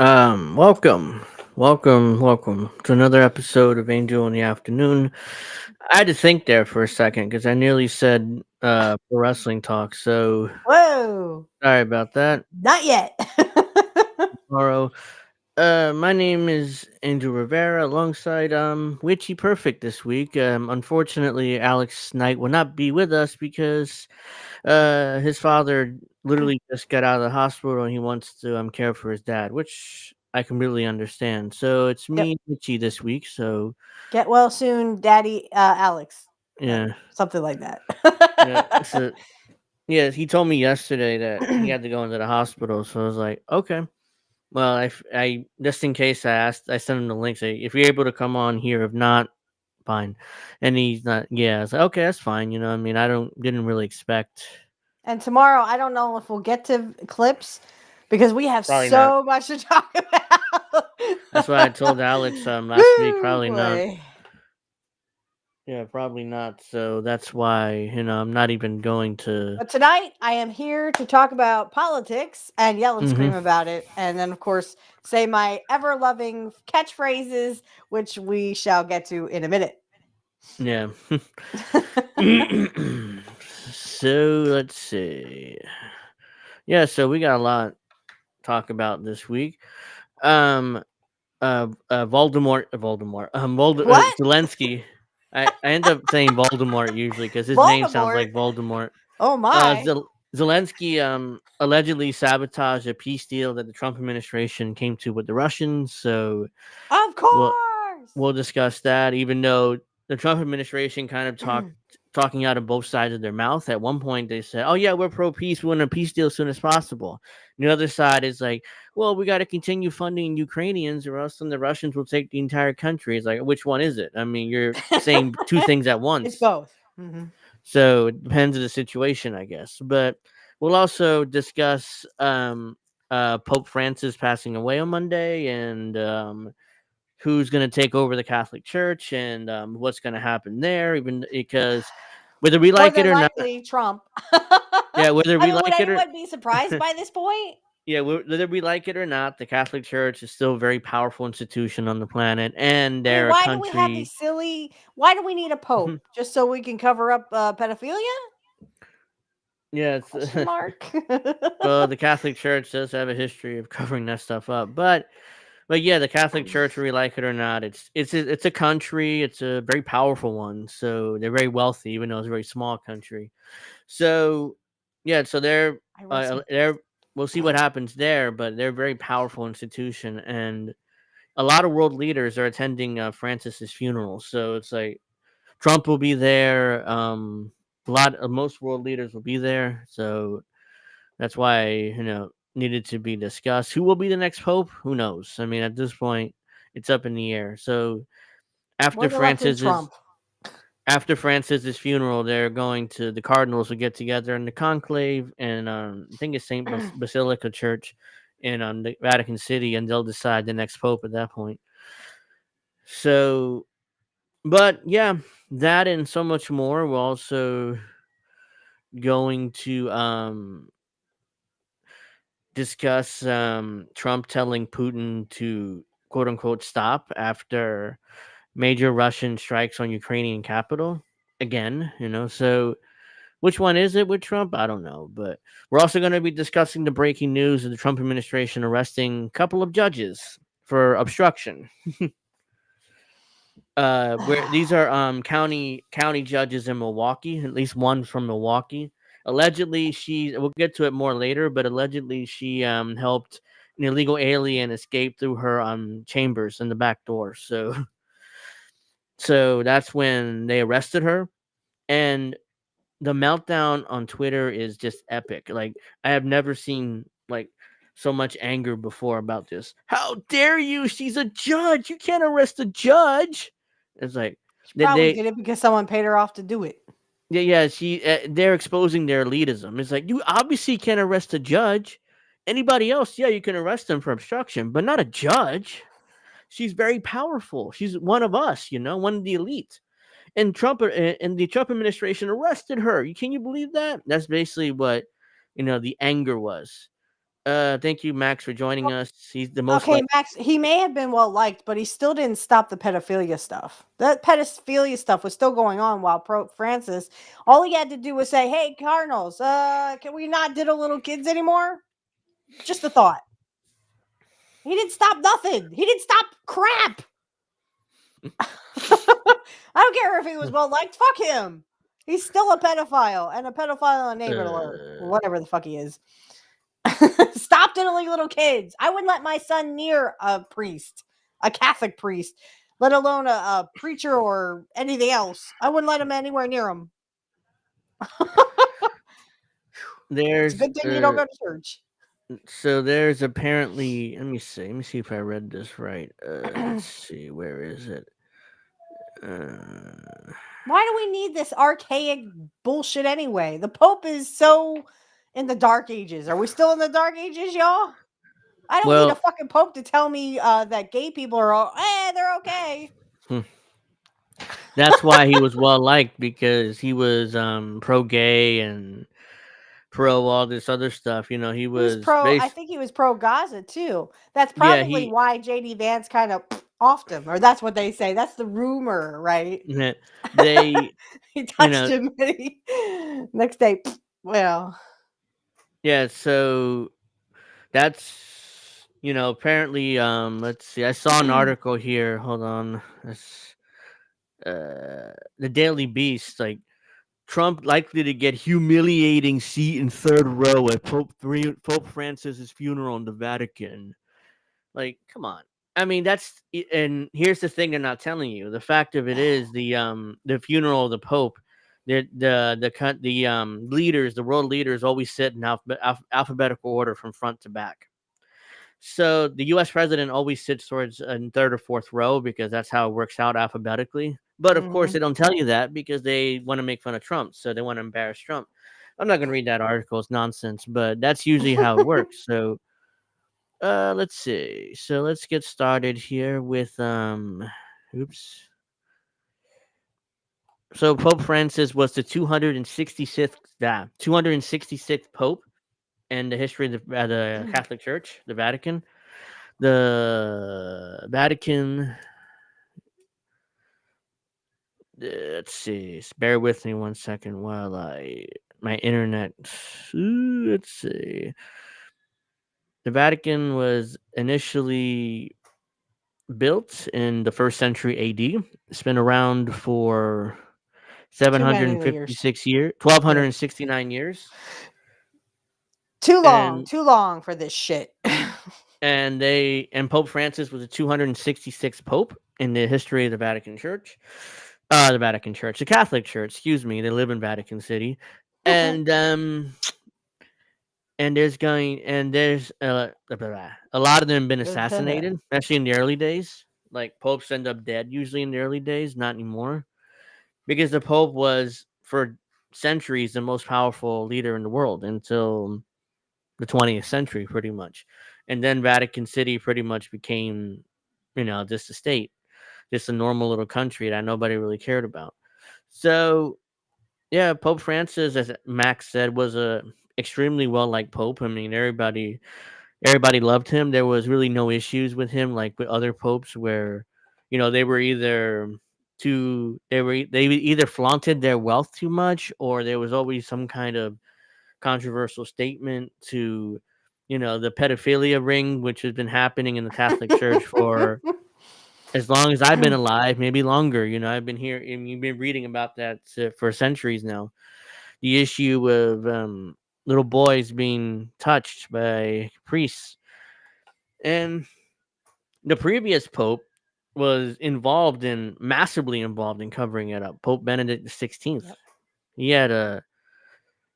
Welcome to another episode of Angel in the Afternoon. I had to think there for a second because I nearly said pro wrestling talk. So Whoa, sorry about that. not yet. Tomorrow. My name is Angel Rivera alongside Witchy Perfect this week. Unfortunately, Alex Knight will not be with us because his father literally just got out of the hospital and he wants to care for his dad, which I completely understand. So it's Yep. me, Witchy, this week. So Get well soon, Daddy Alex. yeah, Something like that. yeah. So yeah, he told me yesterday that he had to go into the hospital. So I was like, okay. Well, I just in case I sent him the link. Say if you're able to come on here, if not, fine. And he's not. Yeah, I was like, okay, that's fine. I mean, I didn't really expect. And tomorrow, I don't know if we'll get to clips because we have Probably not. so much to talk about. That's why I told Alex last week. Woo, Probably not. boy. Yeah, probably not. So that's why I'm not even going to. But tonight, I am here to talk about politics and yell and Hmm. scream about it. And then, of course, say my ever loving catchphrases, which we shall get to in a minute. Yeah. So let's see. Yeah, so we got a lot to talk about this week. Um, What? Zelensky. I end up saying Voldemort usually because his name sounds Voldemort? like Voldemort. Oh my. Zelensky allegedly sabotaged a peace deal that the Trump administration came to with the Russians. So Of we'll course. we'll discuss that. Even though the Trump administration kind of talking out of both sides of their mouth. At one point, they said, "Oh yeah, we're pro peace. We want a peace deal as soon as possible." And the other side is like, "Well, we got to continue funding Ukrainians, or else then the Russians will take the entire country." It's like, which one is it? I mean, you're saying two things at It's once. both. So it depends on the situation, I guess. But we'll also discuss Pope Francis passing away on Monday and who's going to take over the Catholic Church and what's going to happen there, even because whether we More like it than or not, likely, Trump. yeah, whether I we mean, would like it or anyone be surprised by this point? yeah, whether we like it or not, the Catholic Church is still a very powerful institution on the planet, and I mean, they're a why do we have country. these silly? Why do we need a pope? Just so we can cover up pedophilia? Yeah, Question mark. well, the Catholic Church does have a history of covering that stuff up, but yeah, the Catholic Church, whether we like it or not, it's a country. It's a very powerful one. So they're very wealthy, even though it's a very small country. So yeah, so I rest my they're we'll see what happens there, but they're a very powerful institution, and a lot of world leaders are attending Francis's funeral. So it's like Trump will be there. A lot of most world leaders will be there. So that's why needed to be discussed. Who will be the next pope? Who knows? I mean, at this point, it's up in the air. So after more than likely Francis's Trump. after Francis's funeral, they're going to the cardinals will get together in the conclave, and I think it's Saint Basilica Church in the Vatican City, and they'll decide the next pope at that point. So, but yeah, that and so much more. We're also going to discuss Trump telling Putin to quote unquote stop after major Russian strikes on Ukrainian capital again. So which one is it with Trump? I don't know, but we're also going to be discussing the breaking news of the Trump administration arresting a couple of judges for obstruction. Where these are county judges in Milwaukee, at least one from Milwaukee. Allegedly, we'll get to it more later, but allegedly she helped an illegal alien escape through her chambers in the back door. So so that's when they arrested her, and the meltdown on Twitter is just epic. Like I have never seen like so much anger before about this. How dare you? She's a judge. You can't arrest a judge. It's like She that probably they did it because someone paid her off to do it. yeah, they're exposing their elitism. It's like you obviously can't arrest a judge. Anybody else, yeah, you can arrest them for obstruction, but not a judge. She's very powerful. She's one of us, one of the elite. And the Trump administration arrested her. Can you believe that? That's basically what the anger was. Thank you, Max, for joining us. He's the most Okay, like. Max, he may have been well liked, but he still didn't stop the pedophilia stuff. That pedophilia stuff was still going on while Pope Francis, all he had to do was say, "Hey, Cardinals, can we not diddle little kids anymore?" Just a thought. He didn't stop nothing. He didn't stop crap. I don't care if he was well liked. Fuck him. He's still a pedophile and a pedophile on neighbor alert. Whatever the fuck he is. Stop diddling little kids. I wouldn't let my son near a priest, a Catholic priest, let alone a preacher or anything else. I wouldn't let him anywhere near him. It's a There's good thing you don't go to church. so there's apparently. Let me see. Let me see if I read this right. Let's see. Where is it? Why do we need this archaic bullshit anyway? The Pope is so in the Dark Ages. Are we still in the Dark Ages, y'all? I don't need a Well, fucking Pope to tell me that gay people are all, they're okay. that's why he was well liked because he was pro gay and pro all this other stuff. You know, he He was was pro, I based. think he was pro Gaza too. That's Yeah, probably why JD Vance kind of offed him, or that's what they say. That's the rumor, right? they, He you touched know, him and he, next day, well, yeah. So that's apparently let's see. I saw an article here. Hold on. That's the Daily Beast. Like Trump likely to get humiliating seat in third row at Pope Francis's funeral in the Vatican. Like, come on. I mean, and here's the thing they're not telling you. The fact of it is the funeral of the Pope, the leaders, the world leaders always sit in alphabetical order from front to back. So the U.S. president always sits towards in third or fourth row because that's how it works out alphabetically. But of course, mhm. they don't tell you that because they want to make fun of Trump, so they want to embarrass Trump. I'm not going to read that article; it's nonsense. But that's usually how it works. So let's see. So let's get started here with oops. So Pope Francis was the 266th Pope in the history of the Catholic Church, the Vatican. The Vatican. Let's see. Bear with me 1 second while my internet. Let's see. The Vatican was initially built in the first century AD. It's been around for Too many years. 756 years, Yeah. 1269 years. And Too long for this shit. and Pope Francis was the 266th pope in the history of the Vatican Church. The Vatican Church, the Catholic Church, excuse me. They live in Vatican City. And there's a lot of them been assassinated, especially in the early days. Like popes end up dead usually in the early days, not anymore. Because the Pope was for centuries the most powerful leader in the world until the 20th century, pretty much. And then Vatican City pretty much became, just a state, just a normal little country that nobody really cared about. So, yeah, Pope Francis, as Max said, was a extremely well liked pope. I mean, everybody loved him. There was really no issues with him, like with other popes, where they were either they either flaunted their wealth too much, or there was always some kind of controversial statement to the pedophilia ring, which has been happening in the Catholic Church for as long as I've been alive, maybe longer. I've been here and you've been reading about that for centuries now. The issue of little boys being touched by priests. And the previous pope was massively involved in covering it up. Pope Benedict XVI. Yep.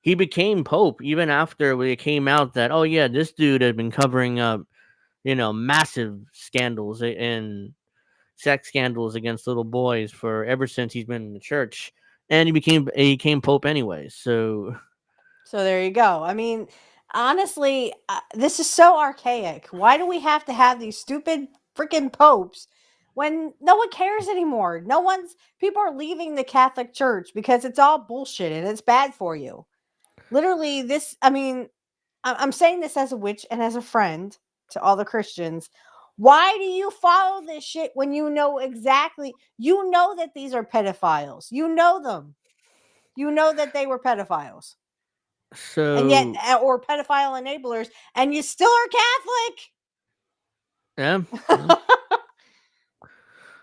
He became pope even after it came out that, oh yeah, this dude had been covering up, massive scandals and sex scandals against little boys for ever since he's been in the church. And he became pope anyway. So So there you go. I mean, honestly, this is so archaic. Why do we have to have these stupid freaking popes when no one cares anymore? People are leaving the Catholic Church because it's all bullshit and it's bad for you. Literally, I mean, I'm saying this as a witch and as a friend to all the Christians. Why do you follow this shit when you know exactly, you know that these are pedophiles? You know them. You know that they were pedophiles. And yet, So or pedophile enablers, and you still are yeah, Catholic.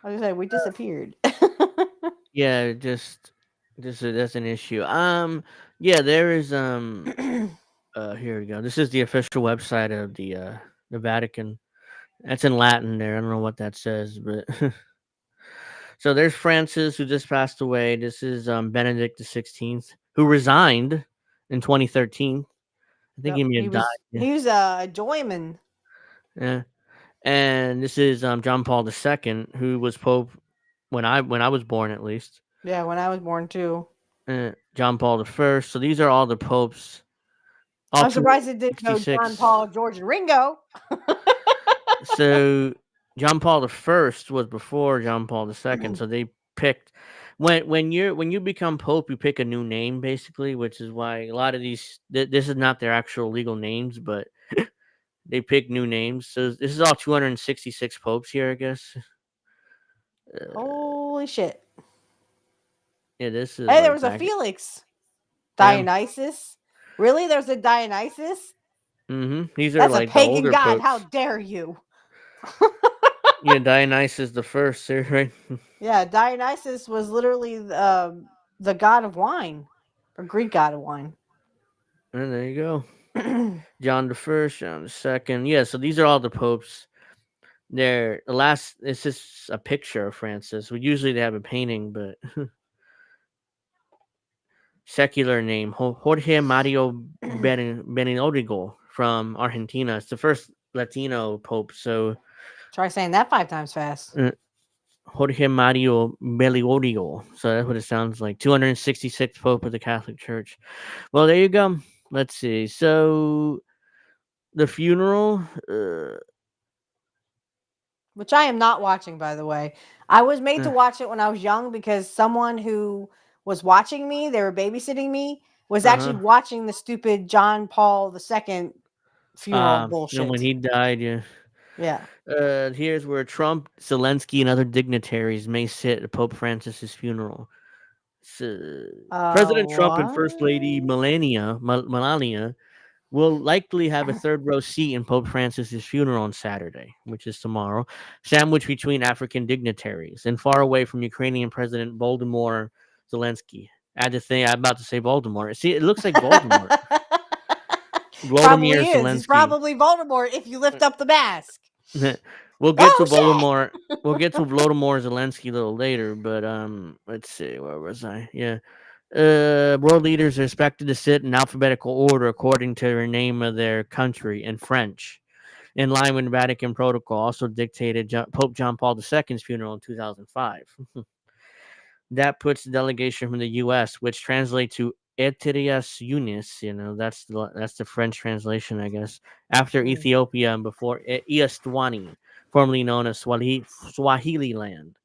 I was say we disappeared. yeah, just that's an issue. Yeah, there is here we go. This is the official website of the Vatican. That's in Latin there. I don't know what that says, but so there's Francis who just passed away. This is Benedict XVI who resigned in 2013. I think Yep, he may he have died. was Yeah. he was a joyman. Yeah. And this is John Paul II who was Pope when I was born at least. Yeah, when I was born too. John Paul I. So these are all the popes. All I'm surprised it didn't go John 266. Paul, George, and Ringo. So John Paul I was before John Paul II. So they picked when you become pope, you pick a new name basically, which is why a lot of these this is not their actual legal names, but they pick new names. So this is all 266 popes here, I guess. Holy shit. Yeah, this is Hey, there like was a back. Felix. Yeah. Dionysus. Really? There's a Dionysus? These are That's a like the pagan older god. How popes. dare you? Yeah, Dionysus the first, right? Yeah, Dionysus was literally the god of wine, or Greek god of wine. And there you go. John the First, John the Second. Yeah, so these are all the popes. They're the last. It's just a picture of Francis. We usually they have a painting, but secular name Jorge Mario Benigno from Argentina. It's the first Latino pope. So Try saying that 5 times fast. Jorge Mario Bergoglio. So that's what it sounds like. 266th pope of the Catholic Church. Well, there you go. Let's see. So the funeral. Which I am not watching, by the way. I was made to Uh, watch it when I was young because someone who was watching me, they were babysitting me, was actually huh. watching the stupid John Paul II funeral And when bullshit. he died, yeah. Yeah. Here's where Trump, Zelensky, and other dignitaries may sit at Pope Francis's funeral. So, President Trump and First Lady What? Melania will likely have a third row seat in Pope Francis's funeral on Saturday, which is tomorrow, sandwiched between African dignitaries and far away from Ukrainian President Volodymyr Zelensky. I had to think I'm about to say Voldemort. See, it looks like Voldemort. Volodymyr Probably is. He's Zelensky. probably Voldemort if you lift up the mask. We'll get to Oh shit! Voldemort. We'll get to Volodymyr Zelensky a little later, but let's see, where was I? Yeah, world leaders are expected to sit in alphabetical order according to the name of their country in French, in line with Vatican protocol, also dictated Pope John Paul II's funeral in 2005. That puts the delegation from the U.S., which translates to Eterias Unis, that's the French translation, I guess, after Mm. Ethiopia and before Iastwani, formerly known as Swahili land.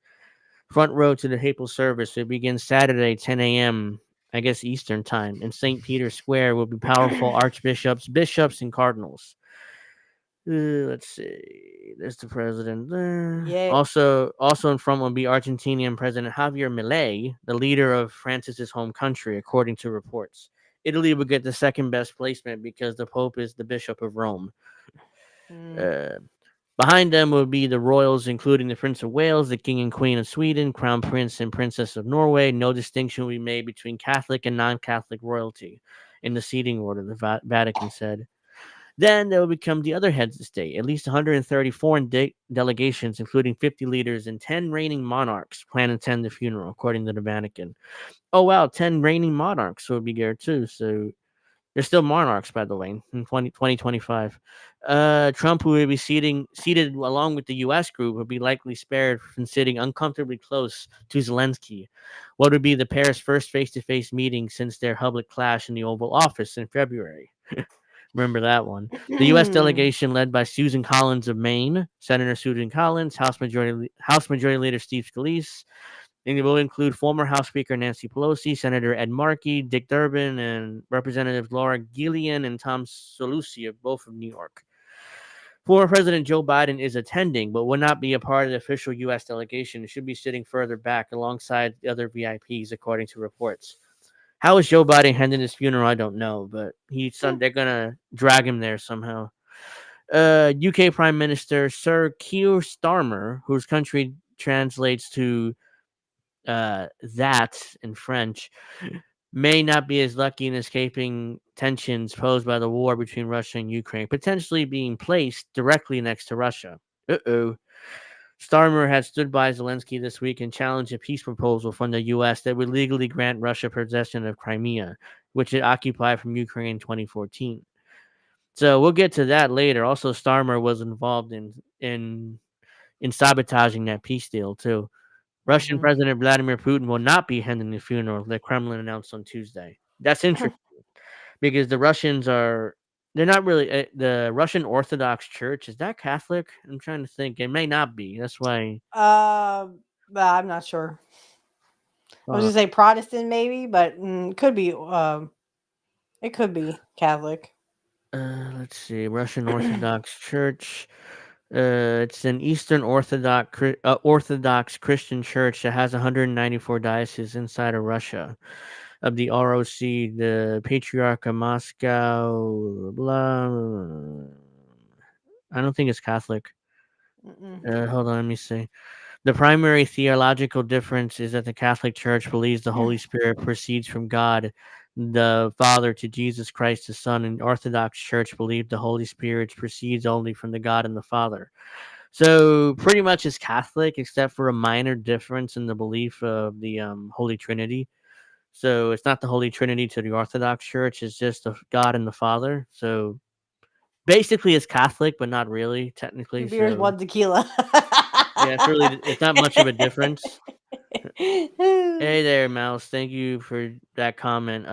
Front row to the papal service. It begins Saturday, 10 a.m., I guess Eastern time, in St. Peter's Square will be powerful archbishops, bishops, and cardinals. Let's see. There's the president there. Yeah. Also in front will be Argentinian President Javier Milei, the leader of Francis's home country, according to reports. Italy would get the second best placement because the Pope is the Bishop of Rome. Mm. Uh, Behind them will be the royals, including the Prince of Wales, the King and Queen of Sweden, Crown Prince and Princess of Norway. No distinction will be made between Catholic and non-Catholic royalty in the seating order, the Vatican said. Then there will become the other heads of state. At least 130 foreign delegations, including 50 leaders and 10 reigning monarchs, plan to attend the funeral, according to the Vatican. Oh, wow, 10 reigning monarchs will be there, too. So they're still monarchs, by the way, in 2025. Trump, who will be seated along with the U.S. group, will be likely spared from sitting uncomfortably close to Zelensky. What would be the pair's first face-to-face meeting since their public clash in the Oval Office in February? Remember that one. The U.S. delegation, led by Susan Collins of Maine, Senator Susan Collins, House Majority Leader Steve Scalise, And it will include former House Speaker Nancy Pelosi, Senator Ed Markey, Dick Durbin, and Representatives Laura Gillian and Tom Suozzi, both of New York. Former President Joe Biden is attending, but will not be a part of the official U.S. delegation. It should be sitting further back alongside the other VIPs, according to reports. How is Joe Biden handling his funeral? I don't know, but they're gonna drag him there somehow. UK Prime Minister Sir Keir Starmer, whose country translates to that in French, may not be as lucky in escaping tensions posed by the war between Russia and Ukraine, potentially being placed directly next to Russia. Starmer had stood by Zelenskyy this week and challenged a peace proposal from the U.S. that would legally grant Russia possession of Crimea, which it occupied from Ukraine in 2014. So we'll get to that later. Also, Starmer was involved in sabotaging that peace deal too. Russian President Vladimir Putin will not be attending the funeral, the Kremlin announced on Tuesday. That's interesting because the Russians they're not really the Russian Orthodox Church. Is that Catholic? I'm trying to think. It may not be. That's why. I'm not sure. I was gonna say Protestant, maybe, but could be. It could be Catholic. Let's see. Russian Orthodox Church. It's an Eastern Orthodox Christian church that has 194 dioceses inside of Russia. Of the ROC, the Patriarch of Moscow, blah. I don't think it's Catholic. Hold on, let me see. The primary theological difference is that the Catholic Church believes the Holy Spirit proceeds from God, the Father, to Jesus Christ, the Son, and the Orthodox Church believes the Holy Spirit proceeds only from the God and the Father. So pretty much it's Catholic, except for a minor difference in the belief of the Holy Trinity. So it's not the Holy Trinity to the Orthodox Church; it's just the God and the Father. So basically, it's Catholic, but not really technically. Two beers, So one tequila. yeah, it's not much of a difference. Hey there, Mouse. Thank you for that comment.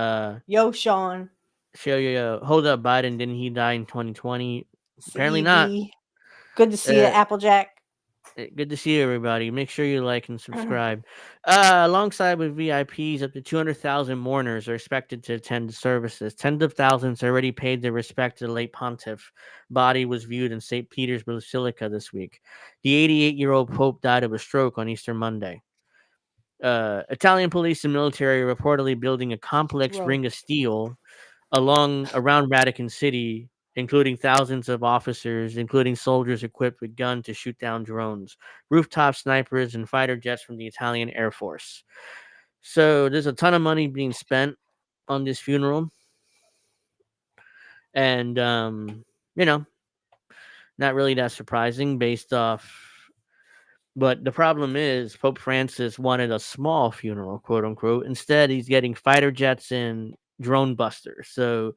Yo, Sean. Hold up, Biden. Didn't he die in 2020? Apparently not. CEV. Good to see you, Applejack. Good to see you, everybody. Make sure you like and subscribe. Alongside with VIPs, up to 200,000 mourners are expected to attend the services. Tens of thousands already paid their respect to the late pontiff. Body was viewed in St. Peter's Basilica this week. The 88-year-old Pope died of a stroke on Easter Monday. Italian police and military are reportedly building a complex ring of steel around Vatican City, including thousands of officers, including soldiers equipped with guns to shoot down drones, rooftop snipers, and fighter jets from the Italian Air Force. So there's a ton of money being spent on this funeral. And, not really that surprising based off. But the problem is Pope Francis wanted a small funeral, quote unquote. Instead, he's getting fighter jets and drone busters. So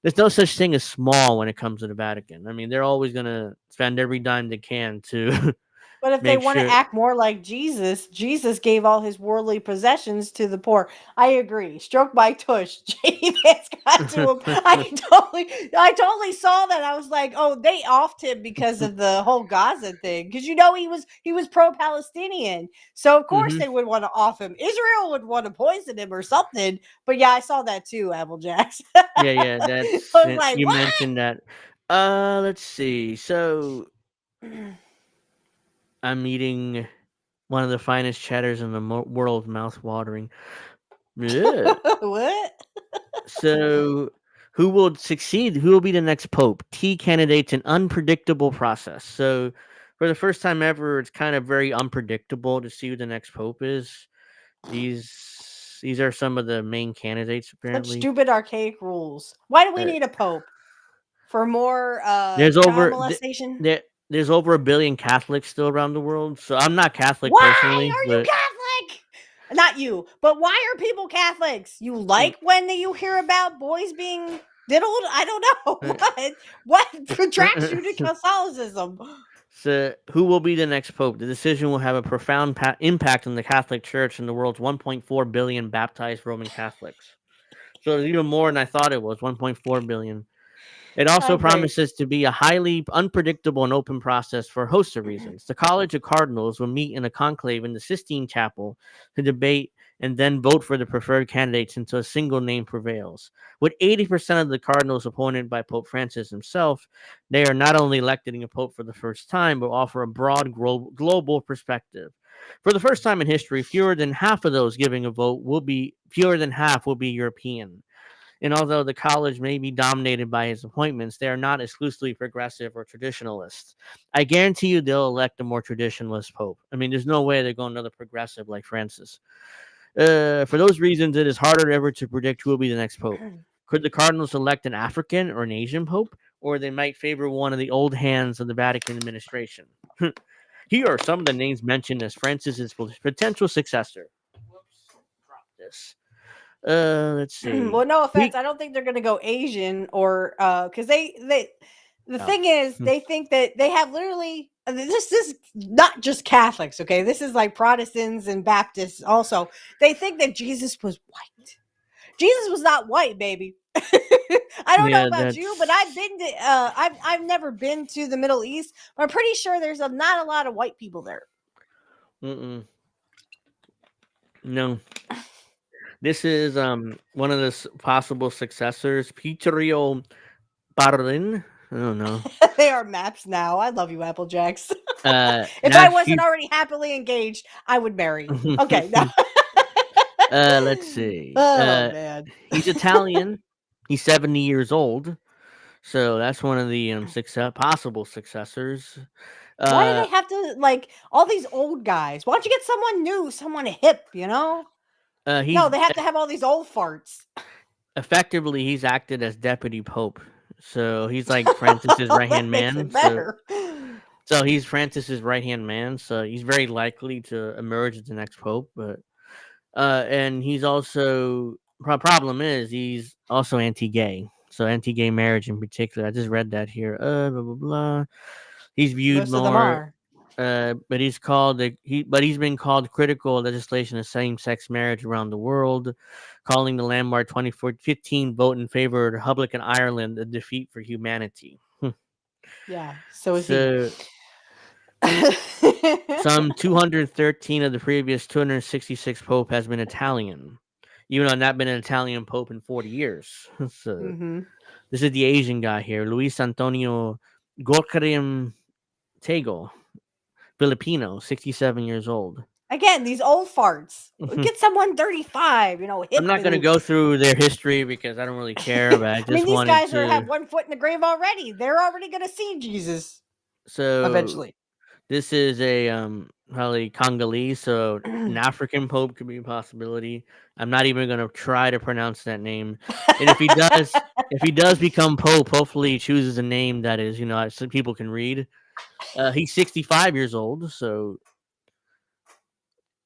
there's no such thing as small when it comes to the Vatican. I mean, they're always going to spend every dime they can to But if they want to act more like Jesus, Jesus gave all his worldly possessions to the poor. I agree. Stroke my tush. JD Vance got to him. I totally saw that. I was like, oh, they offed him because of the whole Gaza thing. Because he was pro-Palestinian. So of course they would want to off him. Israel would want to poison him or something. But yeah, I saw that too, Applejacks. yeah, that's like, you what? mentioned that. Let's see. So I'm eating one of the finest cheddars in the world, mouth watering. What? So, who will succeed? Who will be the next pope? Key candidates, an unpredictable process. So, for the first time ever, it's kind of very unpredictable to see who the next pope is. These are some of the main candidates, apparently. Such stupid, archaic rules. Why do we need a pope? For more child molestation? There's over 1 billion Catholics still around the world. So I'm not Catholic personally. Why are you Catholic? Not you, but why are people Catholics? You like when you hear about boys being diddled? I don't know. What attracts you to Catholicism? So, who will be the next pope? The decision will have a profound impact on the Catholic Church and the world's 1.4 billion baptized Roman Catholics. So, it's even more than I thought it was, 1.4 billion. It also Great. promises to be a highly unpredictable and open process for a host of reasons. The College of Cardinals will meet in a conclave in the Sistine Chapel to debate and then vote for the preferred candidates until a single name prevails. With 80% of the cardinals appointed by Pope Francis himself, they are not only electing a pope for the first time, but offer a broad global perspective. For the first time in history, fewer than half of those giving a vote will be European. And although the college may be dominated by his appointments, they are not exclusively progressive or traditionalists. I guarantee you they'll elect a more traditionalist pope. I mean, there's no way they're going another progressive like Francis. For those reasons, it is harder ever to predict who will be the next pope. Could the Cardinals elect an African or an Asian pope, or they might favor one of the old hands of the Vatican administration? Here are some of the names mentioned as Francis's potential successor. Whoops, drop this. Let's see. Well, no offense. I don't think they're going to go Asian or because the thing is they think that they have literally this is not just Catholics, okay? This is like Protestants and Baptists also. They think that Jesus was white. Jesus was not white, baby. I don't know about you, but I've been to I've never been to the Middle East, but I'm pretty sure there's not a lot of white people there. No. This is one of the possible successors, Pietro Parolin. I don't know. They are maps now. I love you, Applejacks. If now I wasn't already happily engaged, I would marry you. Okay. Now. Let's see. Oh man. He's Italian. He's 70 years old. So that's one of the possible successors. Why do they have to like all these old guys? Why don't you get someone new, someone hip, you know? No, they have to have all these old farts. Effectively, he's acted as deputy pope. So he's like Francis's right-hand man. So he's Francis's right-hand man. So he's very likely to emerge as the next pope. But and he's also problem is he's also anti-gay. So anti-gay marriage in particular. I just read that here. Blah blah blah. He's viewed Most more. Of them are. But he's been called critical of legislation of same-sex marriage around the world, calling the landmark 2015 vote in favor of Republican Ireland a defeat for humanity. Yeah, so is he. Some 213 of the previous 266 pope has been Italian, even though not been an Italian pope in 40 years. So this is the Asian guy here, Luis Antonio Gorkarim Tego. Filipino, 67 years old. Again, these old farts. Get someone 35, you know. Hip I'm not going to go through their history because I don't really care, but I just these guys have one foot in the grave already. They're already going to see Jesus. So eventually. This is a probably Congolese, so an African pope could be a possibility. I'm not even going to try to pronounce that name. And if he does become pope, hopefully he chooses a name that is, so people can read. He's 65 years old, so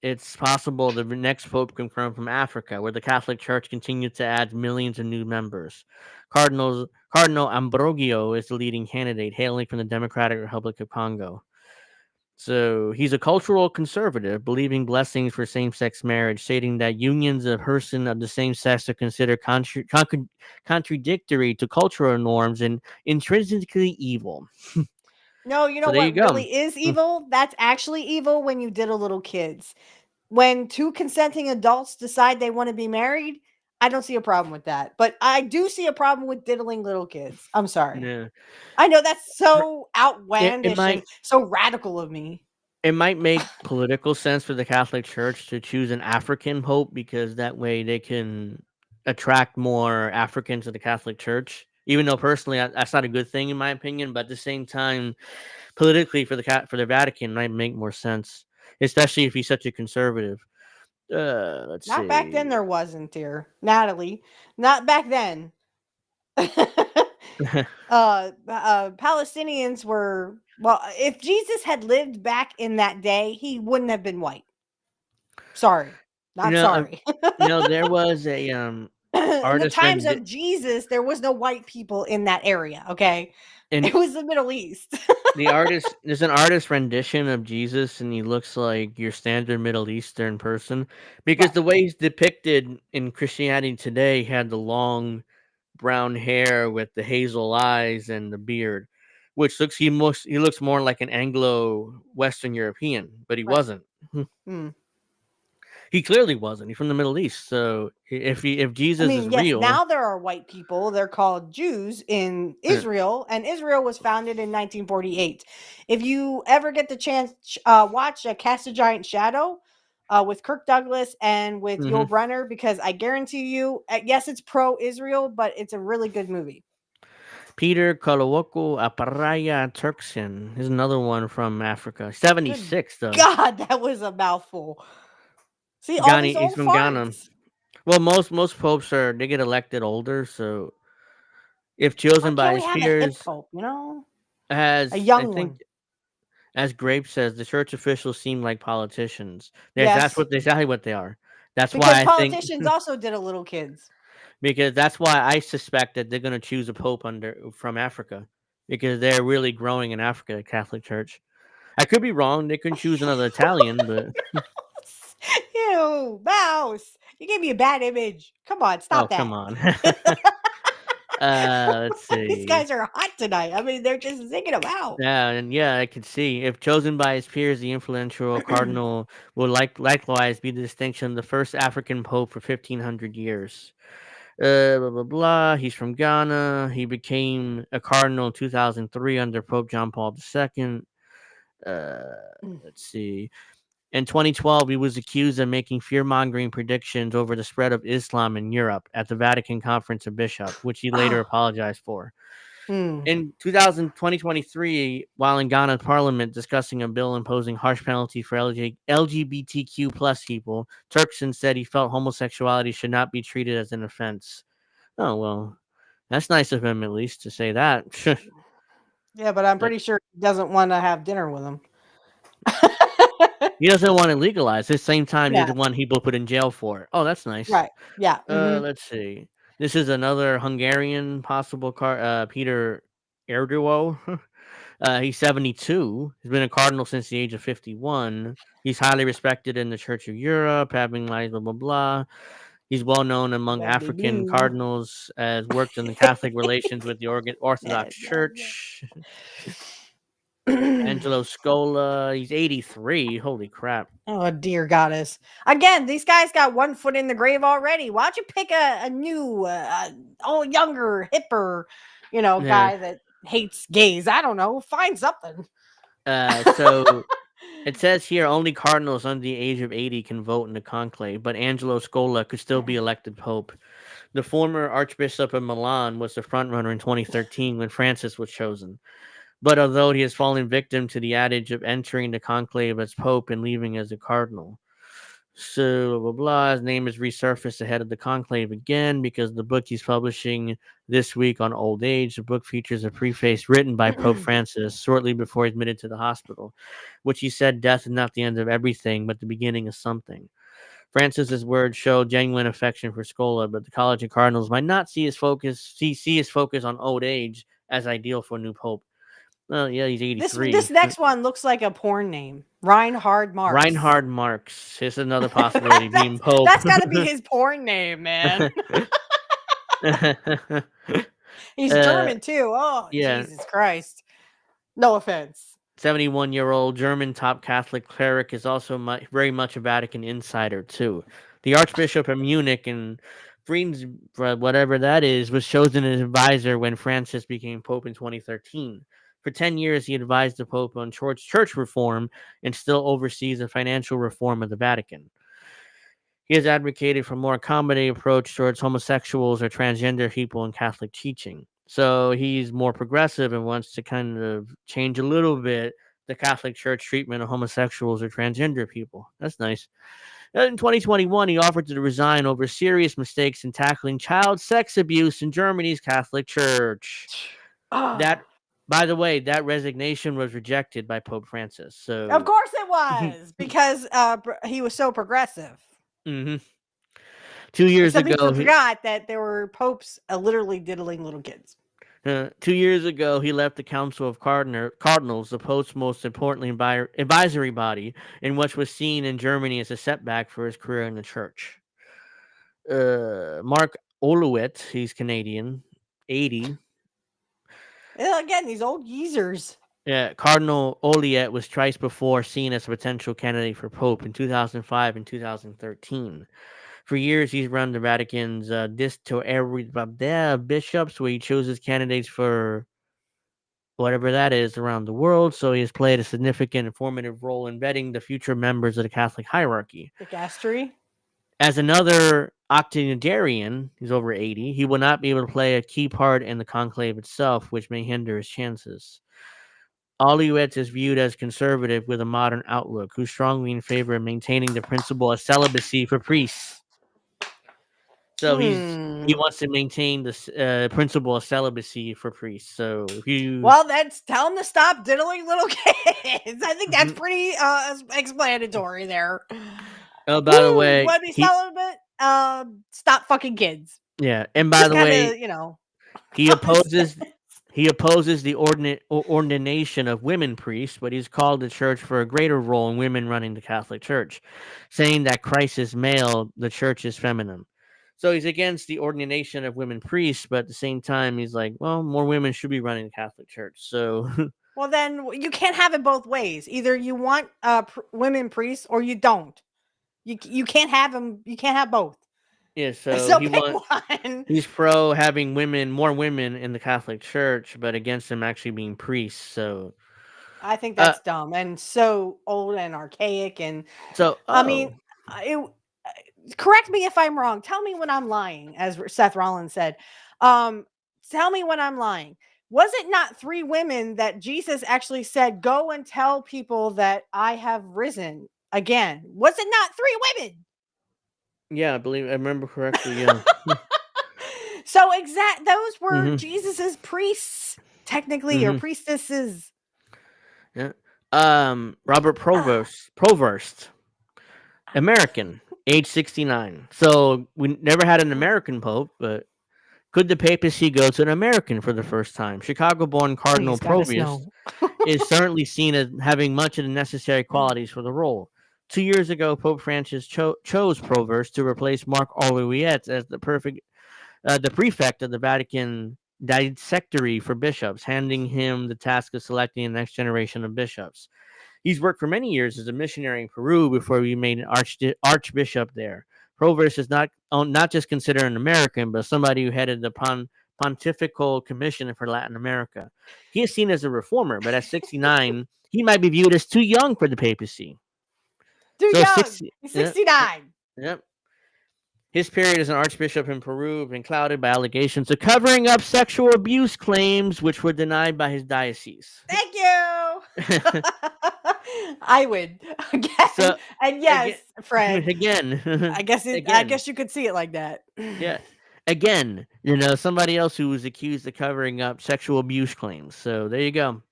it's possible the next pope can come from Africa, where the Catholic Church continues to add millions of new members. Cardinal Ambrogio is the leading candidate, hailing from the Democratic Republic of Congo. So he's a cultural conservative, believing blessings for same-sex marriage, stating that unions of person of the same sex are considered contradictory to cultural norms and intrinsically evil. No, you know what really is evil? That's actually evil when you diddle little kids. When two consenting adults decide they want to be married, I don't see a problem with that. But I do see a problem with diddling little kids. I'm sorry. Yeah. I know that's so outlandish and so radical of me. It might make political sense for the Catholic Church to choose an African pope because that way they can attract more Africans to the Catholic Church. Even though personally that's not a good thing in my opinion, but at the same time, politically for the Vatican might make more sense, especially if he's such a conservative. Let's see. Not back then there wasn't, dear Natalie. Not back then. Palestinians were if Jesus had lived back in that day, he wouldn't have been white. Sorry. Not sorry. There was a in the times of Jesus, there was no white people in that area, okay? And it was the Middle East. There's an artist rendition of Jesus, and he looks like your standard Middle Eastern person because the way he's depicted in Christianity today had the long brown hair with the hazel eyes and the beard, which he looks more like an Anglo Western European, but he Right. wasn't. Hmm. He clearly wasn't. He's from the Middle East. So if I Jesus is mean, yes, real, now there are white people. They're called Jews in Israel, and Israel was founded in 1948. If you ever get the chance, watch Cast a Giant Shadow with Kirk Douglas and with mhm. Yul Brynner, because I guarantee you, yes, it's pro-Israel, but it's a really good movie. Peter Kalawoko Aparaya Turkson is another one from Africa. Good 76 though. God, that was a mouthful. See, all Ghana, these he's old from Ghana. farts. Well, most popes they get elected older, so if Why chosen by can't we his have a hip peers, pope, a as I young think one? as Grape says, the church officials seem like politicians. Yes, That's exactly what they are. That's why because I think politicians also did a little kids. because that's why I suspect that they're going to choose a pope from Africa because they're really growing in Africa, the Catholic Church. I could be wrong. They can choose another Italian, but Ew, mouse. You gave me a bad image. Come on, oh, stop come that. on. Let's These see. guys are hot tonight. I mean, they're just singing them out. Yeah, I could see. If chosen by his peers, the influential cardinal will likewise be the distinction of the first African pope for 1500 years. Blah blah blah. He's from Ghana. He became a cardinal in 2003 under Pope John Paul II. Uh, let's see. In 2012, he was accused of making fear mongering predictions over the spread of Islam in Europe at the Vatican Conference of Bishops, which he later Oh, apologized for. hmm. In 2023, while in Ghana Parliament discussing a bill imposing harsh penalty for LGBTQ plus people, Turkson said he felt homosexuality should not be treated as an offense. Oh, well, that's nice of him at least to say that. Yeah, but I'm That pretty sure he doesn't want to have dinner with them. he doesn't want it legalized. At the same time, he Yeah, doesn't want people put in jail for it. Oh, that's nice. right. Yeah. Let's see. This is another Hungarian possible Peter Erdogan. He's 72. He's been a cardinal since the age of 51. He's highly respected in the Church of Europe, having like blah blah blah. He's well known among Blah, blah, African blah. cardinals as worked in the Catholic relations with the Blah, Orthodox blah, blah. Church. Angelo Scola, he's 83. Holy crap. Oh dear goddess! Again, these guys got one foot in the grave already. Why don't you pick a new, younger, hipper, Yeah. guy that hates gays? I don't know. Find something. So it says here only cardinals under the age of 80 can vote in the conclave, but Angelo Scola could still be elected pope. The former Archbishop of Milan was the frontrunner in 2013 when Francis was chosen. But although he has fallen victim to the adage of entering the conclave as pope and leaving as a cardinal. So, blah, blah, blah. His name is resurfaced ahead of the conclave again because the book he's publishing this week on old age. The book features a preface written by Pope Francis shortly before he admitted to the hospital, which he said death is not the end of everything, but the beginning of something. Francis's words show genuine affection for Scola, but the College of Cardinals might not see his focus on old age as ideal for a new pope. Well, yeah, he's This 83. this next one looks like a porn name. Reinhard Marx. Reinhard Marx. Here's another possibility of being pope. That's got to be his porn name, man. He's uh, German too. Oh, yeah, Jesus Christ. No offense. 71-year-old German top Catholic cleric is also very much a Vatican insider, too. The Archbishop of Munich and Friedens, whatever that is, was chosen as advisor when Francis became Pope in 2013. For 10 years, he advised the Pope on church reform and still oversees the financial reform of the Vatican. He has advocated for a more accommodating approach towards homosexuals or transgender people in Catholic teaching. So he's more progressive and wants to kind of change a little bit the Catholic Church treatment of homosexuals or transgender people. That's nice. In 2021, he offered to resign over serious mistakes in tackling child sex abuse in Germany's Catholic Church. Oh, That, by the way, that resignation was rejected by Pope Francis. of So, course it was because he was so progressive. mhm. 2 years Except he ago, forgot that there were popes literally diddling little kids. 2 years ago, he left the Council of Cardinals, the Pope's most important advisory body, in what was seen in Germany as a setback for his career in the church. Mark Olowitz, he's Canadian. 80. Again, these old geezers. Yeah, Cardinal Oliet was twice before seen as a potential candidate for Pope in 2005 and 2013. For years, he's run the Vatican's bishops, where he chooses candidates for whatever that is around the world. So he has played a significant and formative role in vetting the future members of the Catholic hierarchy. The gastery. As another octogenarian, he's over 80, he will not be able to play a key part in the conclave itself, which may hinder his chances. Oliwetz is viewed as conservative with a modern outlook, who's strongly in favor of maintaining the principle of celibacy for priests. So he wants to maintain the principle of celibacy for priests. So if you that's tell him to stop diddling little kids. I think that's pretty explanatory there. Oh, by the way, want to be celibate? Stop fucking kids. Yeah, and by the way, he opposes the ordination of women priests, but he's called the church for a greater role in women running the Catholic Church, saying that Christ is male, the church is feminine. So he's against the ordination of women priests, but at the same time, he's like, well, more women should be running the Catholic Church. So, well, then you can't have it both ways. Either you want women priests or you don't. You can't have them. You can't have both. Yeah, so he's pro having more women in the Catholic Church, but against them actually being priests. So I think that's dumb and so old and archaic. And so I mean, correct me if I'm wrong. Tell me when I'm lying, as Seth Rollins said. Tell me when I'm lying. Was it not 3 women that Jesus actually said, "Go and tell people that I have risen again"? Was it not 3 women? Yeah, I remember correctly. Yeah. So those were Jesus's priests, technically, or priestesses. Yeah. Robert Provost, American, age 69. So we never had an American pope, but could the papacy go to an American for the first time? Chicago-born Cardinal Provost is certainly seen as having much of the necessary qualities for the role. 2 years ago, Pope Francis chose Provost to replace Mark Oliwetz as the prefect of the Vatican dissectory for bishops, handing him the task of selecting the next generation of bishops. He's worked for many years as a missionary in Peru before he made an archbishop there. Provost is not just considered an American, but somebody who headed the Pontifical Commission for Latin America. He is seen as a reformer, but at 69, he might be viewed as too young for the papacy. Too young. He's 69. Yep. His period as an archbishop in Peru has been clouded by allegations of covering up sexual abuse claims, which were denied by his diocese. Thank you. I would again, and yes, Fred. Again, I guess you could see it like that. Yeah. Again, somebody else who was accused of covering up sexual abuse claims. So there you go.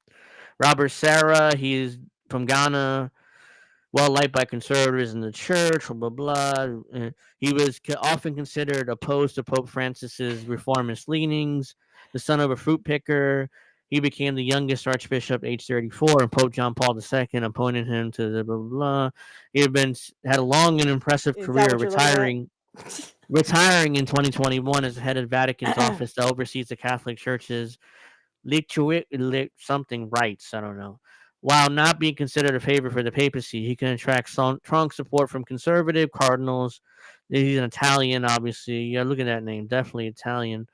Robert Sarah, he's from Ghana. Well liked by conservatives in the church, blah, blah, blah. He was often considered opposed to Pope Francis's reformist leanings. The son of a fruit picker, he became the youngest archbishop at age 34, and Pope John Paul II appointed him to the blah, blah, blah. He had a long and impressive career, retiring in 2021 as the head of Vatican's office that oversees the Catholic Church's something rights. I don't know. While not being considered a favorite for the papacy, he can attract strong support from conservative cardinals. He's an Italian, obviously. Yeah, look at that name. Definitely Italian.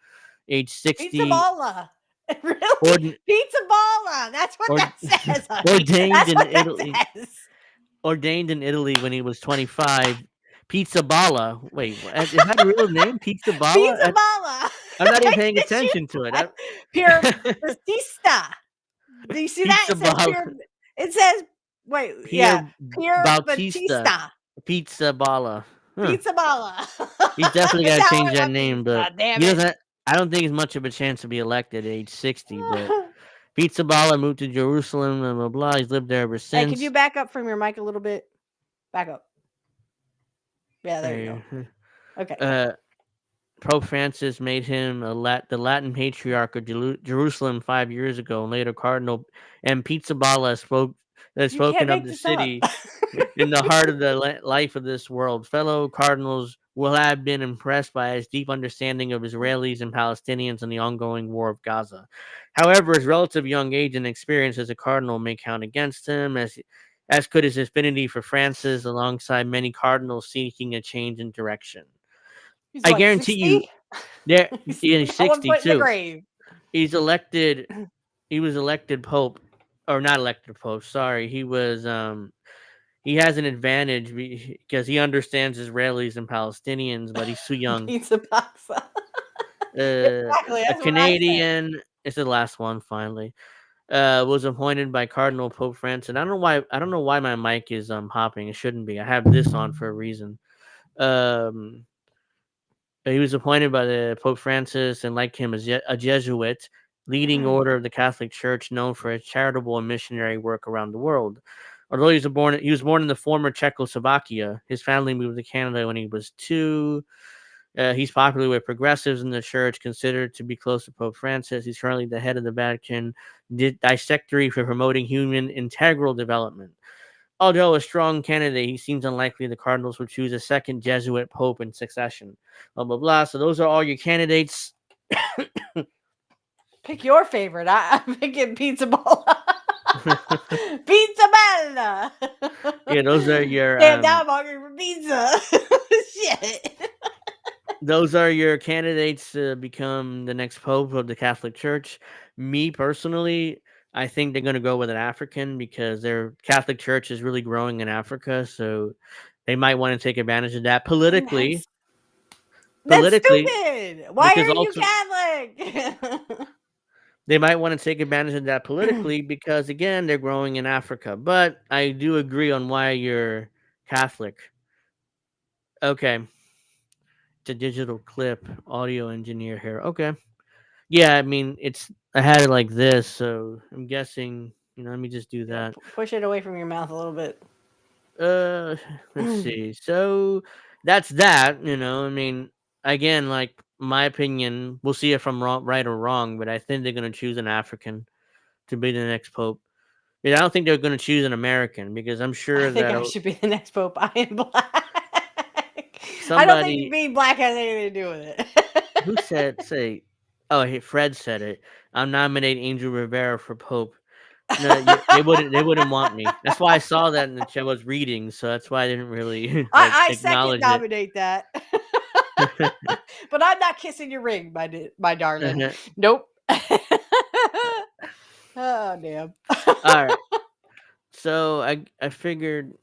Age 60. Pizza Balla. Really? Pizza Balla. That's what that says. Ordained in Italy when he was 25. Pizza Balla. Wait, is that a real name? Pizza Balla? Pizza Balla. I'm not even paying attention to it. Pier Batista. Do you see that? It says Pier Batista. Pizza Balla. Huh. Pizza Balla. He's definitely got to change that name, but he doesn't. I don't think he's much of a chance to be elected at age 60. But Pizza Balla moved to Jerusalem, blah, blah, blah. He's lived there ever since. Hey, can you back up from your mic a little bit? Back up. Yeah, there you go. Okay. Pope Francis made him the Latin Patriarch of Jerusalem 5 years ago, and later Cardinal. And Pizza Balla has spoken of the city in the heart of the life of this world. Fellow cardinals will have been impressed by his deep understanding of Israelis and Palestinians and the ongoing war of Gaza. However, his relative young age and experience as a cardinal may count against him, as could his affinity for Francis, alongside many cardinals seeking a change in direction. He's I what, guarantee you, 60? there He's he's got one foot in the 62. grave. He's elected. He was elected pope, or not elected pope. Sorry, he was. He has an advantage because he understands Israelis and Palestinians, but he's too young. Pizza pizza. Exactly. A That's what I said. Canadian. It's the last one finally. Was appointed by Cardinal Pope Francis. And I don't know why. I don't know why my mic is hopping. It shouldn't be. I have this on for a reason. Um, he was appointed by the Pope Francis, and like him, a Jesuit, leading order of the Catholic Church, known for its charitable and missionary work around the world. Although he was born in the former Czechoslovakia. His family moved to Canada when he was 2. He's popular with progressives in the church, considered to be close to Pope Francis. He's currently the head of the Vatican dissectory for promoting human integral development. Although a strong candidate, he seems unlikely the Cardinals would choose a second Jesuit pope in succession. Blah, blah, blah. So those are all your candidates. Pick your favorite. I'm picking Pizza Ball. Pizza Bella. Yeah, those are your Damn, now I'm hungry for pizza. Shit. those are your candidates to become the next pope of the Catholic Church. Me personally, I think they're going to go with an African because their Catholic Church is really growing in Africa, so they might want to take advantage of that politically. That's Politically, stupid. Why because are you also Catholic? they might want to take advantage of that politically because again they're growing in Africa. But I do agree on why you're Catholic. Okay, it's a digital clip, audio engineer here. Okay. Yeah, I mean, I had it like this, so I'm guessing, let me just do Yeah, that. push it away from your mouth a little bit. Uh, let's see. So that's that, I mean, again, like my opinion, we'll see if I'm wrong, right or wrong, but I think they're going to choose an African to be the next pope. Yeah, I don't think they're going to choose an American because I'm I sure think that I should be the next pope. I am black. I don't think somebody being black has anything to do with who it. oh, hey, Fred said it. I'm nominating Angel Rivera for pope. No, they wouldn't want me. That's why I saw that in the chat. I was reading, so that's why I didn't really like I second acknowledge it. nominate that. But I'm not kissing your ring, my darling. Uh-huh. Nope. Oh damn. All right, so I figured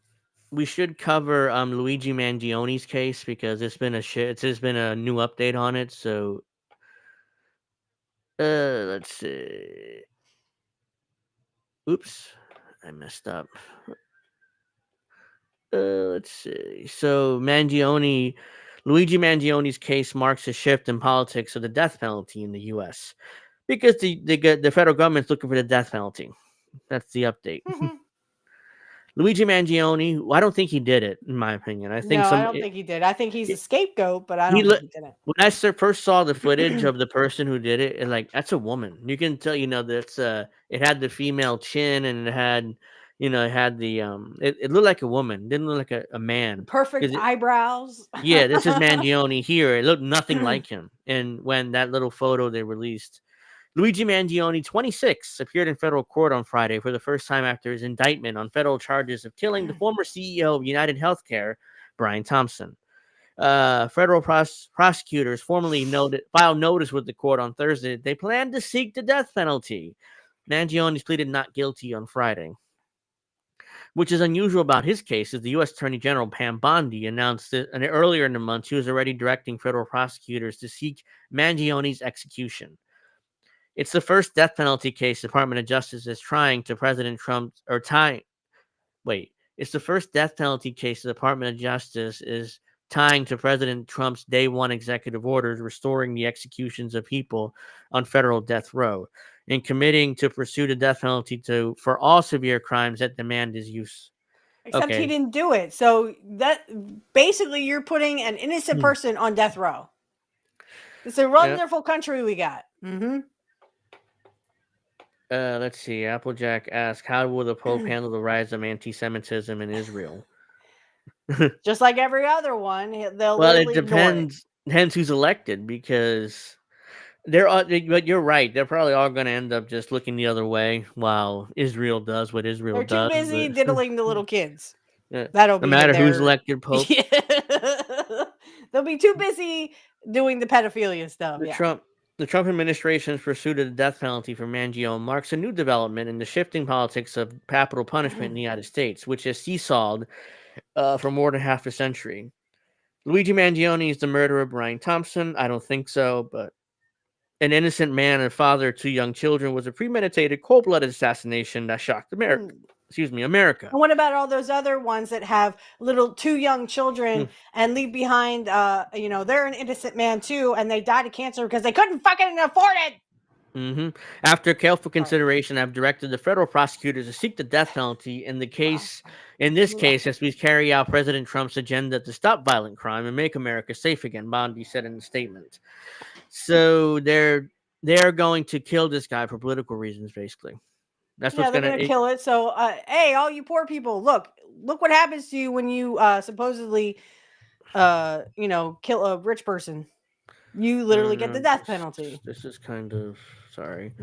we should cover Luigi Mangione's case because it's been a new update on it. So let's see. Oops, I messed up. Let's see. So Luigi Mangione's case marks a shift in politics of the death penalty in the U.S. because the federal government's looking for the death penalty. That's the update. Luigi Mangione, I don't think he did it, in my opinion. I think No, I don't think he did. I think he's a scapegoat, but I he don't think look he did it. when I first saw the footage of the person who did it, and like that's a woman. You can tell, that's it had the female chin and it had the it looked like a woman, didn't look like a The man. perfect eyebrows. Yeah, this is Mangione here. It looked nothing like him. And when that little photo they released, Luigi Mangione, 26, appeared in federal court on Friday for the first time after his indictment on federal charges of killing the former CEO of United Healthcare, Brian Thompson. Federal prosecutors filed notice with the court on Thursday. They plan to seek the death penalty. Mangione's pleaded not guilty on Friday. Which is unusual about his case is the U.S. Attorney General Pam Bondi announced that earlier in the month she was already directing federal prosecutors to seek Mangione's execution. It's the first death penalty case the Department of Justice is trying to President Trump or tie. Wait, it's the first death penalty case the Department of Justice is tying to President Trump's day one executive orders restoring the executions of people on federal death row and committing to pursue the death penalty for all severe crimes that demand his use. Except he Okay. didn't do it. So that basically you're putting an innocent person on death row. It's a wonderful country we got. Let's see. Applejack asked, "How will the Pope handle the rise of anti-Semitism in Israel?" Just like every other one, they'll Well, it literally ignore it. depends who's elected because they're all, but you're right. They're probably all going to end up just looking the other way while Israel does what Israel They're too does. busy But diddling the little kids. yeah, That'll no be matter who's their. elected pope, Yeah. They'll be too busy doing the pedophilia stuff. the Yeah. Trump the Trump administration's pursuit of the death penalty for Mangione marks a new development in the shifting politics of capital punishment in the United States, which has seesawed for more than half a century. Luigi Mangione is the murderer of Brian Thompson. I don't think so, but an innocent man and father of two young children was a premeditated, cold-blooded assassination that shocked America. And Excuse me, America. what about all those other ones that have little two young children and leave behind? They're an innocent man too, and they died of cancer because they couldn't fucking afford it. Mm-hmm. After careful consideration, I've directed the federal prosecutors to seek the death penalty in the case. In this case, as we carry out President Trump's agenda to stop violent crime and make America safe again, Bondi said in a statement. So they're going to kill this guy for political reasons, basically. That's what's They're gonna. gonna kill it. So, hey, all you poor people, look what happens to you when you supposedly, kill a rich person. You literally get the death penalty. This is kind of sorry.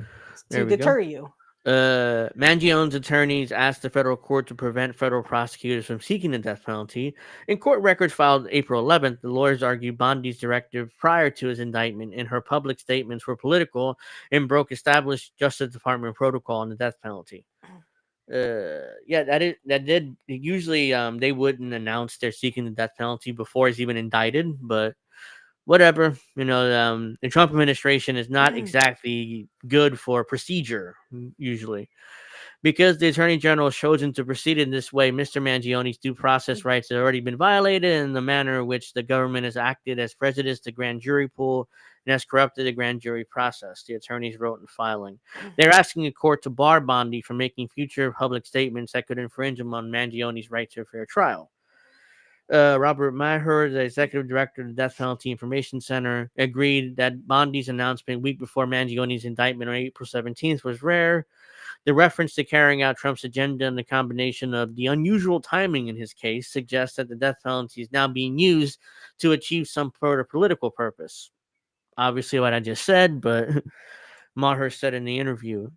To deter you. Mangione's attorneys asked the federal court to prevent federal prosecutors from seeking the death penalty. In court records filed April 11th, the lawyers argued Bondi's directive prior to his indictment and her public statements were political and broke established Justice Department protocol on the death penalty. That did usually they wouldn't announce they're seeking the death penalty before he's even indicted, but whatever, the Trump administration is not exactly good for procedure usually. Because the attorney general has chosen to proceed in this way, Mr. Mangione's due process rights have already been violated in the manner in which the government has acted as prejudiced the grand jury pool and has corrupted the grand jury process, the attorneys wrote in filing. They're asking the court to bar Bondi from making future public statements that could infringe on Mangione's right to a fair trial. Robert Maher, the executive director of the Death Penalty Information Center, agreed that Bondi's announcement a week before Mangione's indictment on April 17th was rare. The reference to carrying out Trump's agenda and the combination of the unusual timing in his case suggests that the death penalty is now being used to achieve some sort of political purpose. Obviously, what I just said, but Maher said in the interview.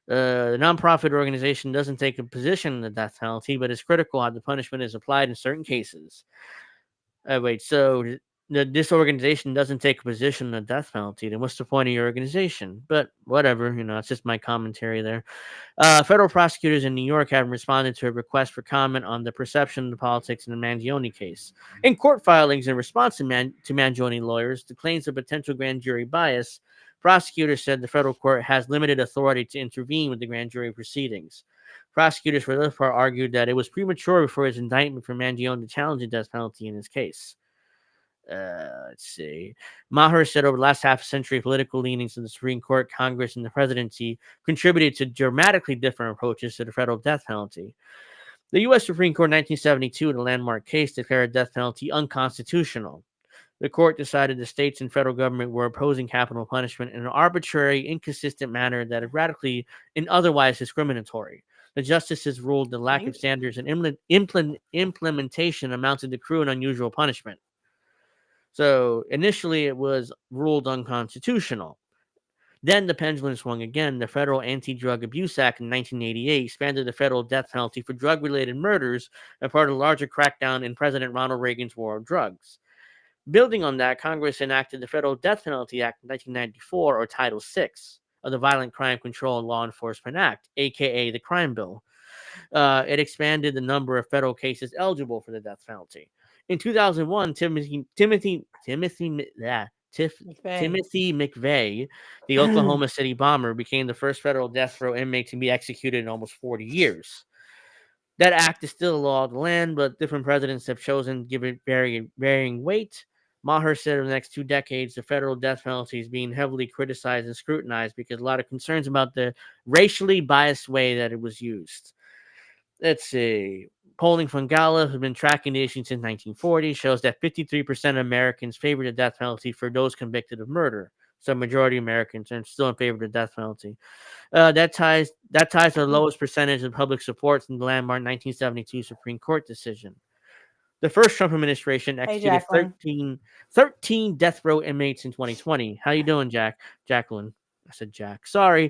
The nonprofit organization doesn't take a position on the death penalty, but is critical how the punishment is applied in certain cases. So this organization doesn't take a position on the death penalty. Then what's the point of your organization? But whatever, it's just my commentary there. Federal prosecutors in New York have responded to a request for comment on the perception of the politics in the Mangione case. In court filings in response to Mangione lawyers, the claims of potential grand jury bias, prosecutors said the federal court has limited authority to intervene with the grand jury proceedings. Prosecutors, for the most part, argued that it was premature before his indictment for Mangione to challenge the death penalty in his case. Let's see. Maher said over the last half century, political leanings in the Supreme Court, Congress, and the presidency contributed to dramatically different approaches to the federal death penalty. The U.S. Supreme Court in 1972, in a landmark case, declared death penalty unconstitutional. The court decided the states and federal government were opposing capital punishment in an arbitrary, inconsistent manner that is radically and otherwise discriminatory. The justices ruled the lack of standards and implementation amounted to cruel and unusual punishment. So initially it was ruled unconstitutional. Then the pendulum swung again. The Federal Anti-Drug Abuse Act in 1988 expanded the federal death penalty for drug-related murders as part of a larger crackdown in President Ronald Reagan's war on drugs. Building on that, Congress enacted the Federal Death Penalty Act in 1994, or Title VI, of the Violent Crime Control and Law Enforcement Act, aka the Crime Bill. It expanded the number of federal cases eligible for the death penalty. In 2001, Timothy McVeigh, the Oklahoma City bomber, became the first federal death row inmate to be executed in almost 40 years. That act is still a law of the land, but different presidents have chosen to give it varying weight. Maher said over the next 2 decades, the federal death penalty is being heavily criticized and scrutinized because a lot of concerns about the racially biased way that it was used. Let's see. Polling from Gallup has been tracking the issue since 1940, shows that 53% of Americans favor the death penalty for those convicted of murder. So majority of Americans are still in favor of the death penalty. That ties to the lowest percentage of public support in the landmark 1972 Supreme Court decision. The first Trump administration Hey, executed Jacqueline. 13 death row inmates in 2020. How you doing, Jacqueline? I said Jack. Sorry.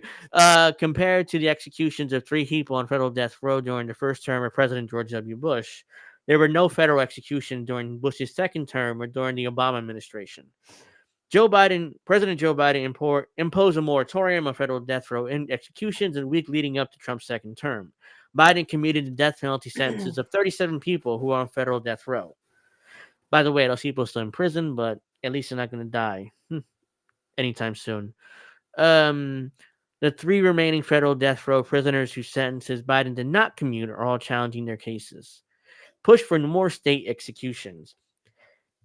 Compared to the executions of 3 people on federal death row during the first term of President George W. Bush, there were no federal executions during Bush's second term or during the Obama administration. President Joe Biden imposed a moratorium on federal death row executions in the week leading up to Trump's second term. Biden commuted the death penalty sentences of 37 people who are on federal death row. By the way, those people are still in prison, but at least they're not going to die anytime soon. The 3 remaining federal death row prisoners whose sentences Biden did not commute are all challenging their cases. Push for more state executions.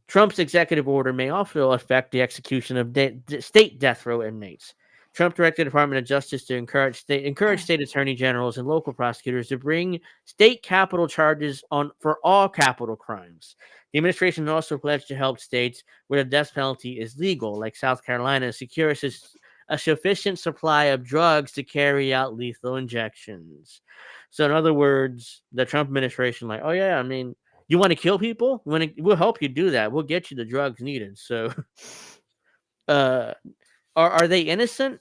Trump's executive order may also affect the execution of state death row inmates. Trump directed the Department of Justice to encourage state attorney generals and local prosecutors to bring state capital charges for all capital crimes. The administration also pledged to help states where the death penalty is legal, like South Carolina, secure a sufficient supply of drugs to carry out lethal injections. So, in other words, the Trump administration, like, oh yeah, I mean, you want to kill people? We'll help you do that. We'll get you the drugs needed. So, uh, are they innocent?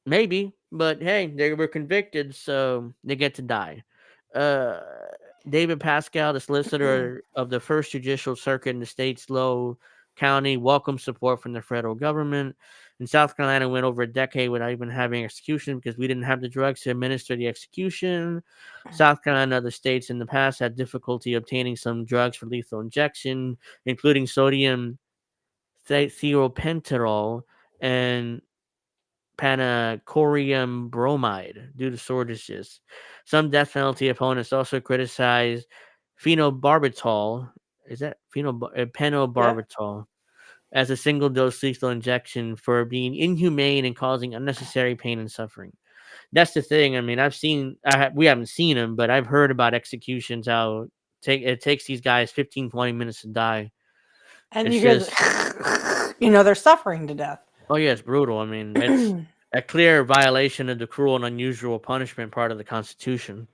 Maybe, but hey, they were convicted, so they get to die. Uh, David Pascal, the solicitor of the First Judicial Circuit in the state's Low County, welcomed support from the federal government. In South Carolina, went over a decade without even having execution because we didn't have the drugs to administer the execution. South Carolina and other states in the past had difficulty obtaining some drugs for lethal injection, including sodium thiopentarol and panacorium bromide due to shortages. Some death penalty opponents also criticized phenobarbital. Is that Yep. phenobarbital as a single dose lethal injection for being inhumane and causing unnecessary pain and suffering? That's the thing. I mean, we haven't seen them, but I've heard about executions. How it takes these guys 15, 20 minutes to die. And It's you hear, just, they're suffering to death. oh yeah, it's brutal. I mean, it's a clear violation of the cruel and unusual punishment part of the Constitution.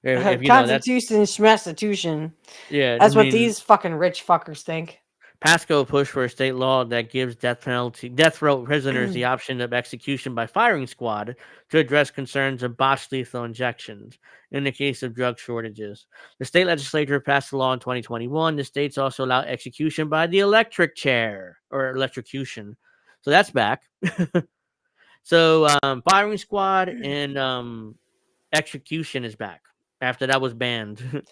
If you know that's Constitution, schmestitution. yeah, I That's what mean, these fucking rich fuckers think. Pasco pushed for a state law that gives death row prisoners the option of execution by firing squad to address concerns of botched lethal injections in the case of drug shortages. The state legislature passed a law in 2021. The states also allow execution by the electric chair or electrocution. So that's back. So firing squad and execution is back after that was banned.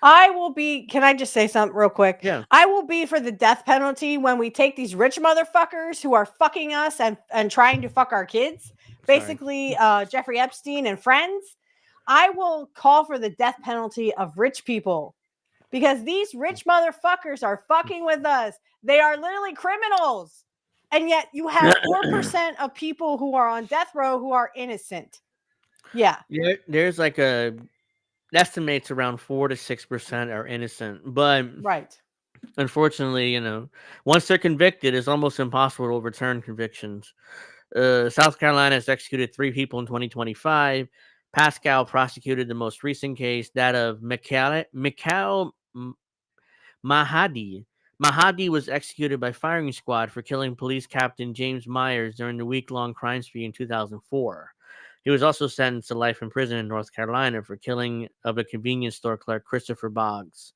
I will be, can I just say something real quick? Yeah. I will be for the death penalty when we take these rich motherfuckers who are fucking us and trying to fuck our kids, basically Jeffrey Epstein and friends. I will call for the death penalty of rich people because these rich motherfuckers are fucking with us. They are literally criminals. And yet you have 4% of people who are on death row who are innocent. Yeah. There's like estimates around 4 to 6% are innocent, but Right. unfortunately, once they're convicted, it's almost impossible to overturn convictions. South Carolina has executed 3 people in 2025. Pascal prosecuted the most recent case, that of Mikhail Mahadi. Mahadi was executed by firing squad for killing police captain James Myers during the week-long crime spree in 2004. He was also sentenced to life in prison in North Carolina for killing of a convenience store clerk, Christopher Boggs.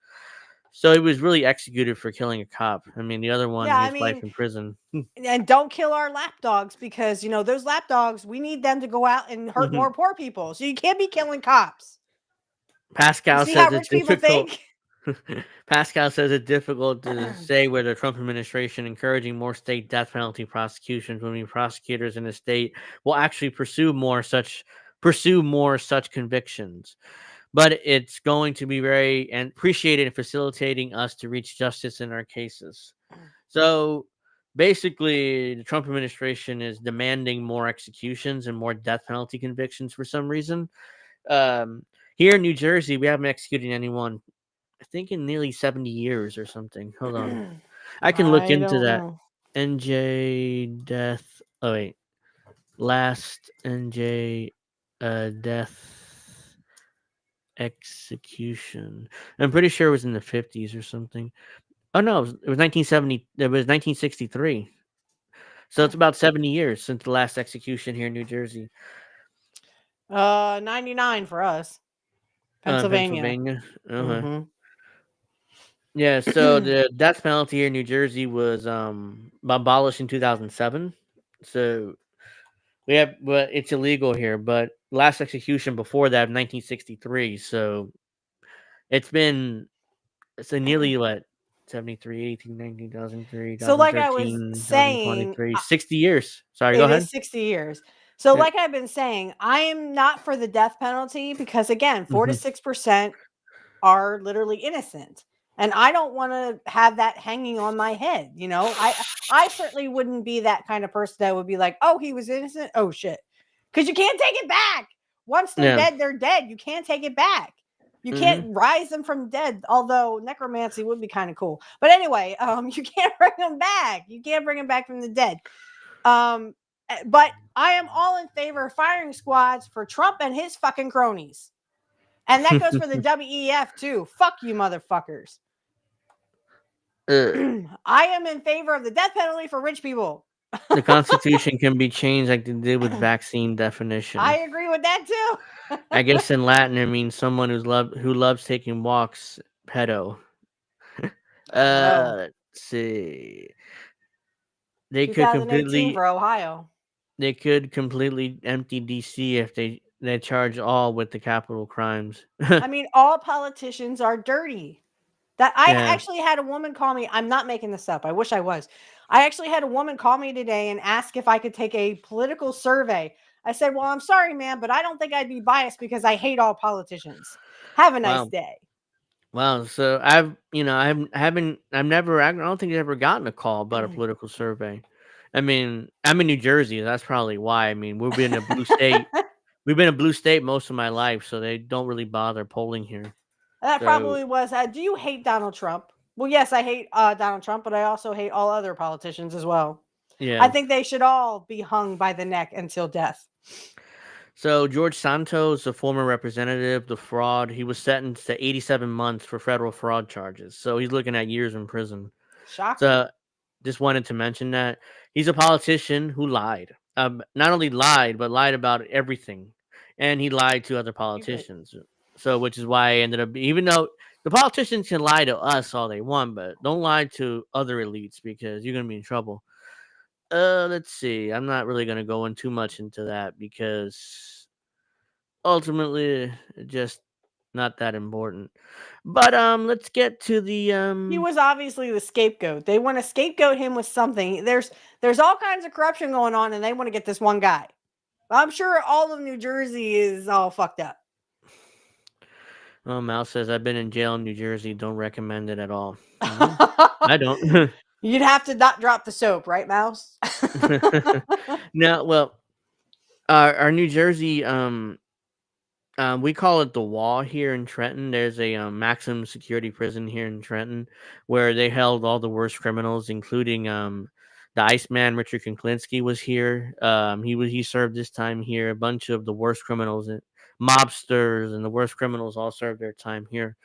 So he was really executed for killing a cop. I mean, the other one, he's life in prison. And don't kill our lapdogs because, those lapdogs, we need them to go out and hurt more poor people. So you can't be killing cops. Pascal see says how it's rich people difficult. think? Pascal says it's difficult to say whether the Trump administration encouraging more state death penalty prosecutions when prosecutors in the state will actually pursue more such convictions. But it's going to be very appreciated in facilitating us to reach justice in our cases. So basically, the Trump administration is demanding more executions and more death penalty convictions for some reason. Here in New Jersey, we haven't executed anyone, I think, in nearly 70 years or something. Hold on. I can look into that. Know. NJ death. Oh, wait. Last NJ death execution. I'm pretty sure it was in the 50s or something. Oh no, it was 1970. It was 1963. So it's about 70 years since the last execution here in New Jersey. 99 for us. In Pennsylvania. Pennsylvania. Mm-hmm. Yeah, so the death penalty here in New Jersey was abolished in 2007. So but it's illegal here. But last execution before that, 1963. So it's been nearly what 73, 18, 19, 2003, So, like I was 2013, saying, 2023, 60 years. Sorry, go it ahead. is 60 years. So, Yeah. like I've been saying, I am not for the death penalty because, again, 4 to Mhm. 6% are literally innocent. And I don't want to have that hanging on my head. You know, I certainly wouldn't be that kind of person that would be like, oh, he was innocent. Oh, shit. Because you can't take it back. Once they're Yeah. dead, they're dead. You can't take it back. You hmm can't rise them from dead, although necromancy would be kind of cool. But anyway, you can't bring them back. You can't bring them back from the dead. But I am all in favor of firing squads for Trump and his fucking cronies. And that goes for the WEF too. Fuck you, motherfuckers. I am in favor of the death penalty for rich people. The Constitution can be changed like they did with vaccine definition. I agree with that too. I guess in Latin it means someone who loves taking walks. Pedo. Oh, Let's see. They could 2018 completely for Ohio. empty DC if they charge all with the capital crimes. I mean, all politicians are dirty. That I Yeah. actually had a woman call me. I'm not making this up. I wish I was. I actually had a woman call me today and ask if I could take a political survey. I said, "Well, I'm sorry, ma'am, but I don't think I'd be biased because I hate all politicians. Have a nice Wow. day." Wow. So I don't think I've ever gotten a call about a political survey. I mean, I'm in New Jersey. That's probably why. I mean, we've been a blue state. We've been a blue state most of my life, so they don't really bother polling here. That So probably was. Do you hate Donald Trump? Well, yes, I hate Donald Trump, but I also hate all other politicians as well. I yeah. think they should all be hung by the neck until death. So George Santos, a former representative, the fraud, he was sentenced to 87 months for federal fraud charges. So he's looking at years in prison. Shocking. So just wanted to mention that he's a politician who lied. Not only lied, but lied about everything, and he lied to other Secret. politicians. So, which is why I ended up, even though the politicians can lie to us all they want, but don't lie to other elites because you're gonna be in trouble. Let's see. I'm not really gonna go in too much into that because ultimately, just not that important. But let's get to the He was obviously the scapegoat. They want to scapegoat him with something. There's all kinds of corruption going on, and they want to get this one guy. I'm sure all of New Jersey is all fucked up. Oh, Mouse says I've been in jail in New Jersey. Don't recommend it at all. I don't. You'd have to not drop the soap, right, Mouse? Now, well, our New Jersey, we call it the Wall here in Trenton. There's a maximum security prison here in Trenton where they held all the worst criminals, including the Iceman Richard Kuklinski was here. He served this time here. A bunch of the worst criminals, mobsters, and the worst criminals all served their time here.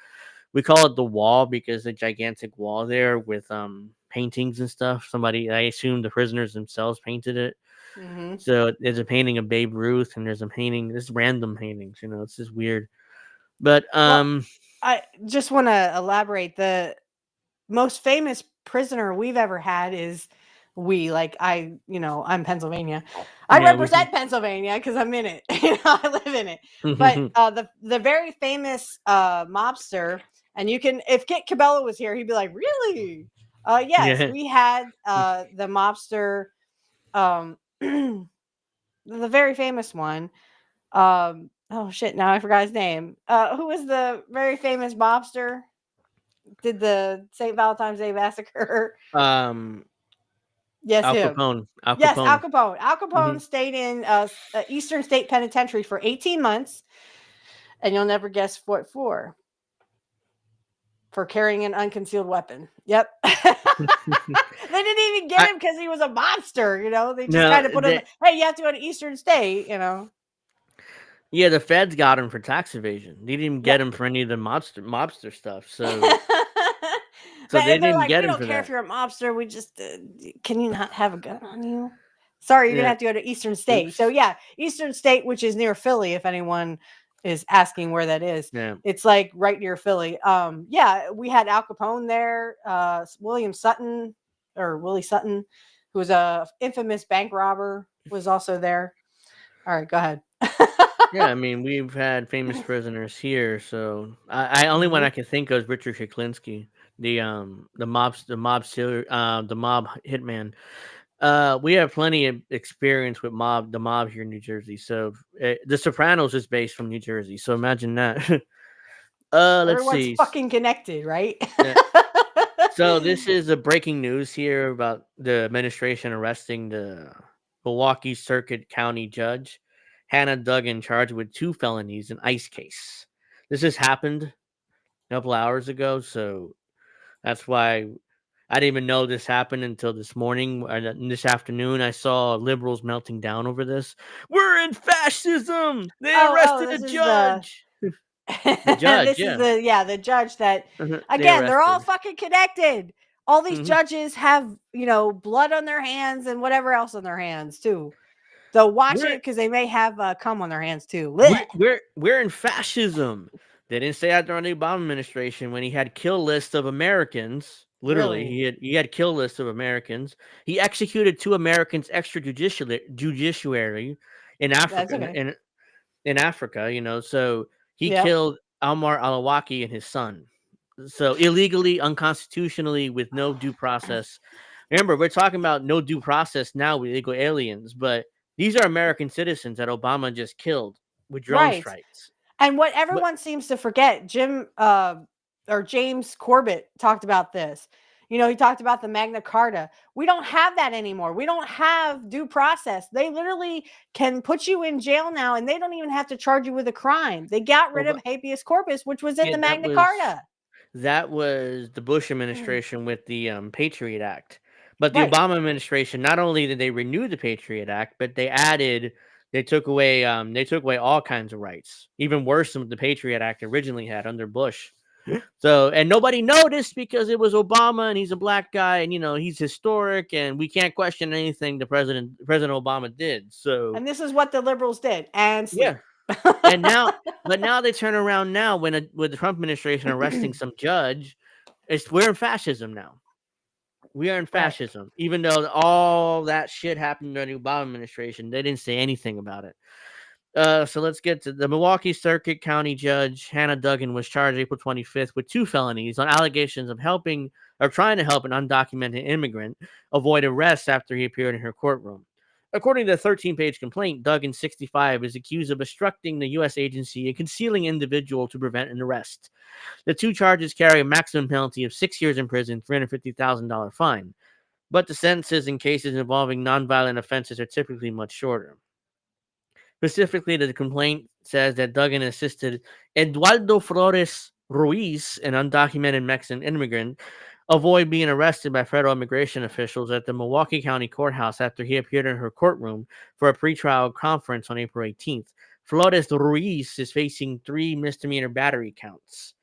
We call it the Wall because the gigantic wall there with paintings and stuff. I assume the prisoners themselves painted it. Mm-hmm. So there's a painting of Babe Ruth, and there's a painting. This random paintings, it's just weird. But Well, I just want to elaborate. The most famous prisoner we've ever had is I'm Pennsylvania. I yeah, represent Pennsylvania because I'm in it. I live in it. But the very famous mobster, and if Kit Cabela was here, he'd be like, "Really?" Yes, yeah. we had the mobster, the very famous one. Oh shit! Now I forgot his name. Who was the very famous mobster? Did the St. Valentine's Day massacre? Yes, Al him. Capone. Al Yes, Al Capone. Capone. Al Capone stayed in Eastern State Penitentiary for 18 months, and you'll never guess what for. For carrying an unconcealed weapon. Yep. They didn't even get him because he was a monster. They just kind of put him. Hey, you have to go to Eastern State. Yeah, the feds got him for tax evasion. They didn't even Yeah. get him for any of the mobster stuff. So they They're didn't like, get we him don't for care if that. you're a mobster. We just can you not have a gun on you? Sorry, you're gonna Yeah. have to go to Eastern State. So Oops. yeah, Eastern State, which is near Philly, if anyone is asking where that is. Yeah. It's like right near Philly. Yeah, we had Al Capone there, William Sutton or Willie Sutton, who was a infamous bank robber, was also there. All right, go ahead. Yeah, I mean, we've had famous prisoners here, so I only one Mhm. I can think of is Richard Shiklinski, the mob hitman. We have plenty of experience with the mob here in New Jersey. So The Sopranos is based from New Jersey. So imagine that. Let's Everyone's see. fucking connected, right? Yeah. So this is a breaking news here about the administration arresting the Milwaukee Circuit County Judge Hannah Duggan, charged with 2 felonies in ICE case. This has happened a couple hours ago, so that's why I didn't even know this happened until this morning. This afternoon, I saw liberals melting down over this. We're in fascism. They Oh, arrested a this is the judge. The judge, this is yeah, the judge that they again, they're all arrested. fucking connected. All these Mhm. judges have, blood on their hands and whatever else on their hands too. They'll watch We're it because they may have cum on their hands too. we Blech. we're in fascism. They didn't say that during the Obama administration when he had kill lists of Americans. Literally, Really? he had kill lists of Americans. He executed 2 Americans extrajudicially in That's Africa okay. in Africa. So he Yep. killed Almar Alawaki and his son. So illegally, unconstitutionally, with no due process. Remember, we're talking about no due process now with illegal aliens, but these are American citizens that Obama just killed with drone Right. strikes. And what But everyone seems to forget, or James Corbett talked about this. He talked about the Magna Carta. We don't have that anymore. We don't have due process. They literally can put you in jail now and they don't even have to charge you with a crime. They got rid Ob- of habeas corpus, which was in yeah, the Magna Carta. that was the Bush administration with the Patriot Act. But the Right. Obama administration, not only did they renew the Patriot Act, but they took away all kinds of rights, even worse than what the Patriot Act originally had under Bush. So, and nobody noticed because it was Obama and he's a black guy and he's historic and we can't question anything the President Obama did. So, And this is what the liberals did and yeah. sleep. And now they turn around now with the Trump administration arresting some judge, we're in fascism now. We are in Right. fascism, even though all that shit happened during the Obama administration. They didn't say anything about it. So let's get to the Milwaukee Circuit County Judge Hannah Duggan was charged April 25th with 2 felonies on allegations of helping or trying to help an undocumented immigrant avoid arrest after he appeared in her courtroom. According to the 13-page complaint, Duggan, 65, is accused of obstructing the U.S. agency and concealing an individual to prevent an arrest. The 2 charges carry a maximum penalty of 6 years in prison, $350,000 fine, but the sentences in cases involving nonviolent offenses are typically much shorter. Specifically, the complaint says that Duggan assisted Eduardo Flores Ruiz, an undocumented Mexican immigrant, avoid being arrested by federal immigration officials at the Milwaukee County Courthouse after he appeared in her courtroom for a pretrial conference on April 18th. Flores Ruiz is facing 3 misdemeanor battery counts.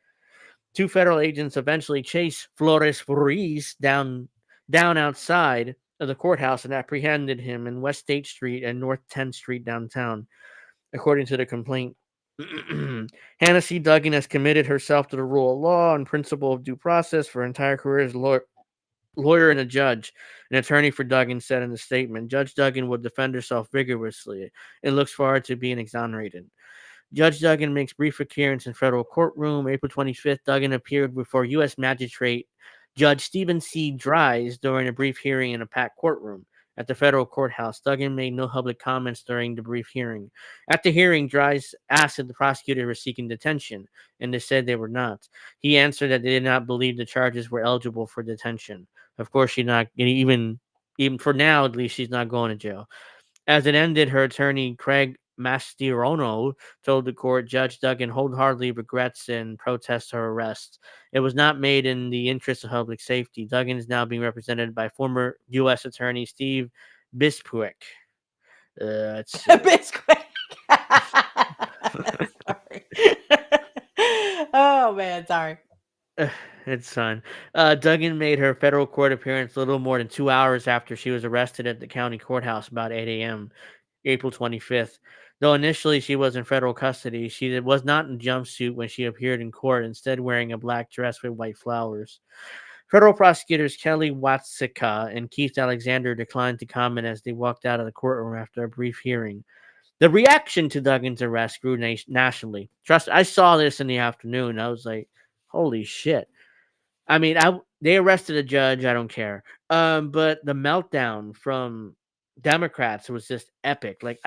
2 federal agents eventually chased Flores Ruiz down outside of the courthouse and apprehended him in West State Street and North 10th Street downtown, according to the complaint. Hannah C. Duggan has committed herself to the rule of law and principle of due process for her entire career as a lawyer and a judge. An attorney for Duggan said in the statement, Judge Duggan will defend herself vigorously and looks forward to being exonerated. Judge Duggan makes brief appearance in federal courtroom. April 25th, Duggan appeared before U.S. Magistrate Judge Stephen C. Dries during a brief hearing in a packed courtroom at the federal courthouse. Duggan made no public comments during the brief hearing. At the hearing, Dries asked if the prosecutors were seeking detention, and they said they were not. He answered that they did not believe the charges were eligible for detention. Of course, she's not even for now, at least she's not going to jail. As it ended, her attorney, Craig Mastirono, told the court Judge Duggan wholeheartedly regrets and protests her arrest. It was not made in the interest of public safety. Duggan is now being represented by former U.S. Attorney Steve Bispuik. Let's see. Bisquick. man, sorry. It's fun. Duggan made her federal court appearance a little more than 2 hours after she was arrested at the county courthouse about 8 a.m. April 25th. Though initially she was in federal custody, she was not in a jumpsuit when she appeared in court, instead wearing a black dress with white flowers. Federal prosecutors Kelly Watsika and Keith Alexander declined to comment as they walked out of the courtroom after a brief hearing. The reaction to Duggan's arrest grew nationally. Trust, I saw this in the afternoon. I was like, "Holy shit!" I mean, they arrested a judge. I don't care. But the meltdown from Democrats was just epic. Like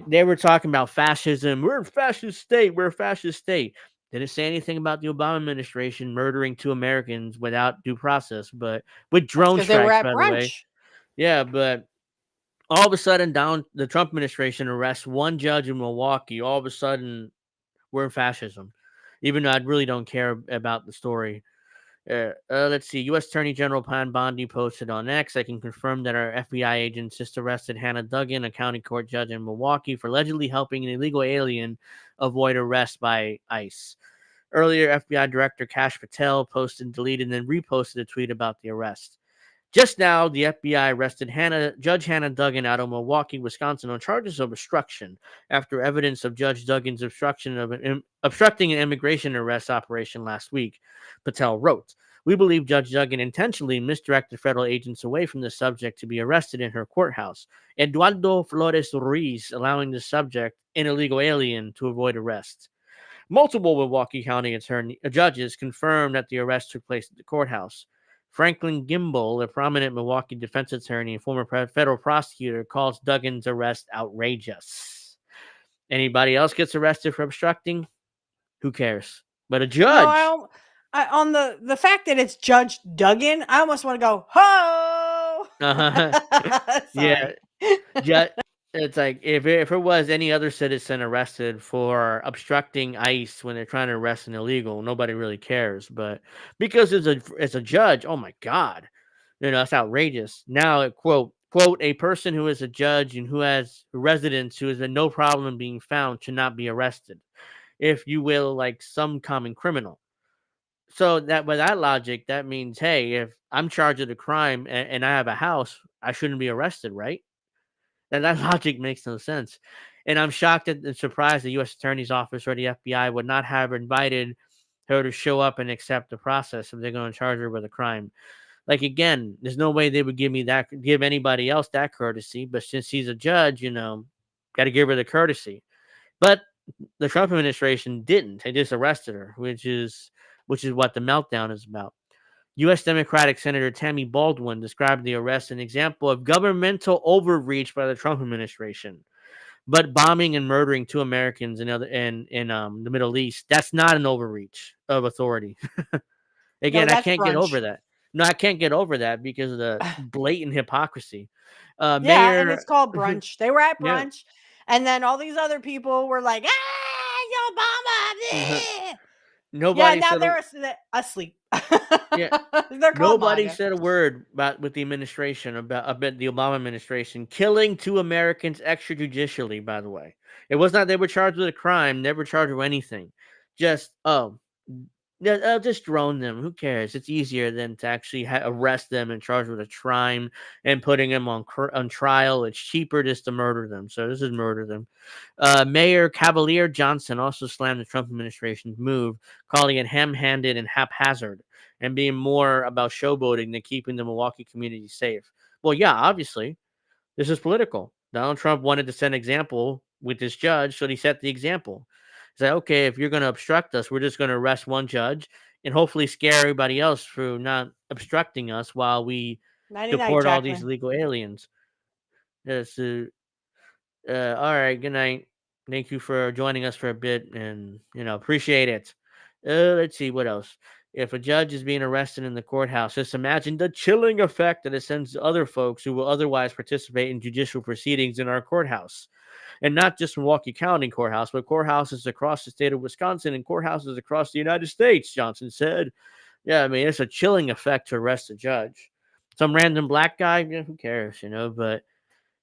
they were talking about fascism. We're a fascist state. We're a fascist state. Didn't say anything about the Obama administration murdering 2 Americans without due process, but with That's drone because they were strikes, at by the way. brunch. Yeah, but all of a sudden, down the Trump administration arrests one judge in Milwaukee. All of a sudden, we're in fascism, even though I really don't care about the story. Let's see. U.S. Attorney General Pam Bondi posted on X. I can confirm that our FBI agents just arrested Hannah Duggan, a county court judge in Milwaukee, for allegedly helping an illegal alien avoid arrest by ICE. Earlier, FBI Director Kash Patel posted, deleted, and then reposted a tweet about the arrest. Just now, the FBI arrested Judge Hannah Duggan out of Milwaukee, Wisconsin, on charges of obstruction after evidence of Judge Duggan's obstructing an immigration arrest operation last week. Patel wrote, "We believe Judge Duggan intentionally misdirected federal agents away from the subject to be arrested in her courthouse, Eduardo Flores Ruiz, allowing the subject, an illegal alien, to avoid arrest." Multiple Milwaukee County judges confirmed that the arrest took place at the courthouse. Franklin Gimbel, a prominent Milwaukee defense attorney and former federal prosecutor, calls Duggan's arrest outrageous. Anybody else gets arrested for obstructing? Who cares? But a No, judge. on the fact that it's Judge Duggan, I almost want to go, ho! Yeah, Sorry. it's like if it was any other citizen arrested for obstructing ICE when they're trying to arrest an illegal, nobody really cares. But because it's a judge, oh my god, that's outrageous. Now, quote, a person who is a judge and who has residence who has been no problem being found should not be arrested, if you will, like some common criminal. So that by that logic, that means, hey, if I'm charged with a crime and I have a house, I shouldn't be arrested, right? That logic makes no sense. And I'm shocked and surprised the U.S. Attorney's Office or the FBI would not have invited her to show up and accept the process if they're going to charge her with a crime. Like, again, there's no way they would give anybody else that courtesy. But since he's a judge, got to give her the courtesy. But the Trump administration didn't. They just arrested her, which is what the meltdown is about. U.S. Democratic Senator Tammy Baldwin described the arrest as an example of governmental overreach by the Trump administration. But bombing and murdering 2 Americans in the Middle East, that's not an overreach of authority. No, Again, I that's can't get over brunch. that. No, I can't get over that because of the blatant hypocrisy. Yeah, and it's Mayor, called brunch. They were at yeah, brunch, and then all these other people were like, "Ah, Obama!" bleh." Yeah, nobody now said, they're asleep. yeah, They're called nobody MAGA. said a word with the administration about the Obama administration killing 2 Americans extrajudicially. By the way, it was not they were charged with a crime, never charged with anything. Just yeah, I'll just drone them. Who cares? It's easier than to actually arrest them and charge with a crime and putting them on trial. It's cheaper just to murder them. So this is murder them. Mayor Cavalier Johnson also slammed the Trump administration's move, calling it ham-handed and haphazard, and being more about showboating than keeping the Milwaukee community safe. Well, yeah, obviously, this is political. Donald Trump wanted to set an example with this judge, so he set the example. He's like, okay, if you're going to obstruct us, we're just going to arrest one judge and hopefully scare everybody else through not obstructing us while we Nighty night, deport all these Jacqueline. illegal aliens. Yeah, so all right. Good night. Thank you for joining us for a bit, and appreciate it. Let's see what else. If a judge is being arrested in the courthouse, just imagine the chilling effect that it sends to other folks who will otherwise participate in judicial proceedings in our courthouse, and not just Milwaukee County courthouse, but courthouses across the state of Wisconsin and courthouses across the United States. Johnson said, "Yeah, I mean it's a chilling effect to arrest a judge. Some random black guy, yeah, who cares, But."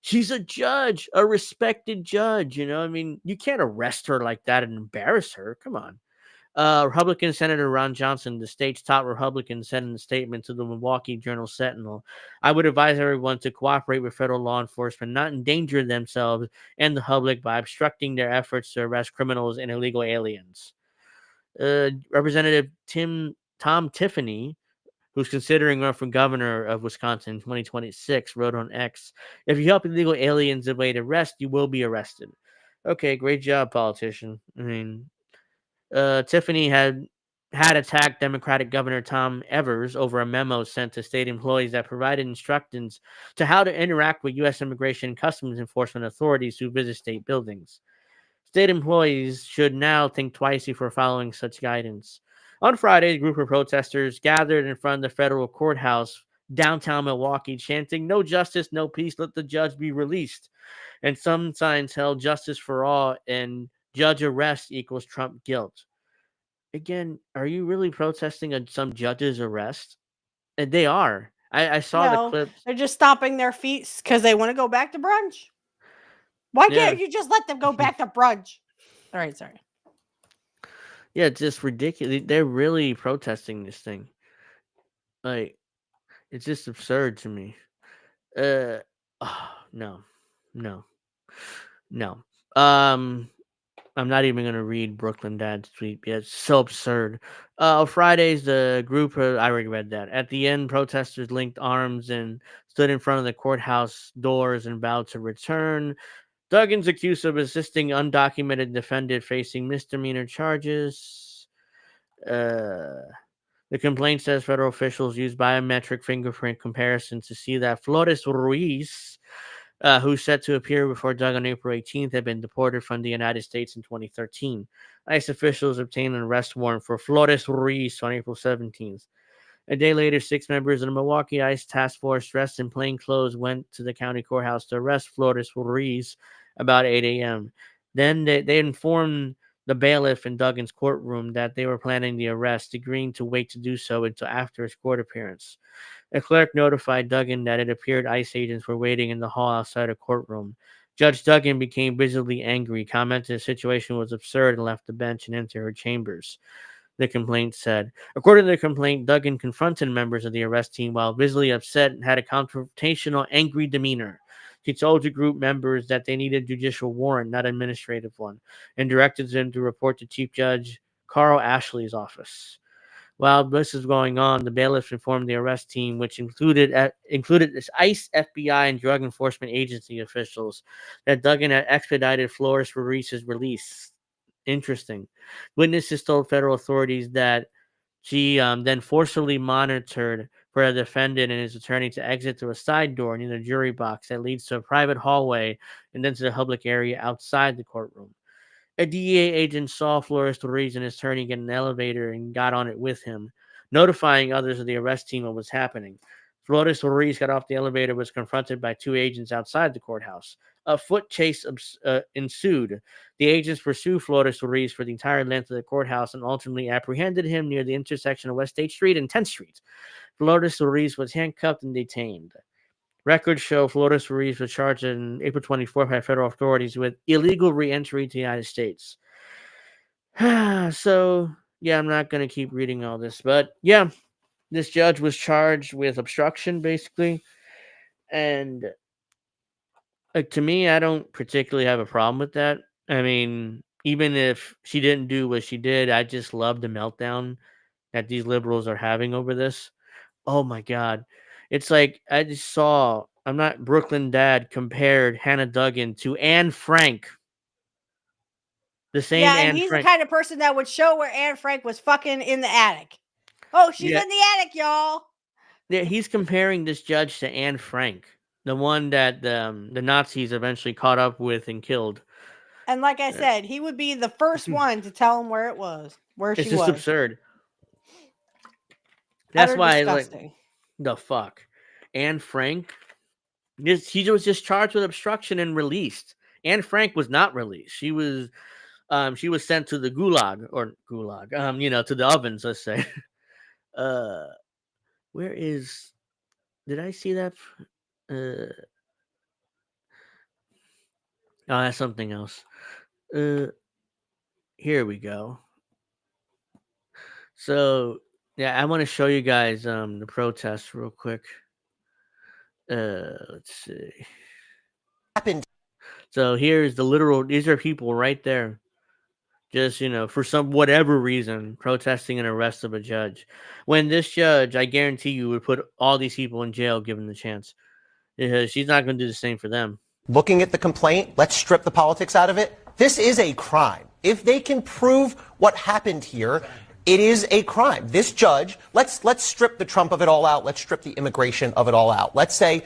She's a judge, a respected judge. I mean, you can't arrest her like that and embarrass her. Come on. Republican Senator Ron Johnson, the state's top Republican, said in a statement to the Milwaukee Journal Sentinel, "I would advise everyone to cooperate with federal law enforcement, not endanger themselves and the public by obstructing their efforts to arrest criminals and illegal aliens." Representative Tom Tiffany, who's considering running for governor of Wisconsin in 2026, wrote on X, "If you help illegal aliens evade arrest, you will be arrested." Okay, great job, politician. I mean, Tiffany had attacked Democratic Governor Tom Evers over a memo sent to state employees that provided instructions to how to interact with U.S. Immigration and Customs Enforcement authorities who visit state buildings. State employees should now think twice before following such guidance. On Friday, a group of protesters gathered in front of the federal courthouse downtown Milwaukee, chanting, "No justice, no peace, let the judge be released." And some signs held "Justice for all" and "Judge arrest equals Trump guilt." Again, are you really protesting some judge's arrest? And they are. I saw the No, clips. they're just stomping their feet because they want to go back to brunch. Why Yeah. can't you just let them go back to brunch? All right, sorry. Yeah, it's just ridiculous. They're really protesting this thing. Like, it's just absurd to me. Uh, no, no, no. Um, I'm not even gonna read Brooklyn Dad's tweet. Yeah, it's so absurd. Fridays, the group. I already read that. At the end, protesters linked arms and stood in front of the courthouse doors and vowed to return. Duggan's accused of assisting undocumented defendant facing misdemeanor charges. Uh, the complaint says federal officials used biometric fingerprint comparison to see that Flores Ruiz, who's set to appear before Doug on April 18th, had been deported from the United States in 2013. ICE officials obtained an arrest warrant for Flores Ruiz on April 17th. A day later, 6 members of the Milwaukee ICE task force dressed in plain clothes went to the county courthouse to arrest Flores Ruiz about 8 a.m. Then they informed the bailiff in Duggan's courtroom that they were planning the arrest, agreeing to wait to do so until after his court appearance. A clerk notified Duggan that it appeared ICE agents were waiting in the hall outside a courtroom. Judge Duggan became visibly angry, commented the situation was absurd, and left the bench and entered her chambers, the complaint said. According to the complaint, Duggan confronted members of the arrest team while visibly upset and had a confrontational, angry demeanor. She told the group members that they needed a judicial warrant, not an administrative one, and directed them to report to Chief Judge Carl Ashley's office. While this is going on, the bailiffs informed the arrest team, which included this ICE, FBI, and Drug Enforcement Agency officials, that Duggan had expedited Flores Ruiz's release. Interesting. Witnesses told federal authorities that she then forcibly monitored for a defendant and his attorney to exit through a side door near the jury box that leads to a private hallway and then to the public area outside the courtroom. A DEA agent saw Flores Ruiz and his attorney get in an elevator and got on it with him, notifying others of the arrest team what was happening. Flores Ruiz got off the elevator and was confronted by 2 agents outside the courthouse. A foot chase ensued. The agents pursued Flores Ruiz for the entire length of the courthouse and ultimately apprehended him near the intersection of West State Street and 10th Street. Flores Ruiz was handcuffed and detained. Records show Flores Ruiz was charged on April 24th by federal authorities with illegal re-entry to the United States. So, yeah, I'm not going to keep reading all this, but yeah, this judge was charged with obstruction, basically. And to me, I don't particularly have a problem with that. I mean, even if she didn't do what she did, I just love the meltdown that these liberals are having over this. Oh my God. It's like I just saw, I'm not Brooklyn Dad compared Hannah Duggan to Anne Frank. The same Yeah, and Anne he's the Frank. kind of person that would show where Anne Frank was fucking in the attic. Oh, she's Yeah, in the attic, y'all. yeah, he's comparing this judge to Anne Frank, the one that the Nazis eventually caught up with and killed. And like I said, he would be the first one to tell him where it was, where It's she just was. absurd. That's Utter why, like, disgusting. the fuck, Anne Frank. He was just charged with obstruction and released. Anne Frank was not released. She was sent to the gulag, to the ovens. Let's say. Uh, where is? Did I see that? Oh, that's something else. Uh, Here we go. So yeah, I want to show you guys the protest real quick. Let's see. Happened. So here's the literal. These are people right there, just for some whatever reason, protesting an arrest of a judge. When this judge, I guarantee you, would put all these people in jail given the chance, because she's not going to do the same for them. Looking at the complaint, let's strip the politics out of it. This is a crime. If they can prove what happened here, it is a crime. This judge, let's strip the Trump of it all out. Let's strip the immigration of it all out. Let's say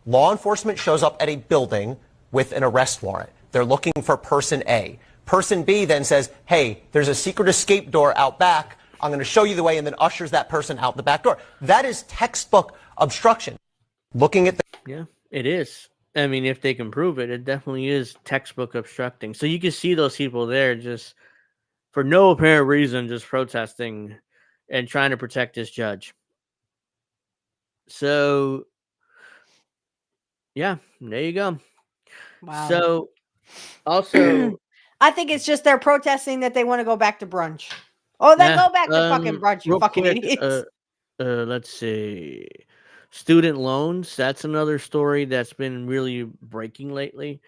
law enforcement shows up at a building with an arrest warrant. They're looking for person A. Person B then says, hey, there's a secret escape door out back. I'm going to show you the way, and then ushers that person out the back door. That is textbook obstruction. Looking at the... Yeah, it is. I mean, if they can prove it, it definitely is textbook obstructing. So you can see those people there just for no apparent reason, just protesting and trying to protect this judge. So, yeah, there you go. Wow. So, also, I think it's just they're protesting that they want to go back to brunch. Oh, then go back to fucking brunch, you fucking idiots. Let's see. Student loans. That's another story that's been really breaking lately.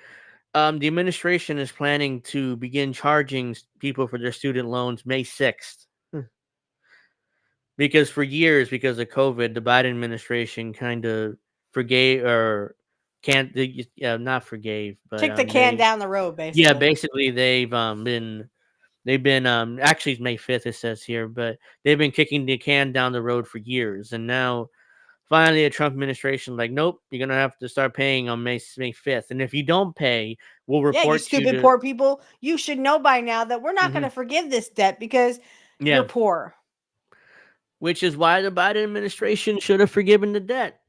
The administration is planning to begin charging people for their student loans May 6th. Because for years, because of COVID, the Biden administration kind of forgave or can't, not forgave, but kick the can down the road, basically. Yeah, basically they've been actually it's May 5th it says here, but they've been kicking the can down the road for years, and now finally the Trump administration like, nope, you're gonna have to start paying on May 5th, and if you don't pay, we'll report you stupid poor people. You should know by now that we're not going to forgive this debt because you're poor. Which is why the Biden administration should have forgiven the debt.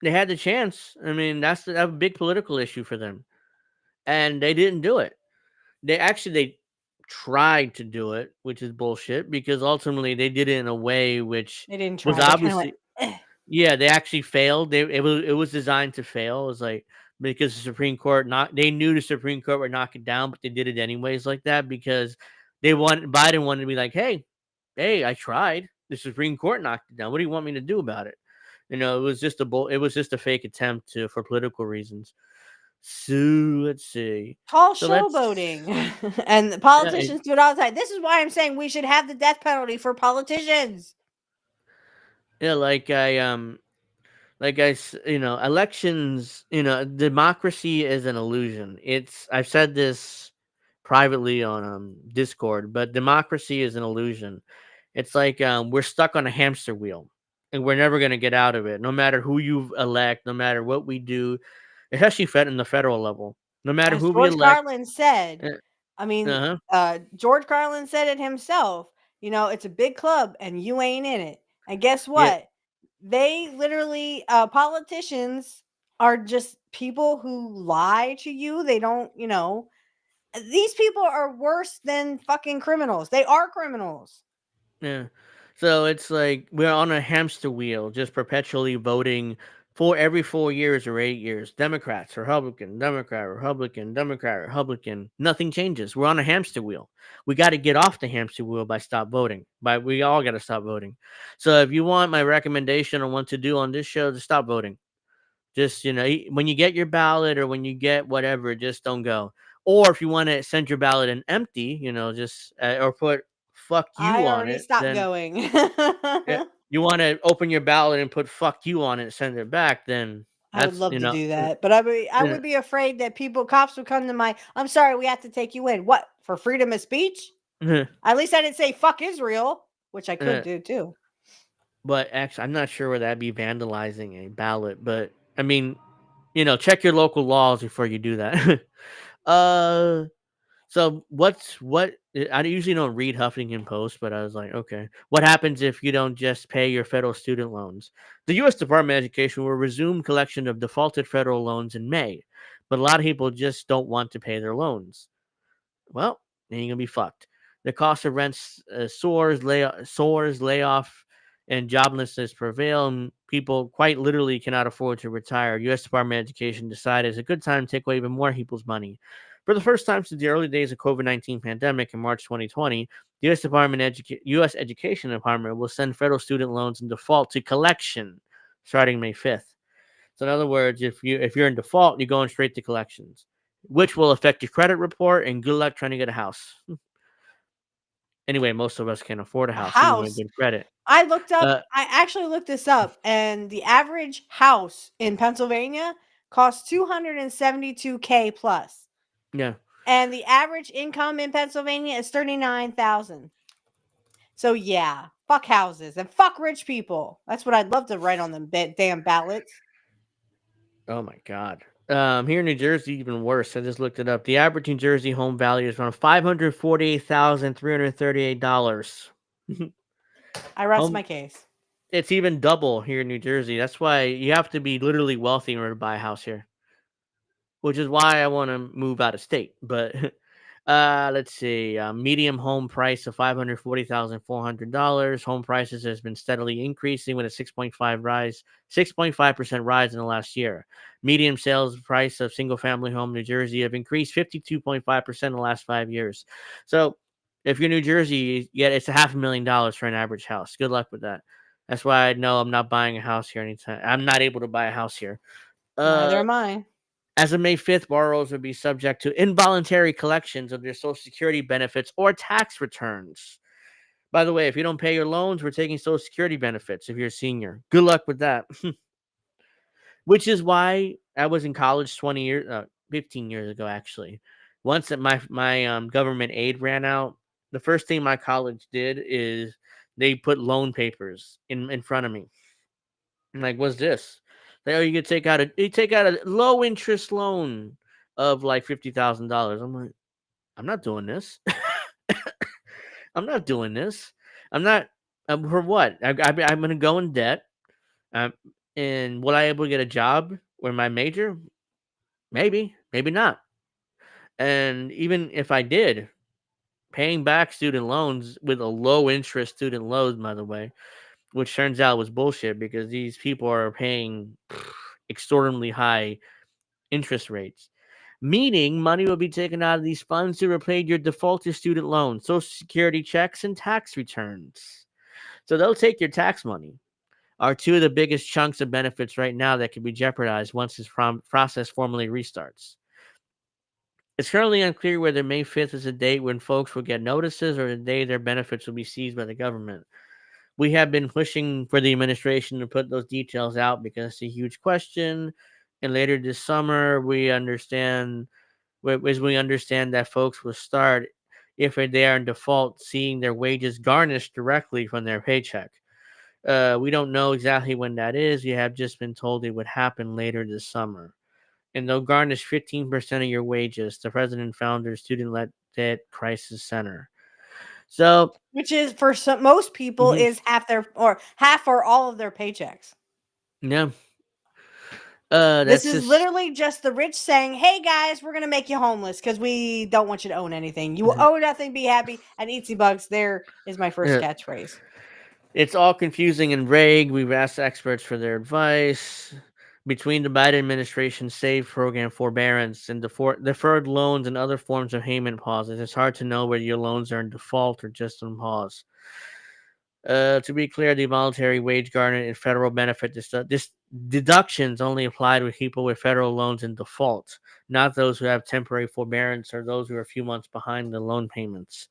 They had the chance. I mean, that's a big political issue for them, and they didn't do it. They tried to do it, which is bullshit, because ultimately they did it in a way which they didn't try. Was obviously yeah, they actually failed. It was designed to fail. It was like, because the Supreme Court they knew the Supreme Court would knock it down, but they did it anyways like that because Biden wanted to be like, hey, I tried. The Supreme Court knocked it down. What do you want me to do about it? It was just a fake attempt for political reasons. So let's see. Tall showboating. And the politicians do it all the time. This is why I'm saying we should have the death penalty for politicians. Yeah, elections, democracy is an illusion. I've said this privately on Discord, but democracy is an illusion. It's like we're stuck on a hamster wheel and we're never going to get out of it, no matter who you elect, no matter what we do, especially in the federal level. No matter who we elect. George Carlin said, George Carlin said it himself, it's a big club and you ain't in it. And guess what? Yeah. They literally, politicians are just people who lie to you. They don't, these people are worse than fucking criminals. They are criminals. Yeah. So it's like we're on a hamster wheel, just perpetually voting for every 4 years or 8 years. Democrats, Republican, Democrat, Republican, Democrat, Republican. Nothing changes. We're on a hamster wheel. We got to get off the hamster wheel by stop voting. We all got to stop voting. So if you want my recommendation on what to do on this show, just stop voting. Just, when you get your ballot or when you get whatever, just don't go. Or if you want to send your ballot in empty, just or put fuck you on it. Stop going. Yeah, you want to open your ballot and put fuck you on it and send it back, then I would love to do that. But I would be afraid that cops would come to I'm sorry, we have to take you in. What? For freedom of speech? At least I didn't say fuck Israel, which I could do too. But actually, I'm not sure where that'd be vandalizing a ballot. But I mean, check your local laws before you do that. So I usually don't read Huffington Post, but I was like, okay, what happens if you don't just pay your federal student loans? The U.S. Department of Education will resume collection of defaulted federal loans in May, but a lot of people just don't want to pay their loans. Well, then you're gonna be fucked. The cost of rent soars, layoff, and joblessness prevail, and people quite literally cannot afford to retire. U.S. Department of Education decided it's a good time to take away even more people's money. For the first time since the early days of COVID-19 pandemic in March 2020, the U.S. Education Department will send federal student loans in default to collection starting May 5th. So in other words, if you're in default, you're going straight to collections, which will affect your credit report, and good luck trying to get a house. Anyway, most of us can't afford a A house even with house. good credit. I looked up. Uh, I actually looked this up, and the average house in Pennsylvania costs $272K plus, yeah. and the average income in Pennsylvania is 39,000. So yeah, fuck houses and fuck rich people. That's what I'd love to write on them damn ballots. Oh my God. Here in New Jersey, even worse. I just looked it up. The average New Jersey home value is around $548,338. I rest Home, my case. it's even double here in New Jersey. That's why you have to be literally wealthy in order to buy a house here, which is why I want to move out of state. But let's see. Medium home price of $540,400. Home prices has been steadily increasing with a 6.5% rise in the last year. Medium sales price of single family home in New Jersey have increased 52.5% in the last 5 years. So if you're New Jersey, yeah, it's $500,000 for an average house. Good luck with that. That's why I know I'm not buying a house here anytime. I'm not able to buy a house here. Neither Uh, am I. as of May 5th, borrowers would be subject to involuntary collections of their Social Security benefits or tax returns. By the way, if you don't pay your loans, we're taking Social Security benefits if you're a senior. Good luck with that. Which is why I was in college 15 years ago, actually. Once that my government aid ran out, the first thing my college did is they put loan papers in front of me. I'm like, what's this? Like, oh, you take out a low interest loan of like $50,000. I'm like, I'm not doing this. I'm not doing this. I'm not. For what? I'm gonna go in debt. Um, and will I able to get a job with my major? Maybe, maybe not. And even if I did, paying back student loans with a low interest student loan, by the way, which turns out was bullshit because these people are paying extraordinarily high interest rates, meaning money will be taken out of these funds to repay your defaulted student loans, Social Security checks, and tax returns. So they'll take your tax money. Are two of the biggest chunks of benefits right now that could be jeopardized once this process formally restarts. It's currently unclear whether May 5th is a date when folks will get notices or the day their benefits will be seized by the government. We have been pushing for the administration to put those details out because it's a huge question. And later this summer, we understand that folks will start, if they are in default, seeing their wages garnished directly from their paycheck. We don't know exactly when that is. We have just been told it would happen later this summer. And they'll garnish 15% of your wages. The president and founder Student Debt Crisis Center. So, Which is for most people is half or all of their paychecks. yeah. This is literally just the rich saying, "Hey guys, we're gonna make you homeless because we don't want you to own anything. You will own nothing, be happy, and eat bugs." There is my first catchphrase. It's all confusing and vague. We've asked experts for their advice. Between the Biden administration's SAVE program forbearance and deferred loans and other forms of payment pauses, it's hard to know whether your loans are in default or just on pause. To be clear, the voluntary wage garnishment and federal benefit deductions only apply to people with federal loans in default, not those who have temporary forbearance or those who are a few months behind the loan payments.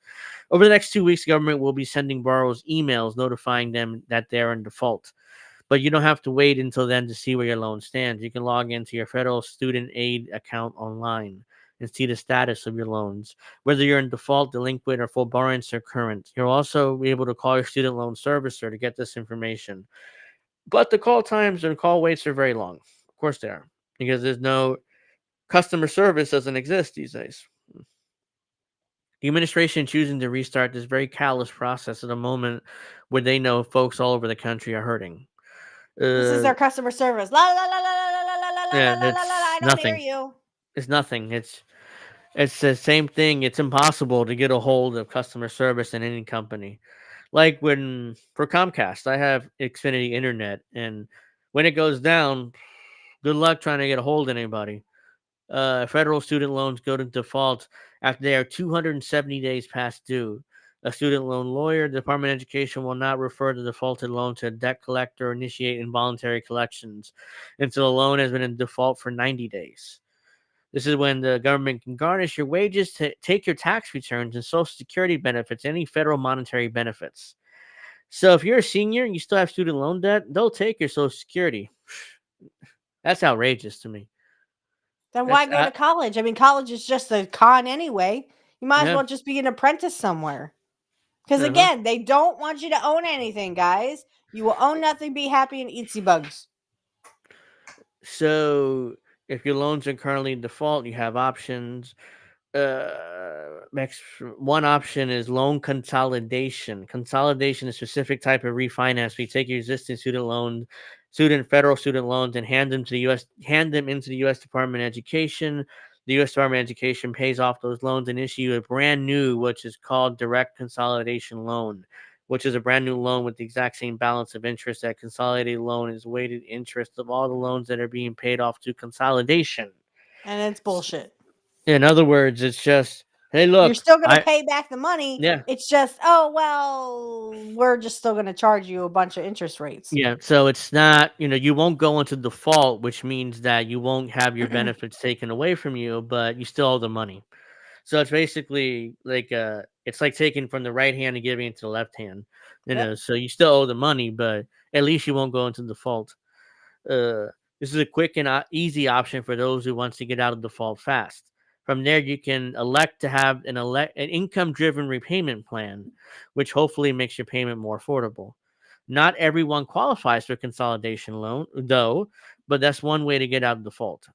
Over the next 2 weeks, the government will be sending borrowers emails notifying them that they're in default. But you don't have to wait until then to see where your loan stands. You can log into your federal student aid account online and see the status of your loans, whether you're in default, delinquent, or forbearance or current. You'll also be able to call your student loan servicer to get this information. But the call times and call waits are very long. Of course they are, because there's no customer service doesn't exist these days. The administration choosing to restart this very callous process at a moment where they know folks all over the country are hurting. This is their customer service. La la la la la la la la la Yeah, la la la. I don't hear you. It's nothing. It's the same thing. It's impossible to get a hold of customer service in any company. Like when for Comcast, I have Xfinity Internet, and when it goes down, good luck trying to get a hold of anybody. Federal student loans go to default after they are 270 days past due. A student loan lawyer, the Department of Education will not refer the defaulted loan to a debt collector or initiate involuntary collections until the loan has been in default for 90 days. This is when the government can garnish your wages, to take your tax returns and Social Security benefits, any federal monetary benefits. So if you're a senior and you still have student loan debt, they'll take your Social Security. That's outrageous to me. Then why That's go to college? I mean, college is just a con anyway. You might as Yeah. well just be an apprentice somewhere. Because Uh-huh. again, they don't want you to own anything, guys. You will own nothing, be happy, and eat bugs. So if your loans are currently in default, you have options. Next one option is loan consolidation. Consolidation is a specific type of refinance. We take your existing federal student loans, and hand them into the U.S. Department of Education. The U.S. Department of Education pays off those loans and issue a brand new, which is called direct consolidation loan, which is a brand new loan with the exact same balance of interest. That consolidated loan is weighted interest of all the loans that are being paid off to consolidation. And it's bullshit. In other words, it's just, hey, look, you're still going to pay back the money. Yeah. It's just, oh, well, we're just still going to charge you a bunch of interest rates. Yeah. So it's not, you won't go into default, which means that you won't have your benefits taken away from you, but you still owe the money. So it's basically like it's like taking from the right hand and giving it to the left hand. So you still owe the money, but at least you won't go into default. This is a quick and easy option for those who wants to get out of default fast. From there, you can elect to have an income-driven repayment plan, which hopefully makes your payment more affordable. Not everyone qualifies for consolidation loan, though, but that's one way to get out of default.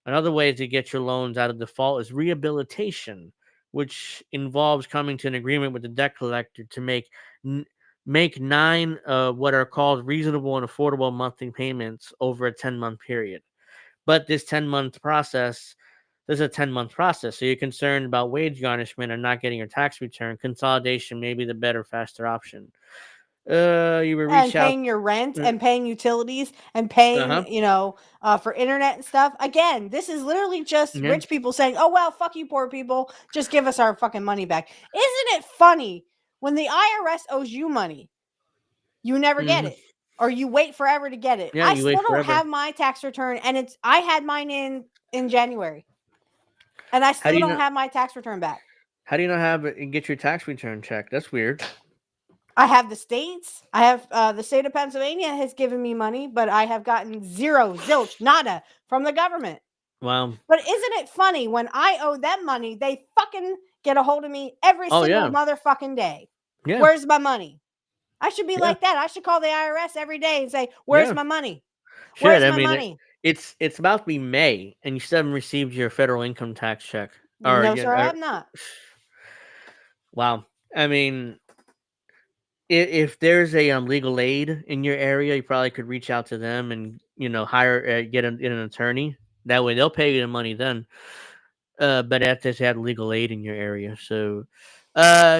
Another way to get your loans out of default is rehabilitation, which involves coming to an agreement with the debt collector to make 9 what are called reasonable and affordable monthly payments over a 10-month period. But this 10-month process, there's a 10-month process. So you're concerned about wage garnishment or not getting your tax return. Consolidation may be the better, faster option. You would reach out paying your rent and paying utilities and paying, for internet and stuff. Again, this is literally just rich people saying, oh, well, fuck you, poor people. Just give us our fucking money back. Isn't it funny when the IRS owes you money, you never get it, or you wait forever to get it? Yeah, I still don't have my tax return, and I had mine in January, and I still don't have my tax return back. How do you not have it and get your tax return check? That's weird. I have the states. I have the state of Pennsylvania has given me money, but I have gotten zero, zilch, nada from the government. Wow. But isn't it funny when I owe them money, they fucking get a hold of me every single motherfucking day. Yeah. Where's my money? I should be like that. I should call the IRS every day and say, where's my money? Where's my money? It's about to be May, and you still haven't received your federal income tax check. No, sir, I have not. Wow. I mean, if there's a legal aid in your area, you probably could reach out to them and hire get an attorney. That way, they'll pay you the money then. But after to have legal aid in your area, so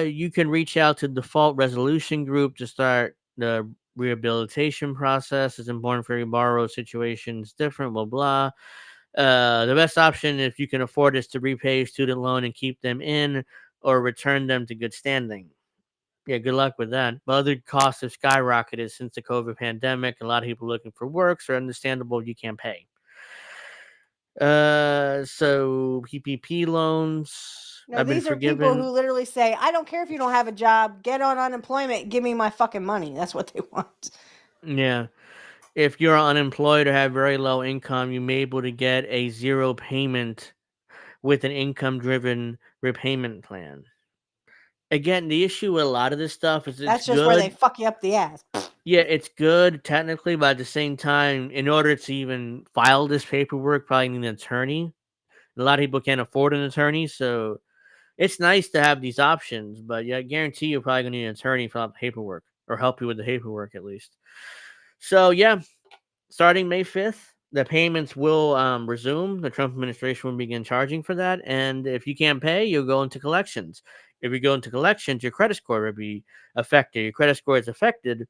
you can reach out to Default Resolution Group to start the rehabilitation process. It's important for every borrower situation. It's different. Blah blah. The best option, if you can afford, is to repay your student loan and keep them in, or return them to good standing. Yeah, good luck with that. But other costs have skyrocketed since the COVID pandemic. A lot of people looking for work, so understandable you can't pay. So PPP loans. No, these are people who literally say, I don't care if you don't have a job, get on unemployment, give me my fucking money. That's what they want. Yeah. If you're unemployed or have very low income, you may be able to get a zero payment with an income-driven repayment plan. Again, the issue with a lot of this stuff is that's just where they fuck you up the ass. Yeah, it's good technically, but at the same time, in order to even file this paperwork, probably need an attorney. A lot of people can't afford an attorney, so it's nice to have these options. But yeah, I guarantee you're probably gonna need an attorney for the paperwork, or help you with the paperwork at least. So yeah, starting May 5th, the payments will resume. The Trump administration will begin charging for that, and if you can't pay, you'll go into collections. If you go into collections, your credit score will be affected. Your credit score is affected.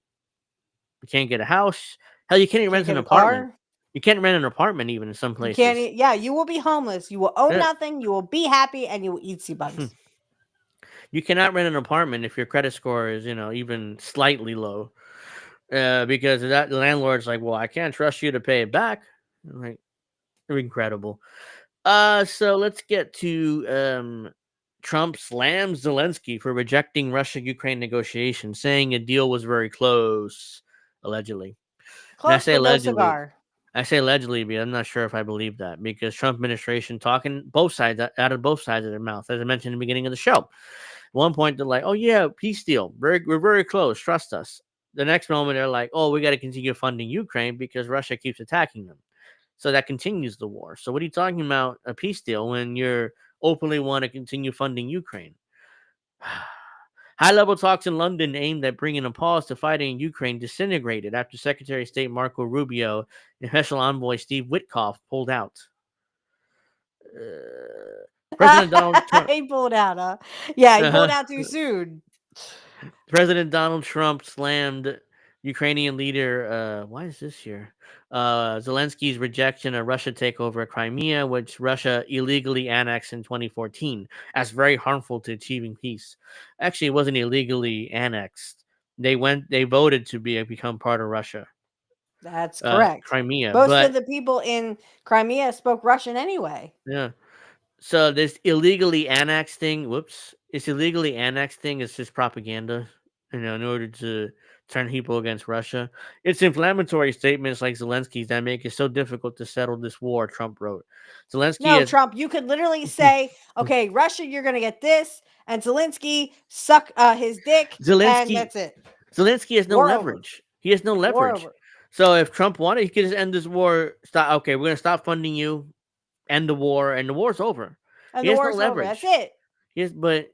You can't get a house. Hell, you can't even rent an apartment. You can't rent an apartment even in some You can't. places. Yeah, you will be homeless. You will own Yeah. nothing. You will be happy, and you will eat sea bugs. You cannot rent an apartment if your credit score is, even slightly low. Because that the landlord's like, well, I can't trust you to pay it back. Like, incredible. So let's get to Trump slams Zelensky for rejecting Russia-Ukraine negotiations, saying a deal was very close, allegedly. And I Close, say but no allegedly. cigar. I say allegedly, but I'm not sure if I believe that because Trump administration talking both sides out of both sides of their mouth, as I mentioned in the beginning of the show. At one point, they're like, "Oh yeah, peace deal. We're very close. Trust us." The next moment, they're like, "Oh, we got to continue funding Ukraine because Russia keeps attacking them." So that continues the war. So what are you talking about a peace deal when you're openly want to continue funding Ukraine? High-level talks in London aimed at bringing a pause to fighting in Ukraine disintegrated after Secretary of State Marco Rubio and Special Envoy Steve Witkoff pulled out. President Donald Trump. He pulled out, huh? Yeah, he pulled Uh-huh. out too soon. President Donald Trump slammed Ukrainian leader, why is this here? Zelensky's rejection of Russia takeover of Crimea, which Russia illegally annexed in 2014, as very harmful to achieving peace. Actually, it wasn't illegally annexed. They voted to become part of Russia, That's correct. Crimea. Most of But the people in Crimea spoke Russian anyway. yeah, so this illegally annexed thing, this illegally annexed thing is just propaganda, in order to turn people against Russia. It's inflammatory statements like Zelensky's that make it so difficult to settle this war, Trump wrote. Zelensky No, has Trump, you could literally say, okay, Russia, you're going to get this, and Zelensky, suck his dick, and Zelensky that's it. Zelensky has no War over. leverage. He has no War leverage. over. So if Trump wanted, he could just end this war. Stop. Okay, we're gonna stop funding you. End the war, and the war's over. And He the has no war's over. That's leverage. it. Yes, but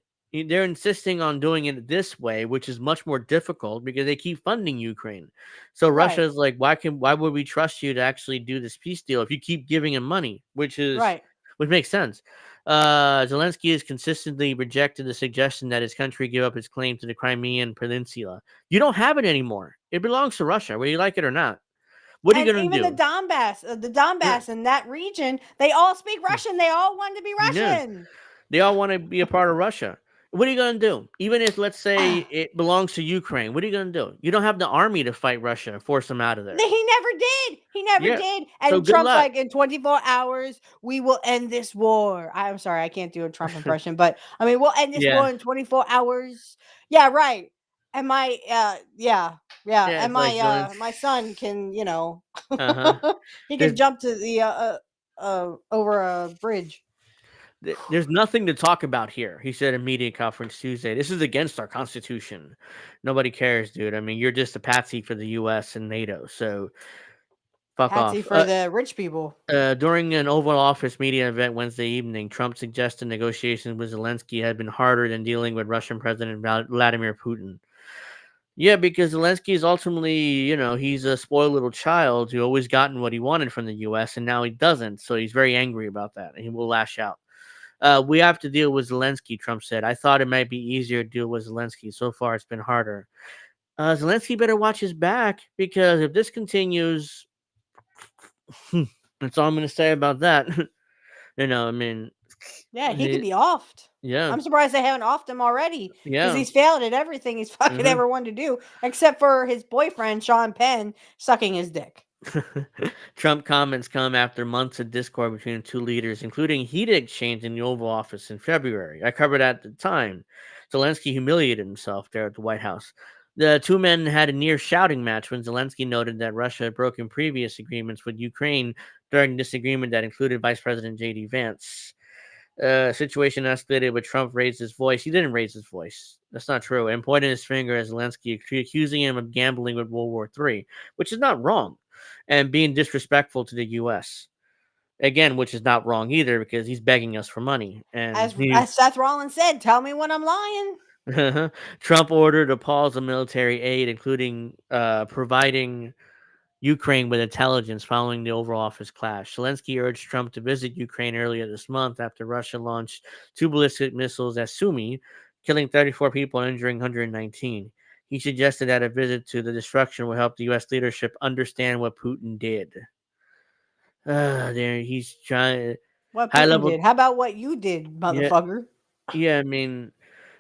they're insisting on doing it this way, which is much more difficult because they keep funding Ukraine. So Right. Russia's like, why would we trust you to actually do this peace deal if you keep giving him money? Which Right. makes sense. Zelensky has consistently rejected the suggestion that his country give up its claim to the Crimean Peninsula. You don't have it anymore. It belongs to Russia, whether you like it or not. What are you And gonna even do? the Donbass in that region, they all speak Russian. They all want to be Yeah. Russian. They all want to be a part of Russia. What are you going to do? Even if, let's say, it belongs to Ukraine, what are you going to do? You don't have the army to fight Russia and force them out of there. He never did. He never Yeah. did. So And good Trump's luck. like, in 24 hours, we will end this war. I'm sorry, I can't do a Trump impression, but I mean, we'll end this Yeah. war in 24 hours. Yeah, right. And my, yeah. Yeah, And it's like my, Zelensky. my son can, Uh-huh. he There's- can jump to the, over a bridge. There's nothing to talk about here, he said in media conference Tuesday. This is against our constitution. Nobody cares, dude. I mean, you're just a patsy for the U.S. and NATO, so fuck Patsy off. for the rich people. During an Oval Office media event Wednesday evening, Trump suggested negotiations with Zelensky had been harder than dealing with Russian President Vladimir Putin. Yeah, because Zelensky is ultimately, he's a spoiled little child who always gotten what he wanted from the U.S., and now he doesn't, so he's very angry about that, and he will lash out. We have to deal with Zelensky, Trump said. I thought it might be easier to deal with Zelensky. So far, it's been harder. Zelensky better watch his back, because if this continues, that's all I'm going to say about that. I mean... Yeah, he could be offed. Yeah. I'm surprised they haven't offed him already. Yeah. Because he's failed at everything he's fucking ever wanted to do, except for his boyfriend, Sean Penn, sucking his dick. Trump comments come after months of discord between the two leaders, including heated exchange in the Oval Office in February. I covered that at the time. Zelensky humiliated himself there at the White House. The two men had a near shouting match when Zelensky noted that Russia had broken previous agreements with Ukraine during this agreement that included Vice President J.D. Vance. Situation escalated with Trump raised his voice. He didn't raise his voice. That's not true. And pointed his finger at Zelensky, accusing him of gambling with World War III, which is not wrong, and being disrespectful to the U.S. Again, which is not wrong either, because he's begging us for money. And as Seth Rollins said, tell me when I'm lying. Trump ordered a pause of military aid, including providing Ukraine with intelligence following the Oval Office clash. Zelensky urged Trump to visit Ukraine earlier this month after Russia launched 2 ballistic missiles at Sumy, killing 34 people and injuring 119. He suggested that a visit to the destruction will help the U.S. leadership understand what Putin did. There he's trying What high Putin level. did. How about what you did, Yeah, motherfucker? yeah. I mean,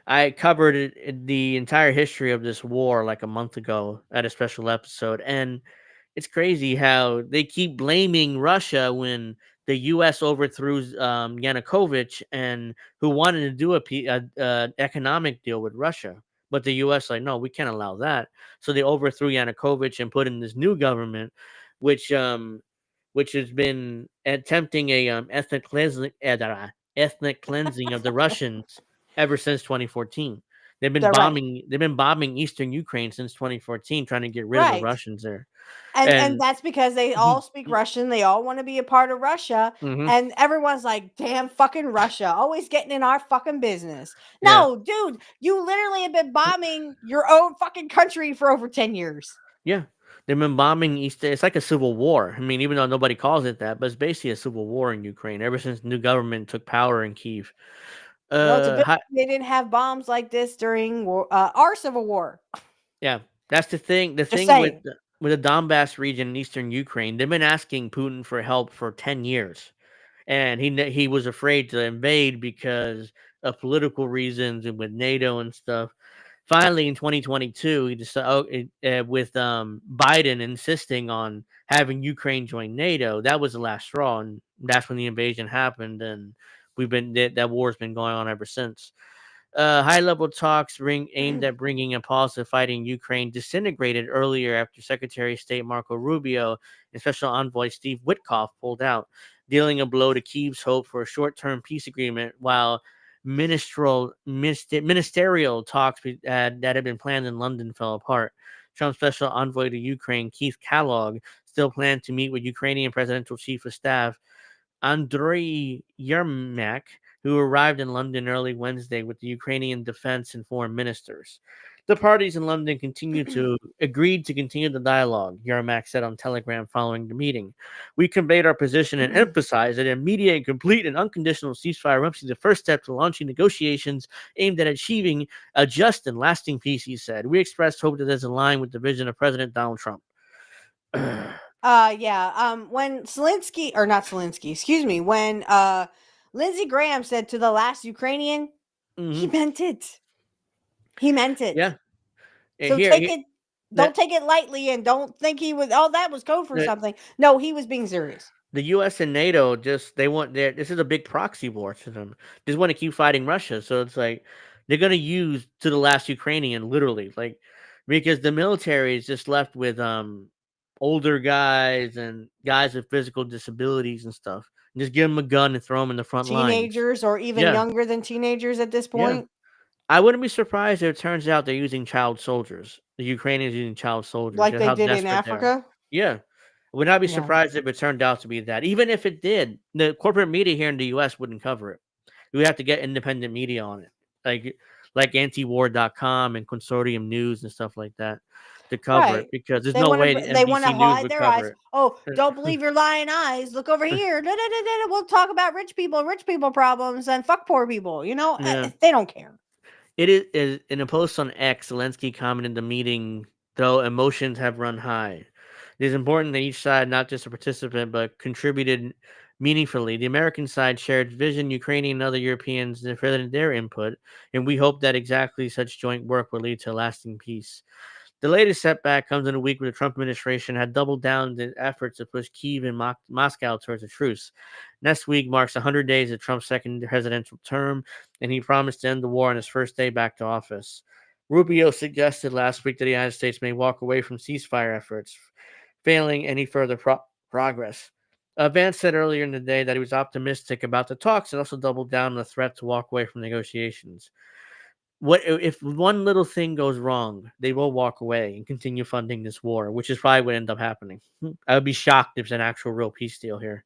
I covered the entire history of this war like a month ago at a special episode, and it's crazy how they keep blaming Russia when the U.S. overthrew Yanukovych and who wanted to do a economic deal with Russia, but the U.S. like no, we can't allow that. So they overthrew Yanukovych and put in this new government, which which has been attempting a ethnic cleansing of the Russians ever since 2014. They're right. They've been bombing eastern Ukraine since 2014, trying to get rid of the Right. Russians there. And And that's because they all speak Russian. They all want to be a part of Russia. Mhm. And everyone's like, damn fucking Russia, always getting in our fucking business. Yeah, No, dude, you literally have been bombing your own fucking country for over 10 years. yeah. They've been bombing East. It's like a civil war. I mean, even though nobody calls it that, but it's basically a civil war in Ukraine ever since the new government took power in Kiev. Well, it's a good Hi, thing they didn't have bombs like this during our civil war. yeah, that's the thing. The Just thing with saying. with the Donbass region in eastern Ukraine, they've been asking Putin for help for 10 years, and he was afraid to invade because of political reasons and with NATO and stuff. Finally, in 2022, he decided with Biden insisting on having Ukraine join NATO. That was the last straw, and that's when the invasion happened. And that war's been going on ever since. High-level talks aimed at bringing a pause to fighting Ukraine disintegrated earlier after Secretary of State Marco Rubio and Special Envoy Steve Witkoff pulled out, dealing a blow to Kyiv's hope for a short-term peace agreement, while ministerial talks that had been planned in London fell apart. Trump's Special Envoy to Ukraine, Keith Kellogg, still planned to meet with Ukrainian Presidential Chief of Staff Andriy Yermak, who arrived in London early Wednesday with the Ukrainian defense and foreign ministers. The parties in London agreed to continue the dialogue, Yermak said on Telegram following the meeting. We conveyed our position and emphasized that an immediate and complete and unconditional ceasefire must be the first step to launching negotiations aimed at achieving a just and lasting peace, he said. We expressed hope that is in line with the vision of President Donald Trump. When Zelenskyy, or not Zelenskyy, excuse me, when Lindsey Graham said to the last Ukrainian, he meant it. He meant it. Yeah. So don't take it lightly, and don't think he was, oh, that was code for something. No, he was being serious. The U.S. and NATO this is a big proxy war to them. They just want to keep fighting Russia. So it's like they're going to use to the last Ukrainian, literally, like because the military is just left with older guys and guys with physical disabilities and stuff. And just give them a gun and throw them in the front lines. Teenagers or even younger than teenagers at this point. Yeah. I wouldn't be surprised if it turns out they're using child soldiers. The Ukrainians using child soldiers, like they how did in desperate they are. Africa. Yeah. I would not be surprised if it turned out to be that. Even if it did, the corporate media here in the U.S. wouldn't cover it. We would have to get independent media on it, like antiwar.com and Consortium News and stuff like that to cover it, because there's no way they want to NBC News hide would their cover eyes. it. Oh, don't believe your lying eyes. Look over here. We'll talk about rich people problems, and fuck poor people. You know, they don't care. It is in a post on X, Zelenskyy commented the meeting, though emotions have run high. It is important that each side, not just a participant, but contributed meaningfully. The American side shared vision, Ukrainian and other Europeans furthered their input, and we hope that exactly such joint work will lead to lasting peace. The latest setback comes in a week where the Trump administration had doubled down the efforts to push Kyiv and Moscow towards a truce. Next week marks 100 days of Trump's second presidential term, and he promised to end the war on his first day back to office. Rubio suggested last week that the United States may walk away from ceasefire efforts, failing any further progress. Vance said earlier in the day that he was optimistic about the talks and also doubled down on the threat to walk away from negotiations. What if one little thing goes wrong? They will walk away and continue funding this war, which is probably what end up happening. I would be shocked if it's an actual real peace deal here.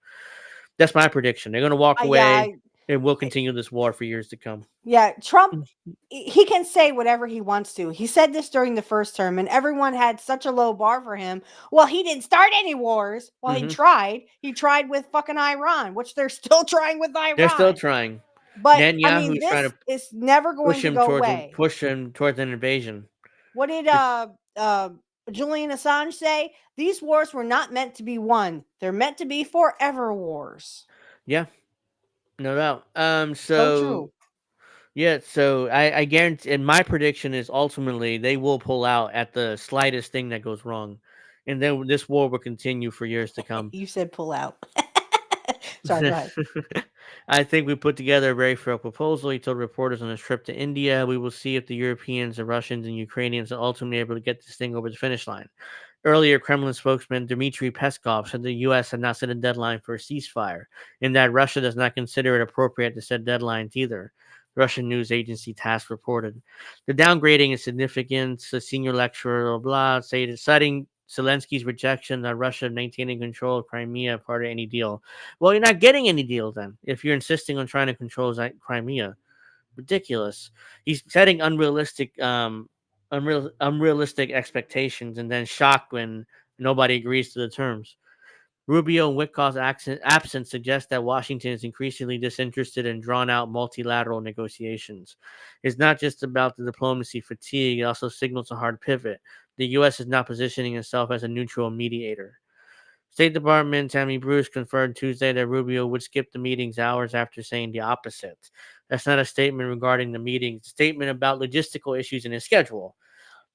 That's my prediction. They're going to walk away and we'll continue this war for years to come. Yeah, Trump, he can say whatever he wants to. He said this during the first term, and everyone had such a low bar for him. Well, he didn't start any wars. Well, he tried. He tried with fucking Iran, which they're still trying with Iran. They're still trying. But I mean, this is never going to go away. Push him towards an invasion. What did Julian Assange say? These wars were not meant to be won. They're meant to be forever wars. Yeah, no doubt. So true. Yeah, so I guarantee, and my prediction is ultimately they will pull out at the slightest thing that goes wrong, and then this war will continue for years to come. You said pull out. Sorry, go ahead. I think we put together a very fair proposal. He told reporters on his trip to India, we will see if the Europeans, the Russians, and Ukrainians are ultimately able to get this thing over the finish line. Earlier, Kremlin spokesman Dmitry Peskov said the U.S. had not set a deadline for a ceasefire, and that Russia does not consider it appropriate to set deadlines either. Russian news agency TASS reported. The downgrading is significant. A senior lecturer, blah, citing Zelensky's rejection that Russia maintaining control of Crimea part of any deal. Well, you're not getting any deal then if you're insisting on trying to control Crimea. Ridiculous. He's setting unrealistic expectations and then shocked when nobody agrees to the terms. Rubio and Witkoff's absence suggests that Washington is increasingly disinterested in drawn-out multilateral negotiations. It's not just about the diplomacy fatigue; it also signals a hard pivot. The U.S. is not positioning itself as a neutral mediator. State Department Tammy Bruce confirmed Tuesday that Rubio would skip the meetings hours after saying the opposite. That's not a statement regarding the meeting; it's a statement about logistical issues in his schedule.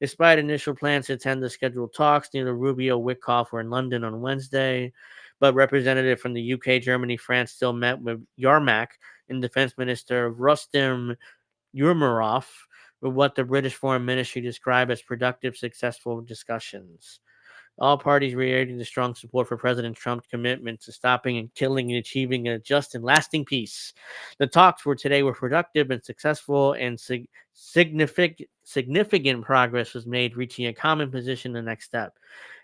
Despite initial plans to attend the scheduled talks, neither Rubio or Witkoff were in London on Wednesday, but representatives from the UK, Germany, France still met with Yarmak and Defense Minister Rustem Umerov with what the British Foreign Ministry described as productive, successful discussions. All parties reiterated the strong support for President Trump's commitment to stopping and killing and achieving a just and lasting peace. The talks for today were productive and successful, and significant progress was made, reaching a common position the next step.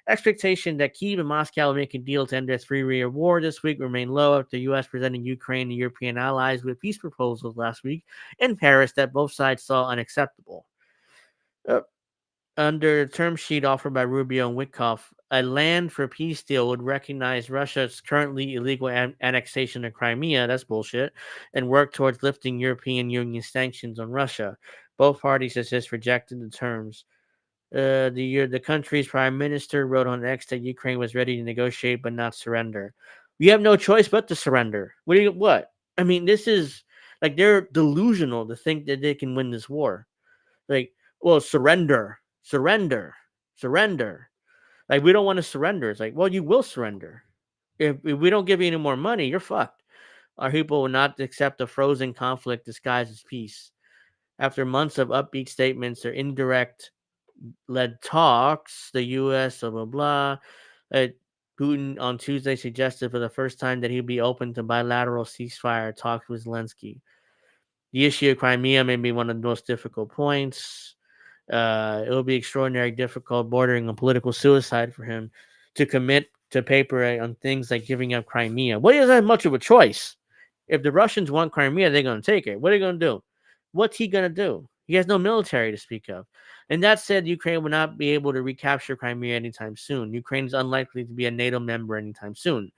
Expectation that Kyiv and Moscow will make a deal to end their three-year war this week remain low after the U.S. presented Ukraine and European allies with peace proposals last week in Paris that both sides saw unacceptable. Under the term sheet offered by Rubio and Witkoff, a land for peace deal would recognize Russia's currently illegal annexation of Crimea, that's bullshit, and work towards lifting European Union sanctions on Russia. Both parties have just rejected the terms. The country's prime minister wrote on X that Ukraine was ready to negotiate but not surrender. You have no choice but to surrender. What? I mean, this is like they're delusional to think that they can win this war. Like, well, surrender. Like, we don't want to surrender. It's like, well, you will surrender. If we don't give you any more money, you're fucked. Our people will not accept a frozen conflict disguised as peace. After months of upbeat statements or indirect led talks, the U.S., blah, blah, blah. Putin on Tuesday suggested for the first time that he'd be open to bilateral ceasefire talks with Zelensky. The issue of Crimea may be one of the most difficult points. It will be extraordinarily difficult, bordering on political suicide for him to commit to paper on things like giving up Crimea. Well, he doesn't have much of a choice. If the Russians want Crimea, they're going to take it. What are they going to do? What's he going to do? He has no military to speak of. And that said, Ukraine will not be able to recapture Crimea anytime soon. Ukraine is unlikely to be a NATO member anytime soon.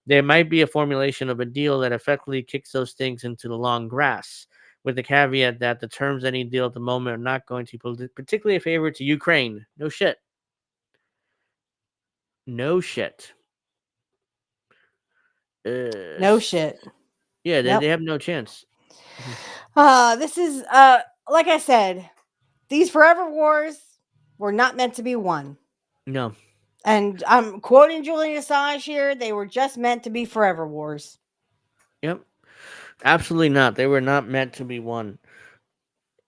There might be a formulation of a deal that effectively kicks those things into the long grass, with the caveat that the terms of any deal at the moment are not going to be particularly a favor to Ukraine. No shit. No shit. No shit. Yeah, Yep. they have no chance. This is like I said, these forever wars were not meant to be won. No. And I'm quoting Julian Assange here, they were just meant to be forever wars. Yep. Absolutely not. They were not meant to be won.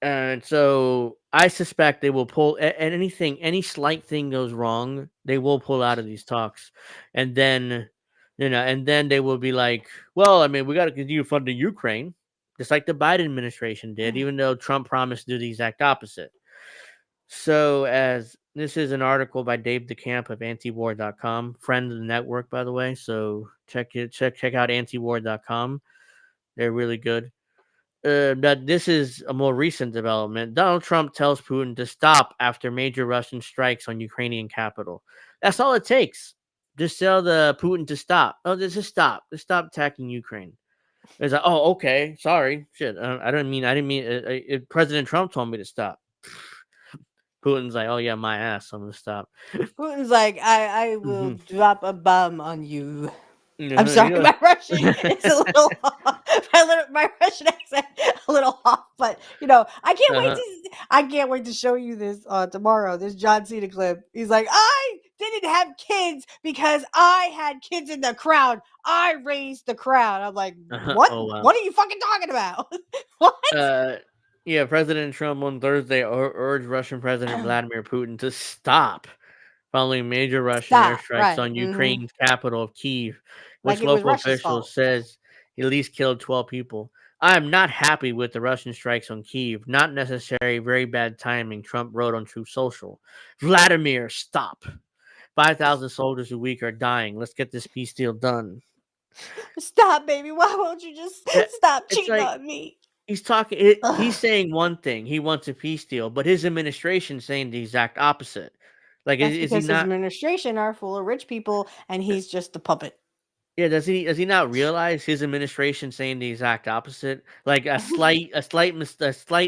And so I suspect they will pull any slight thing goes wrong, they will pull out of these talks. And then, they will be like, well, I mean, we got to continue funding Ukraine, just like the Biden administration did, even though Trump promised to do the exact opposite. So, as this is an article by Dave DeCamp of antiwar.com, friend of the network, by the way. So check out antiwar.com. They're really good. That this is a more recent development. Donald Trump tells Putin to stop after major Russian strikes on Ukrainian capital. That's all it takes. Just tell the Putin to stop. Oh, just stop. Just stop attacking Ukraine. It's like, oh, okay, sorry, shit. I didn't mean. President Trump told me to stop. Putin's like, oh yeah, my ass, I'm gonna stop. Putin's like, I will Hmm. drop a bomb on you. I'm You sorry, know, my Russian is a little my Russian accent a little off, but uh-huh. I can't wait to show you this tomorrow. This John Cena clip. He's like, I didn't have kids because I had kids in the crowd. I raised the crowd. I'm like, what? Oh wow. What are you fucking talking about? What? Uh, yeah, President Trump on Thursday urged Russian President Vladimir Putin to stop following major Russian Stop. airstrikes Right. on Ukraine's capital of Kyiv, Like which it was local Russia's officials fault. says at least killed 12 people. I am not happy with the Russian strikes on Kyiv. Not necessary, very bad timing, Trump wrote on Truth Social. Vladimir, stop. 5,000 soldiers a week are dying. Let's get this peace deal done. Stop, baby. Why won't you just Yeah, stop it's cheating like on me? he's talking. He's Ugh. saying one thing. He wants a peace deal, but his administration saying the exact opposite. Like, That's is he because his not? administration are full of rich people and he's just a puppet. Yeah, does he not realize his administration saying the exact opposite? Like a slight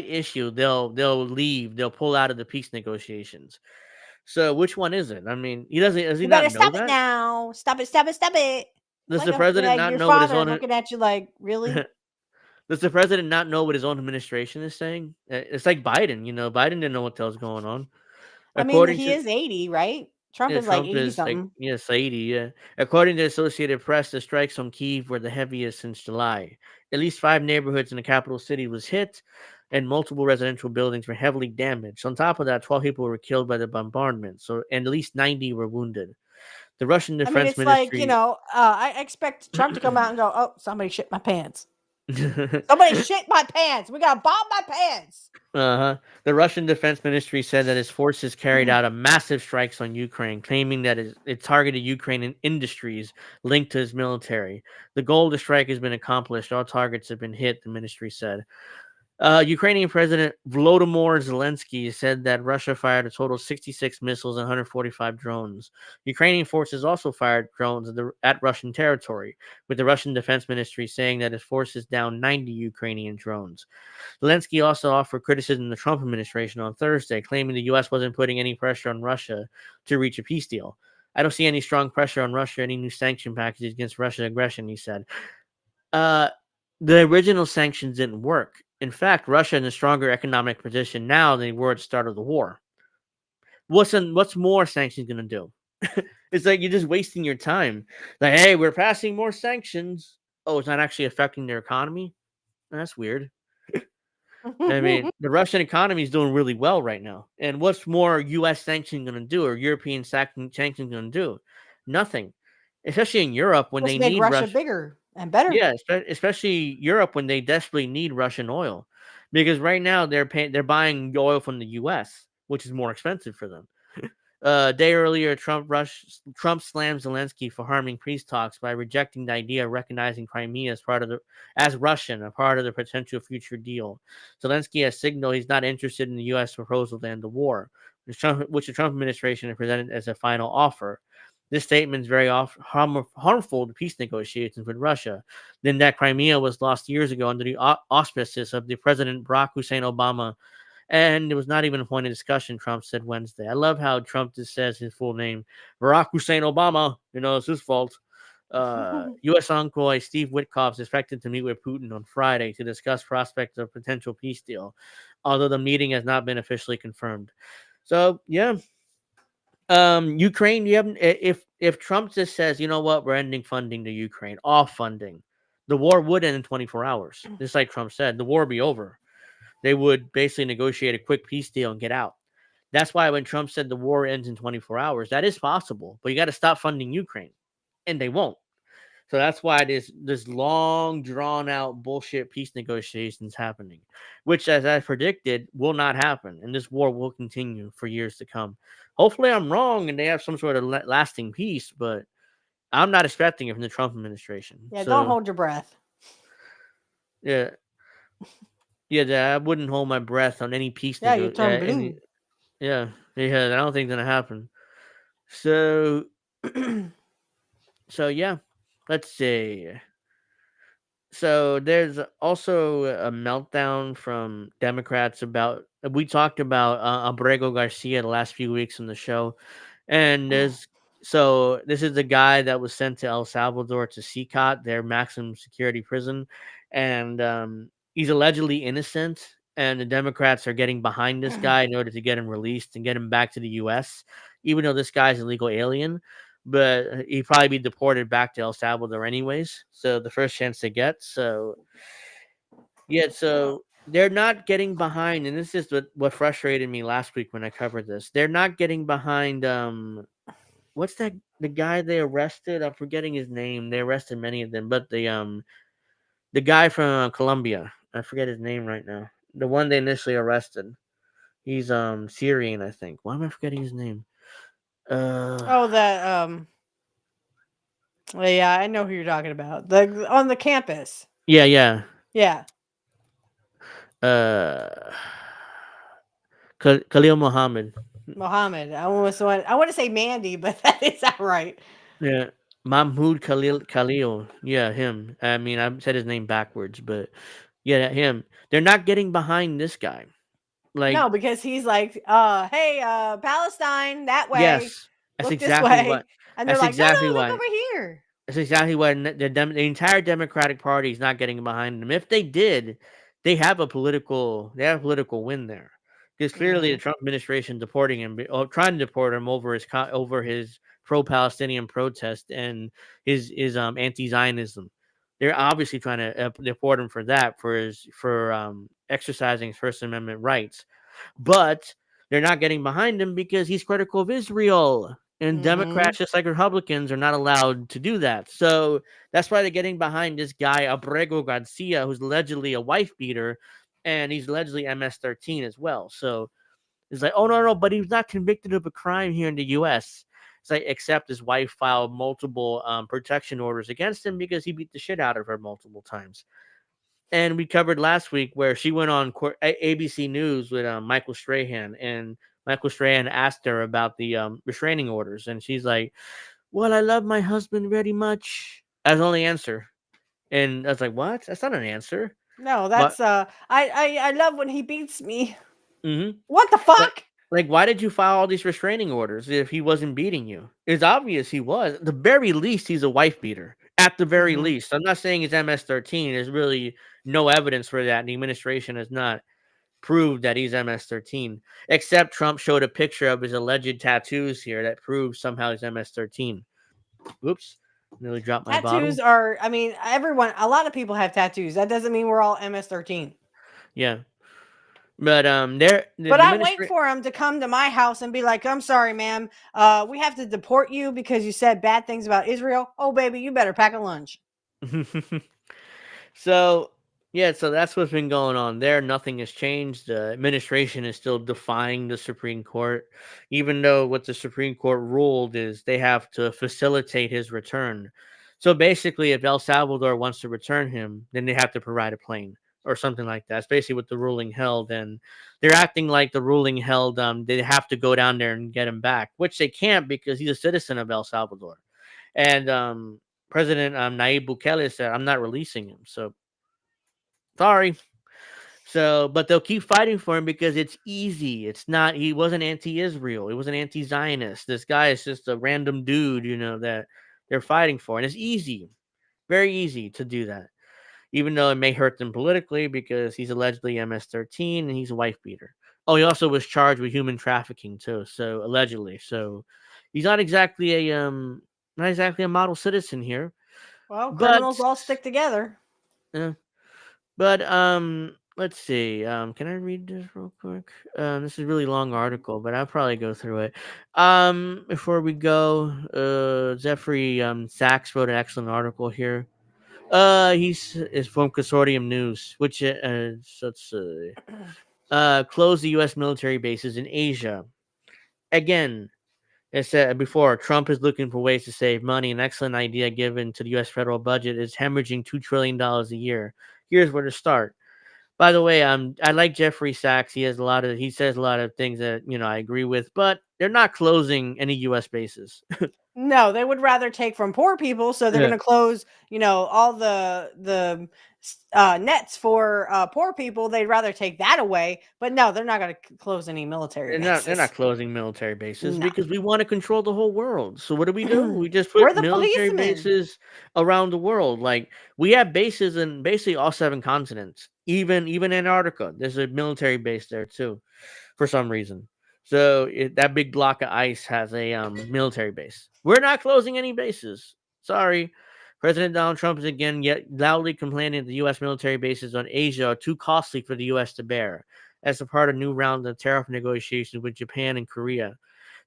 issue, they'll leave, they'll pull out of the peace negotiations. So which one is it? I mean, he doesn't. Does he You not better know stop it that? now. Stop it, stop it, stop it. Does the president Like not your know what his father own? looking at you like, really? Does the president not know what his own administration is saying? It's like Biden. Biden didn't know what the hell's going on. I mean, According he to is 80, right? Trump Yeah, is like Trump 80 is like something. Saidi. Yeah, according to Associated Press, the strikes on Kyiv were the heaviest since July. At least 5 neighborhoods in the capital city was hit, and multiple residential buildings were heavily damaged. On top of that, 12 people were killed by the bombardment, and at least 90 were wounded. The Russian I mean, Defense it's like, Ministry. I expect Trump to come out and go, oh, somebody shit my pants. Somebody shit my pants. We got to bomb my pants. Uh-huh. The Russian Defense Ministry said that its forces carried out a massive strikes on Ukraine, claiming that it targeted Ukrainian industries linked to its military. The goal of the strike has been accomplished. All targets have been hit, the ministry said. Ukrainian President Volodymyr Zelenskyy said that Russia fired a total of 66 missiles and 145 drones. Ukrainian forces also fired drones at Russian territory, with the Russian Defense Ministry saying that its forces downed 90 Ukrainian drones. Zelensky also offered criticism of the Trump administration on Thursday, claiming the U.S. wasn't putting any pressure on Russia to reach a peace deal. I don't see any strong pressure on Russia, any new sanction packages against Russian aggression, he said. Uh, the original sanctions didn't work. In fact, Russia is in a stronger economic position now than they were at the start of the war. What's more sanctions going to do? It's like you're just wasting your time. Like, hey, we're passing more sanctions. Oh, it's not actually affecting their economy? That's weird. I mean, the Russian economy is doing really well right now. And what's more U.S. sanction going to do or European sanction going to do? Nothing. Especially in Europe when Just they make need Russia Russia. bigger and better. Yeah, especially Europe when they desperately need Russian oil, because right now they're buying oil from the U.S., which is more expensive for them. A day earlier, Trump slammed Zelensky for harming peace talks by rejecting the idea of recognizing Crimea as Russian, a part of the potential future deal. Zelensky has signaled he's not interested in the U.S. proposal to end the war, which the Trump administration has presented as a final offer. This statement is very harmful to peace negotiations with Russia. Then that Crimea was lost years ago under the auspices of the President Barack Hussein Obama, and it was not even a point of discussion, Trump said Wednesday. I love how Trump just says his full name, Barack Hussein Obama. It's his fault. U.S. envoy Steve Witkoff is expected to meet with Putin on Friday to discuss prospects of a potential peace deal, although the meeting has not been officially confirmed. So, yeah. Ukraine, you have if Trump just says, you know what, we're ending funding to Ukraine, all funding, the war would end in 24 hours. Just like Trump said, the war would be over. They would basically negotiate a quick peace deal and get out. That's why when Trump said the war ends in 24 hours, that is possible, but you got to stop funding Ukraine, and they won't. So that's why this long drawn out bullshit peace negotiations happening, which, as I predicted, will not happen, and this war will continue for years to come. Hopefully, I'm wrong and they have some sort of lasting peace, but I'm not expecting it from the Trump administration. Yeah, don't So hold your breath. yeah, yeah, I wouldn't hold my breath on any peace Yeah, you turn blue. yeah, I don't think it's gonna happen. So so yeah, let's see. So there's also a meltdown from Democrats about. We talked about Abrego Garcia the last few weeks on the show, and this is the guy that was sent to El Salvador to CCOT, their maximum security prison, and he's allegedly innocent. And the Democrats are getting behind this guy in order to get him released and get him back to the U.S., even though this guy's a legal alien. But he'd probably be deported back to El Salvador anyways. So the first chance they get. So yeah, so they're not getting behind, and this is what frustrated me last week when I covered this. They're not getting behind. What's that? The guy they arrested? I'm forgetting his name. They arrested many of them, but the guy from Colombia. I forget his name right now. The one they initially arrested. He's Syrian, I think. Why am I forgetting his name? Oh, that yeah, I know who you're talking about. The on the campus. Yeah. Yeah. Uh, Khalil Mohammed. Mohammed. I want to say Mandy, but that is not right. Yeah, Mahmoud Khalil. Yeah, him. I mean, I said his name backwards, but yeah, him. They're not getting behind this guy. Like, No, because he's like, hey, Palestine, that way. yes, that's Look this exactly what. way. And they're That's like, no, exactly look why. over here. That's exactly why the entire Democratic Party is not getting behind them. If they did, they have a political win there. Because clearly the Trump administration deporting him, or trying to deport him over his pro-Palestinian protest and his anti-Zionism. They're obviously trying to deport him for that, for exercising his First Amendment rights. But they're not getting behind him because he's critical of Israel. And Mm-hmm. Democrats, just like Republicans, are not allowed to do that. So that's why they're getting behind this guy, Abrego Garcia, who's allegedly a wife beater, and he's allegedly MS-13 as well. So it's like, oh, no, but he was not convicted of a crime here in the U.S. It's like, except his wife filed multiple protection orders against him because he beat the shit out of her multiple times. And we covered last week where she went on ABC News with Michael Strahan, and Michael Strahan asked her about the restraining orders, and she's like, "Well, I love my husband very much." As only answer, and I was like, "What? That's not an answer." No, But that's I love when he beats me. mm-hmm. What the like, fuck? why did you file all these restraining orders if he wasn't beating you? It's obvious he was. At the very least, he's a wife beater. At the very Mm-hmm. least, I'm not saying it's MS-13. There's really no evidence for that. And the administration has not proved that he's MS-13, except Trump showed a picture of his alleged tattoos here that proves somehow he's MS-13. Whoops, nearly dropped my Tattoos bottle. are, I mean, a lot of people have tattoos. That doesn't mean we're all MS-13. Yeah, but the But I wait administration. for him to come to my house and be like, I'm sorry, ma'am. We have to deport you because you said bad things about Israel. Oh, baby, you better pack a lunch. So yeah, so that's what's been going on there. Nothing has changed. The administration is still defying the Supreme Court, even though what the Supreme Court ruled is they have to facilitate his return. So basically, if El Salvador wants to return him, then they have to provide a plane or something like that. That's basically what the ruling held, and they're acting like the ruling held. They have to go down there and get him back, which they can't because he's a citizen of El Salvador, and President Nayib Bukele said, "I'm not releasing him." So sorry. So, but they'll keep fighting for him because it's easy. It's not. He wasn't anti-Israel. He wasn't anti-Zionist. This guy is just a random dude, that they're fighting for, and it's easy, very easy to do that. Even though it may hurt them politically because he's allegedly MS-13 and he's a wife beater. Oh, he also was charged with human trafficking too. So allegedly, so he's not exactly a model citizen here. Well, But criminals all stick together. uh, But let's see. Can I read this real quick? This is a really long article, but I'll probably go through it. Before we go, Jeffrey Sachs wrote an excellent article here. He's is from Consortium News, which let's see. Close the U.S. military bases in Asia. Again, as said before, Trump is looking for ways to save money. An excellent idea given to the U.S. federal budget is hemorrhaging $2 trillion a year. Here's where to start. By the way, I like Jeffrey Sachs. He says a lot of things that I agree with, but they're not closing any U.S. bases. No, they would rather take from poor people, so they're Yeah. going to close, all the nets for poor people. They'd rather take that away, but no, they're not going to close any military They're not bases. closing military bases No. because we want to control the whole world. So what do? We just We're put the military policemen. bases around the world. Like we have bases in basically all 7 continents. Even Antarctica, there's a military base there too, for some reason. So that big block of ice has a military base. We're not closing any bases. Sorry. President Donald Trump is again yet loudly complaining that the U.S. military bases on Asia are too costly for the U.S. to bear as a part of a new round of tariff negotiations with Japan and Korea.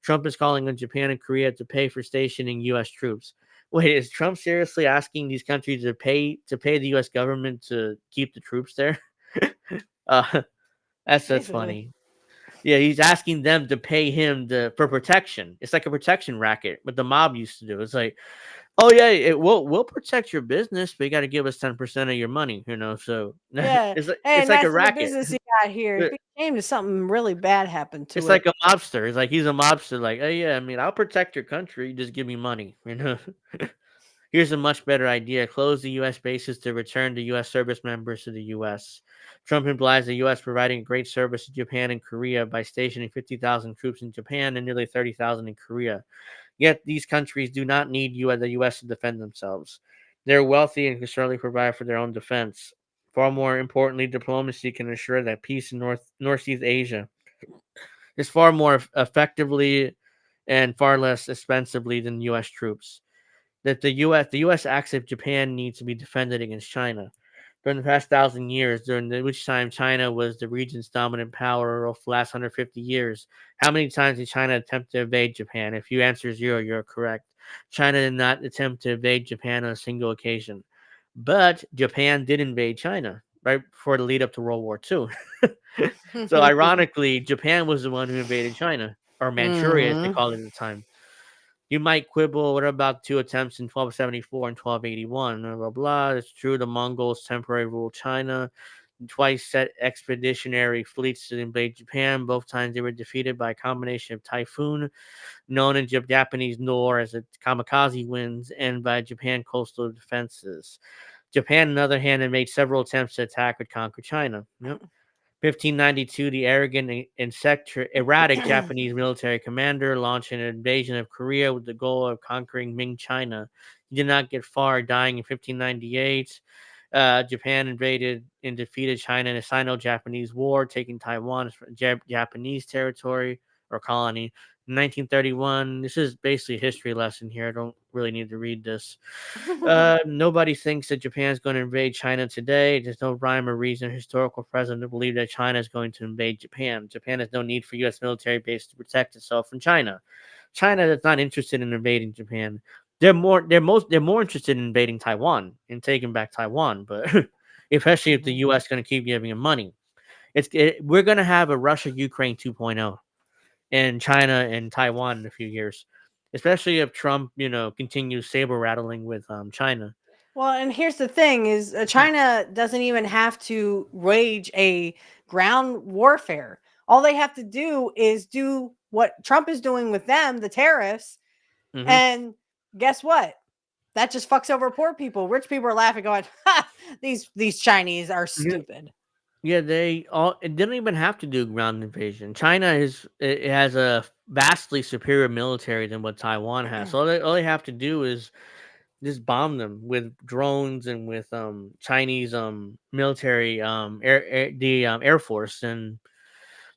Trump is calling on Japan and Korea to pay for stationing U.S. troops. Wait, is Trump seriously asking these countries to pay the U.S. government to keep the troops there? uh, that's Basically. funny. Yeah, he's asking them to pay him for protection. It's like a protection racket, what the mob used to do. It's like, oh yeah, we'll protect your business, but you got to give us 10% of your money. So Yeah. it's Hey, like nice a little racket. business you got here. It'd be a shame if something really bad happened to It's it. like a mobster. It's like he's a mobster. Like, oh yeah, I mean, I'll protect your country. Just give me money. Here's a much better idea: close the U.S. bases to return the U.S. service members to the U.S. Trump implies the U.S. providing a great service to Japan and Korea by stationing 50,000 troops in Japan and nearly 30,000 in Korea. Yet these countries do not need the U.S. to defend themselves. They're wealthy and can certainly provide for their own defense. Far more importantly, diplomacy can ensure that peace in Northeast Asia is far more effectively and far less expensively than U.S. troops. That the U.S. acts if Japan needs to be defended against China. During the past 1,000 years, which time China was the region's dominant power of the last 150 years, how many times did China attempt to invade Japan? If you answer 0, you're correct. China did not attempt to invade Japan on a single occasion. But Japan did invade China right before the lead up to World War II. So ironically, Japan was the one who invaded China, or Manchuria as they Mhm. called it at the time. You might quibble, what about 2 attempts in 1274 and 1281? Blah, blah, blah. It's true the Mongols temporarily ruled China, twice set expeditionary fleets to invade Japan. Both times they were defeated by a combination of typhoon, known in Japanese lore as the kamikaze winds, and by Japan coastal defenses. Japan, on the other hand, had made several attempts to attack or conquer China. Yep. 1592, the arrogant and erratic Japanese military commander launched an invasion of Korea with the goal of conquering Ming China. He did not get far, dying in 1598. Japan invaded and defeated China in a Sino-Japanese war, taking Taiwan as Japanese territory or colony. In 1931, this is basically a history lesson here. I don't really need to read this. Nobody thinks that Japan is going to invade China today. There's no rhyme or reason or historical precedent to believe that China is going to invade Japan. Japan has no need for U.S. military base to protect itself from China. China is not interested in invading Japan. They're more interested in invading Taiwan and taking back Taiwan. But especially if the U.S. is going to keep giving them money, we're going to have a Russia Ukraine 2.0 in China and Taiwan in a few years, especially if Trump, continues saber rattling with China. Well, and here's the thing: is China doesn't even have to wage a ground warfare. All they have to do is do what Trump is doing with them, the tariffs, Mm-hmm. and guess what? That just fucks over poor people. Rich people are laughing, going, "Ha! These Chinese are stupid." Yeah, they don't even have to do ground invasion. China it has a vastly superior military than what Taiwan has. So all they have to do is just bomb them with drones and with Chinese military Air Force, and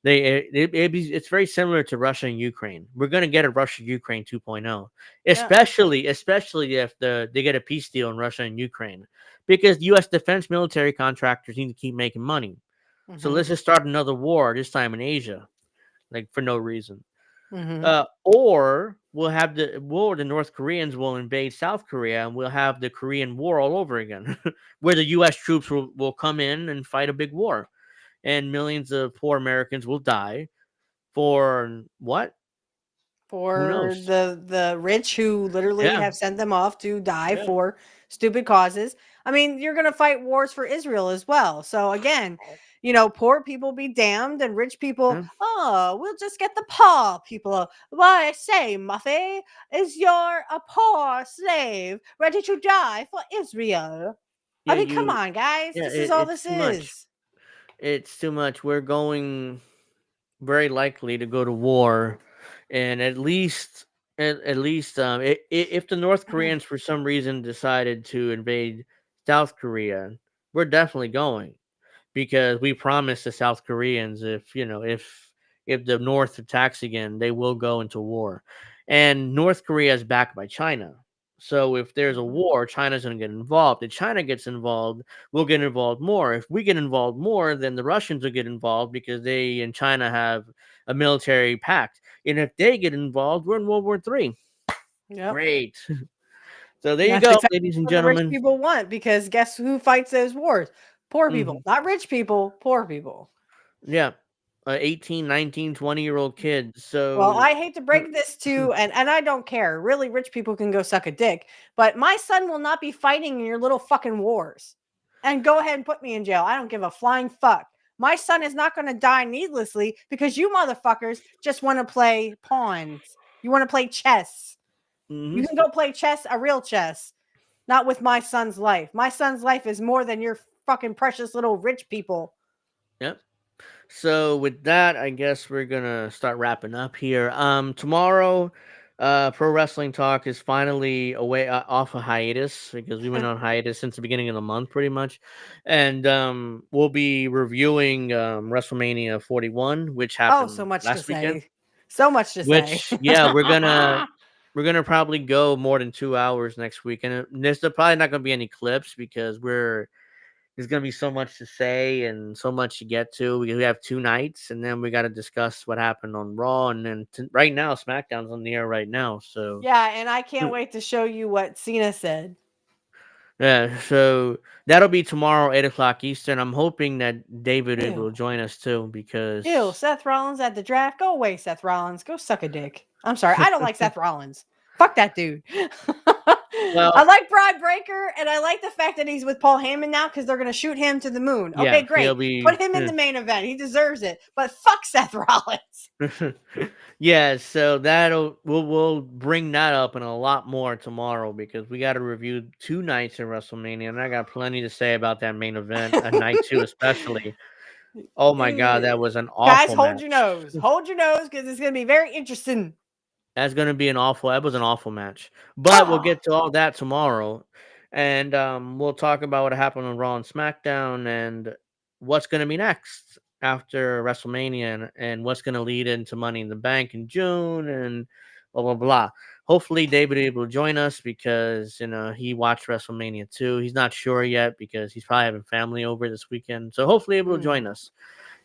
it's very similar to Russia and Ukraine. We're gonna get a Russia Ukraine 2.0, especially if they get a peace deal in Russia and Ukraine, because U.S. defense military contractors need to keep making money. So let's just start another war, this time in Asia, like for no reason. Or the North Koreans will invade South Korea, and we'll have the Korean War all over again, where the U.S. troops will come in and fight a big war, and millions of poor Americans will die for what? Who For knows? the rich who literally Yeah, have sent them off to die yeah. for stupid causes. I mean, you're going to fight wars for Israel as well. So again, poor people be damned and rich people, we'll just get the poor people. Why, say, Muffy, is you're a poor slave ready to die for Israel? I mean, come on, guys. This is all this is. It's too much. We're going very likely to go to war, and at least if the North Koreans for some reason decided to invade South Korea, we're definitely going, because we promised the South Koreans if the North attacks again, they will go into war. And North Korea is backed by China. So if there's a war, China's going to get involved. If China gets involved, we'll get involved more. If we get involved more, then the Russians will get involved because they and China have a military pact. And if they get involved, we're in World War III. Yep. Great. So there you go, exactly ladies and what gentlemen. the rich people want, because guess who fights those wars? Poor people. Not rich people, poor people. Yeah. 18, 19, 20-year-old kids. So well, I hate to break this to, and I don't care. Really, rich people can go suck a dick, but my son will not be fighting in your little fucking wars. And go ahead and put me in jail. I don't give a flying fuck. My son is not going to die needlessly because you motherfuckers just want to play pawns. You want to play chess. You can go play chess, a real chess, not with my son's life. My son's life is more than your fucking precious little rich people. Yep. So with that, I guess we're gonna start wrapping up here. Tomorrow, Pro Wrestling Talk is finally away off a hiatus, because we went on hiatus since the beginning of the month, pretty much, and we'll be reviewing WrestleMania 41, which happened so much last to weekend. say. So much to say. Yeah, we're gonna probably go more than 2 hours next week, and there's probably not gonna be any clips because there's going to be so much to say and so much to get to, because we have 2 nights, and then we got to discuss what happened on Raw. And then right now, SmackDown's on the air right now. So yeah, and I can't wait to show you what Cena said. Yeah, so that'll be tomorrow, 8:00 Eastern. I'm hoping that David will join us too, because Seth Rollins at the draft. Go away, Seth Rollins. Go suck a dick. I'm sorry. I don't like Seth Rollins. Fuck that dude. Well, I like Broad Breaker, and I like the fact that he's with Paul Heyman now, because they're going to shoot him to the moon. Yeah, Okay, great. Put him in yeah. the main event. He deserves it. But fuck Seth Rollins. Yeah, so we'll bring that up and a lot more tomorrow, because we got to review 2 nights in WrestleMania, and I got plenty to say about that main event, a night 2 especially. Oh my God, that was an awful Guys, hold match. your nose. Hold your nose, because it's going to be very interesting. That was an awful match. But we'll get to all that tomorrow. And we'll talk about what happened on Raw and SmackDown, and what's going to be next after WrestleMania, and what's going to lead into Money in the Bank in June, and blah, blah, blah. Hopefully David will join us, because, he watched WrestleMania too. He's not sure yet, because he's probably having family over this weekend. So hopefully he will join us.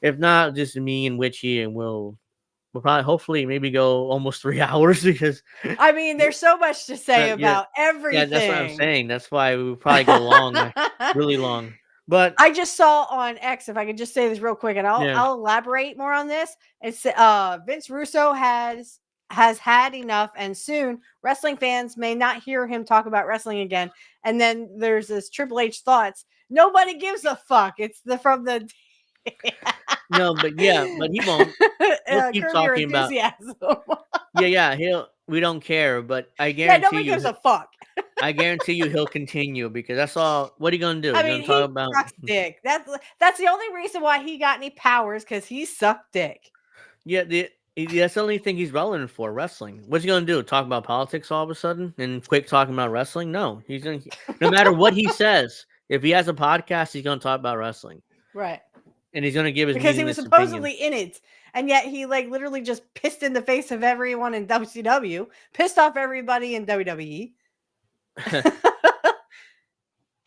If not, just me and Witchy, and we'll probably, hopefully, maybe go almost 3 hours, because I mean, there's so much to say about everything. Yeah, that's what I'm saying. That's why we would probably go long, really long. But I just saw on X, if I could just say this real quick, and I'll elaborate more on this. It's Vince Russo has had enough, and soon wrestling fans may not hear him talk about wrestling again. And then there's this Triple H thoughts. Nobody gives a fuck. It's from the no, but he won't. He'll keep talking about. We don't care, but I guarantee nobody gives a fuck. I guarantee you he'll continue, because that's all. What are you gonna do? I mean, he sucks dick. That's the only reason why he got any powers, because he sucked dick. Yeah, that's the only thing he's relevant for, wrestling. What's he gonna do? Talk about politics all of a sudden and quit talking about wrestling? No, he's gonna. No matter what he says, if he has a podcast, he's gonna talk about wrestling. Right. And he's gonna give his because he was supposedly in it, and yet he literally just pissed in the face of everyone in WCW, pissed off everybody in WWE.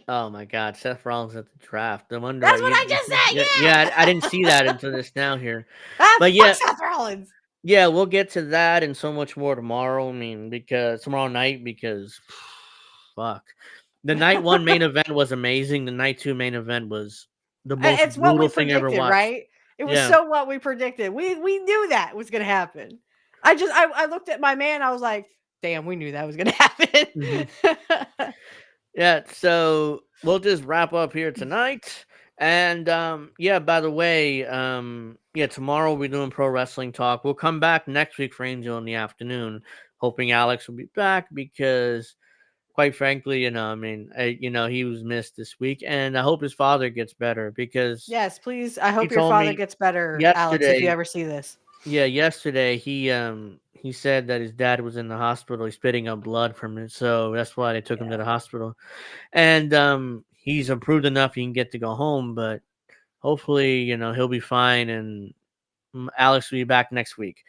Oh my God, Seth Rollins at the draft. No wonder. That's what I just said. Yeah, I didn't see that until this now here. But yeah, Seth Rollins. Yeah, we'll get to that and so much more tomorrow. I mean, because tomorrow night, because fuck, the night 1 main event was amazing. The night 2 main event was the most brutal thing ever watched. Right? It was so what we predicted. We knew that was going to happen. I looked at my man. I was like, damn, we knew that was going to happen. Yeah. So we'll just wrap up here tonight. And yeah, by the way, yeah, tomorrow we'll be doing pro wrestling talk. We'll come back next week for Angel in the afternoon, hoping Alex will be back because, quite frankly, I mean, he was missed this week, and I hope his father gets better because Yes, please. I he hope your told father me gets better, Alex, if you yesterday. ever see this. Yeah, yesterday he said that his dad was in the hospital. He's spitting up blood from it, so that's why they took him to the hospital. And he's improved enough he can get to go home, but hopefully, he'll be fine, and Alex will be back next week.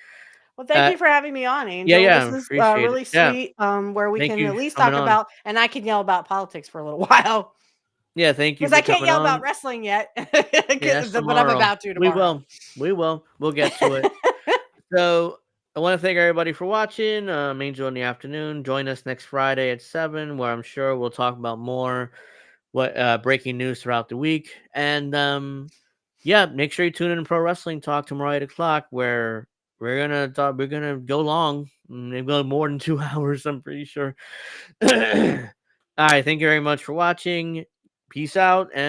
Well, thank you for having me on, Yeah, Angel. yeah, This is appreciate really it. Yeah, sweet. Where we thank can you at least for coming talk on. about, and I can yell about politics for a little while Yeah, thank you because for I can't coming yell on. about wrestling yet, Yeah, that's but I'm tomorrow. about to tomorrow. We will. We'll get to it. So I want to thank everybody for watching. Angel in the afternoon. Join us next Friday at 7, where I'm sure we'll talk about more breaking news throughout the week. And yeah, make sure you tune in to Pro Wrestling Talk tomorrow at 8:00, where we're gonna talk. We're gonna go long. Maybe go more than 2 hours. I'm pretty sure. All right. Thank you very much for watching. Peace out. And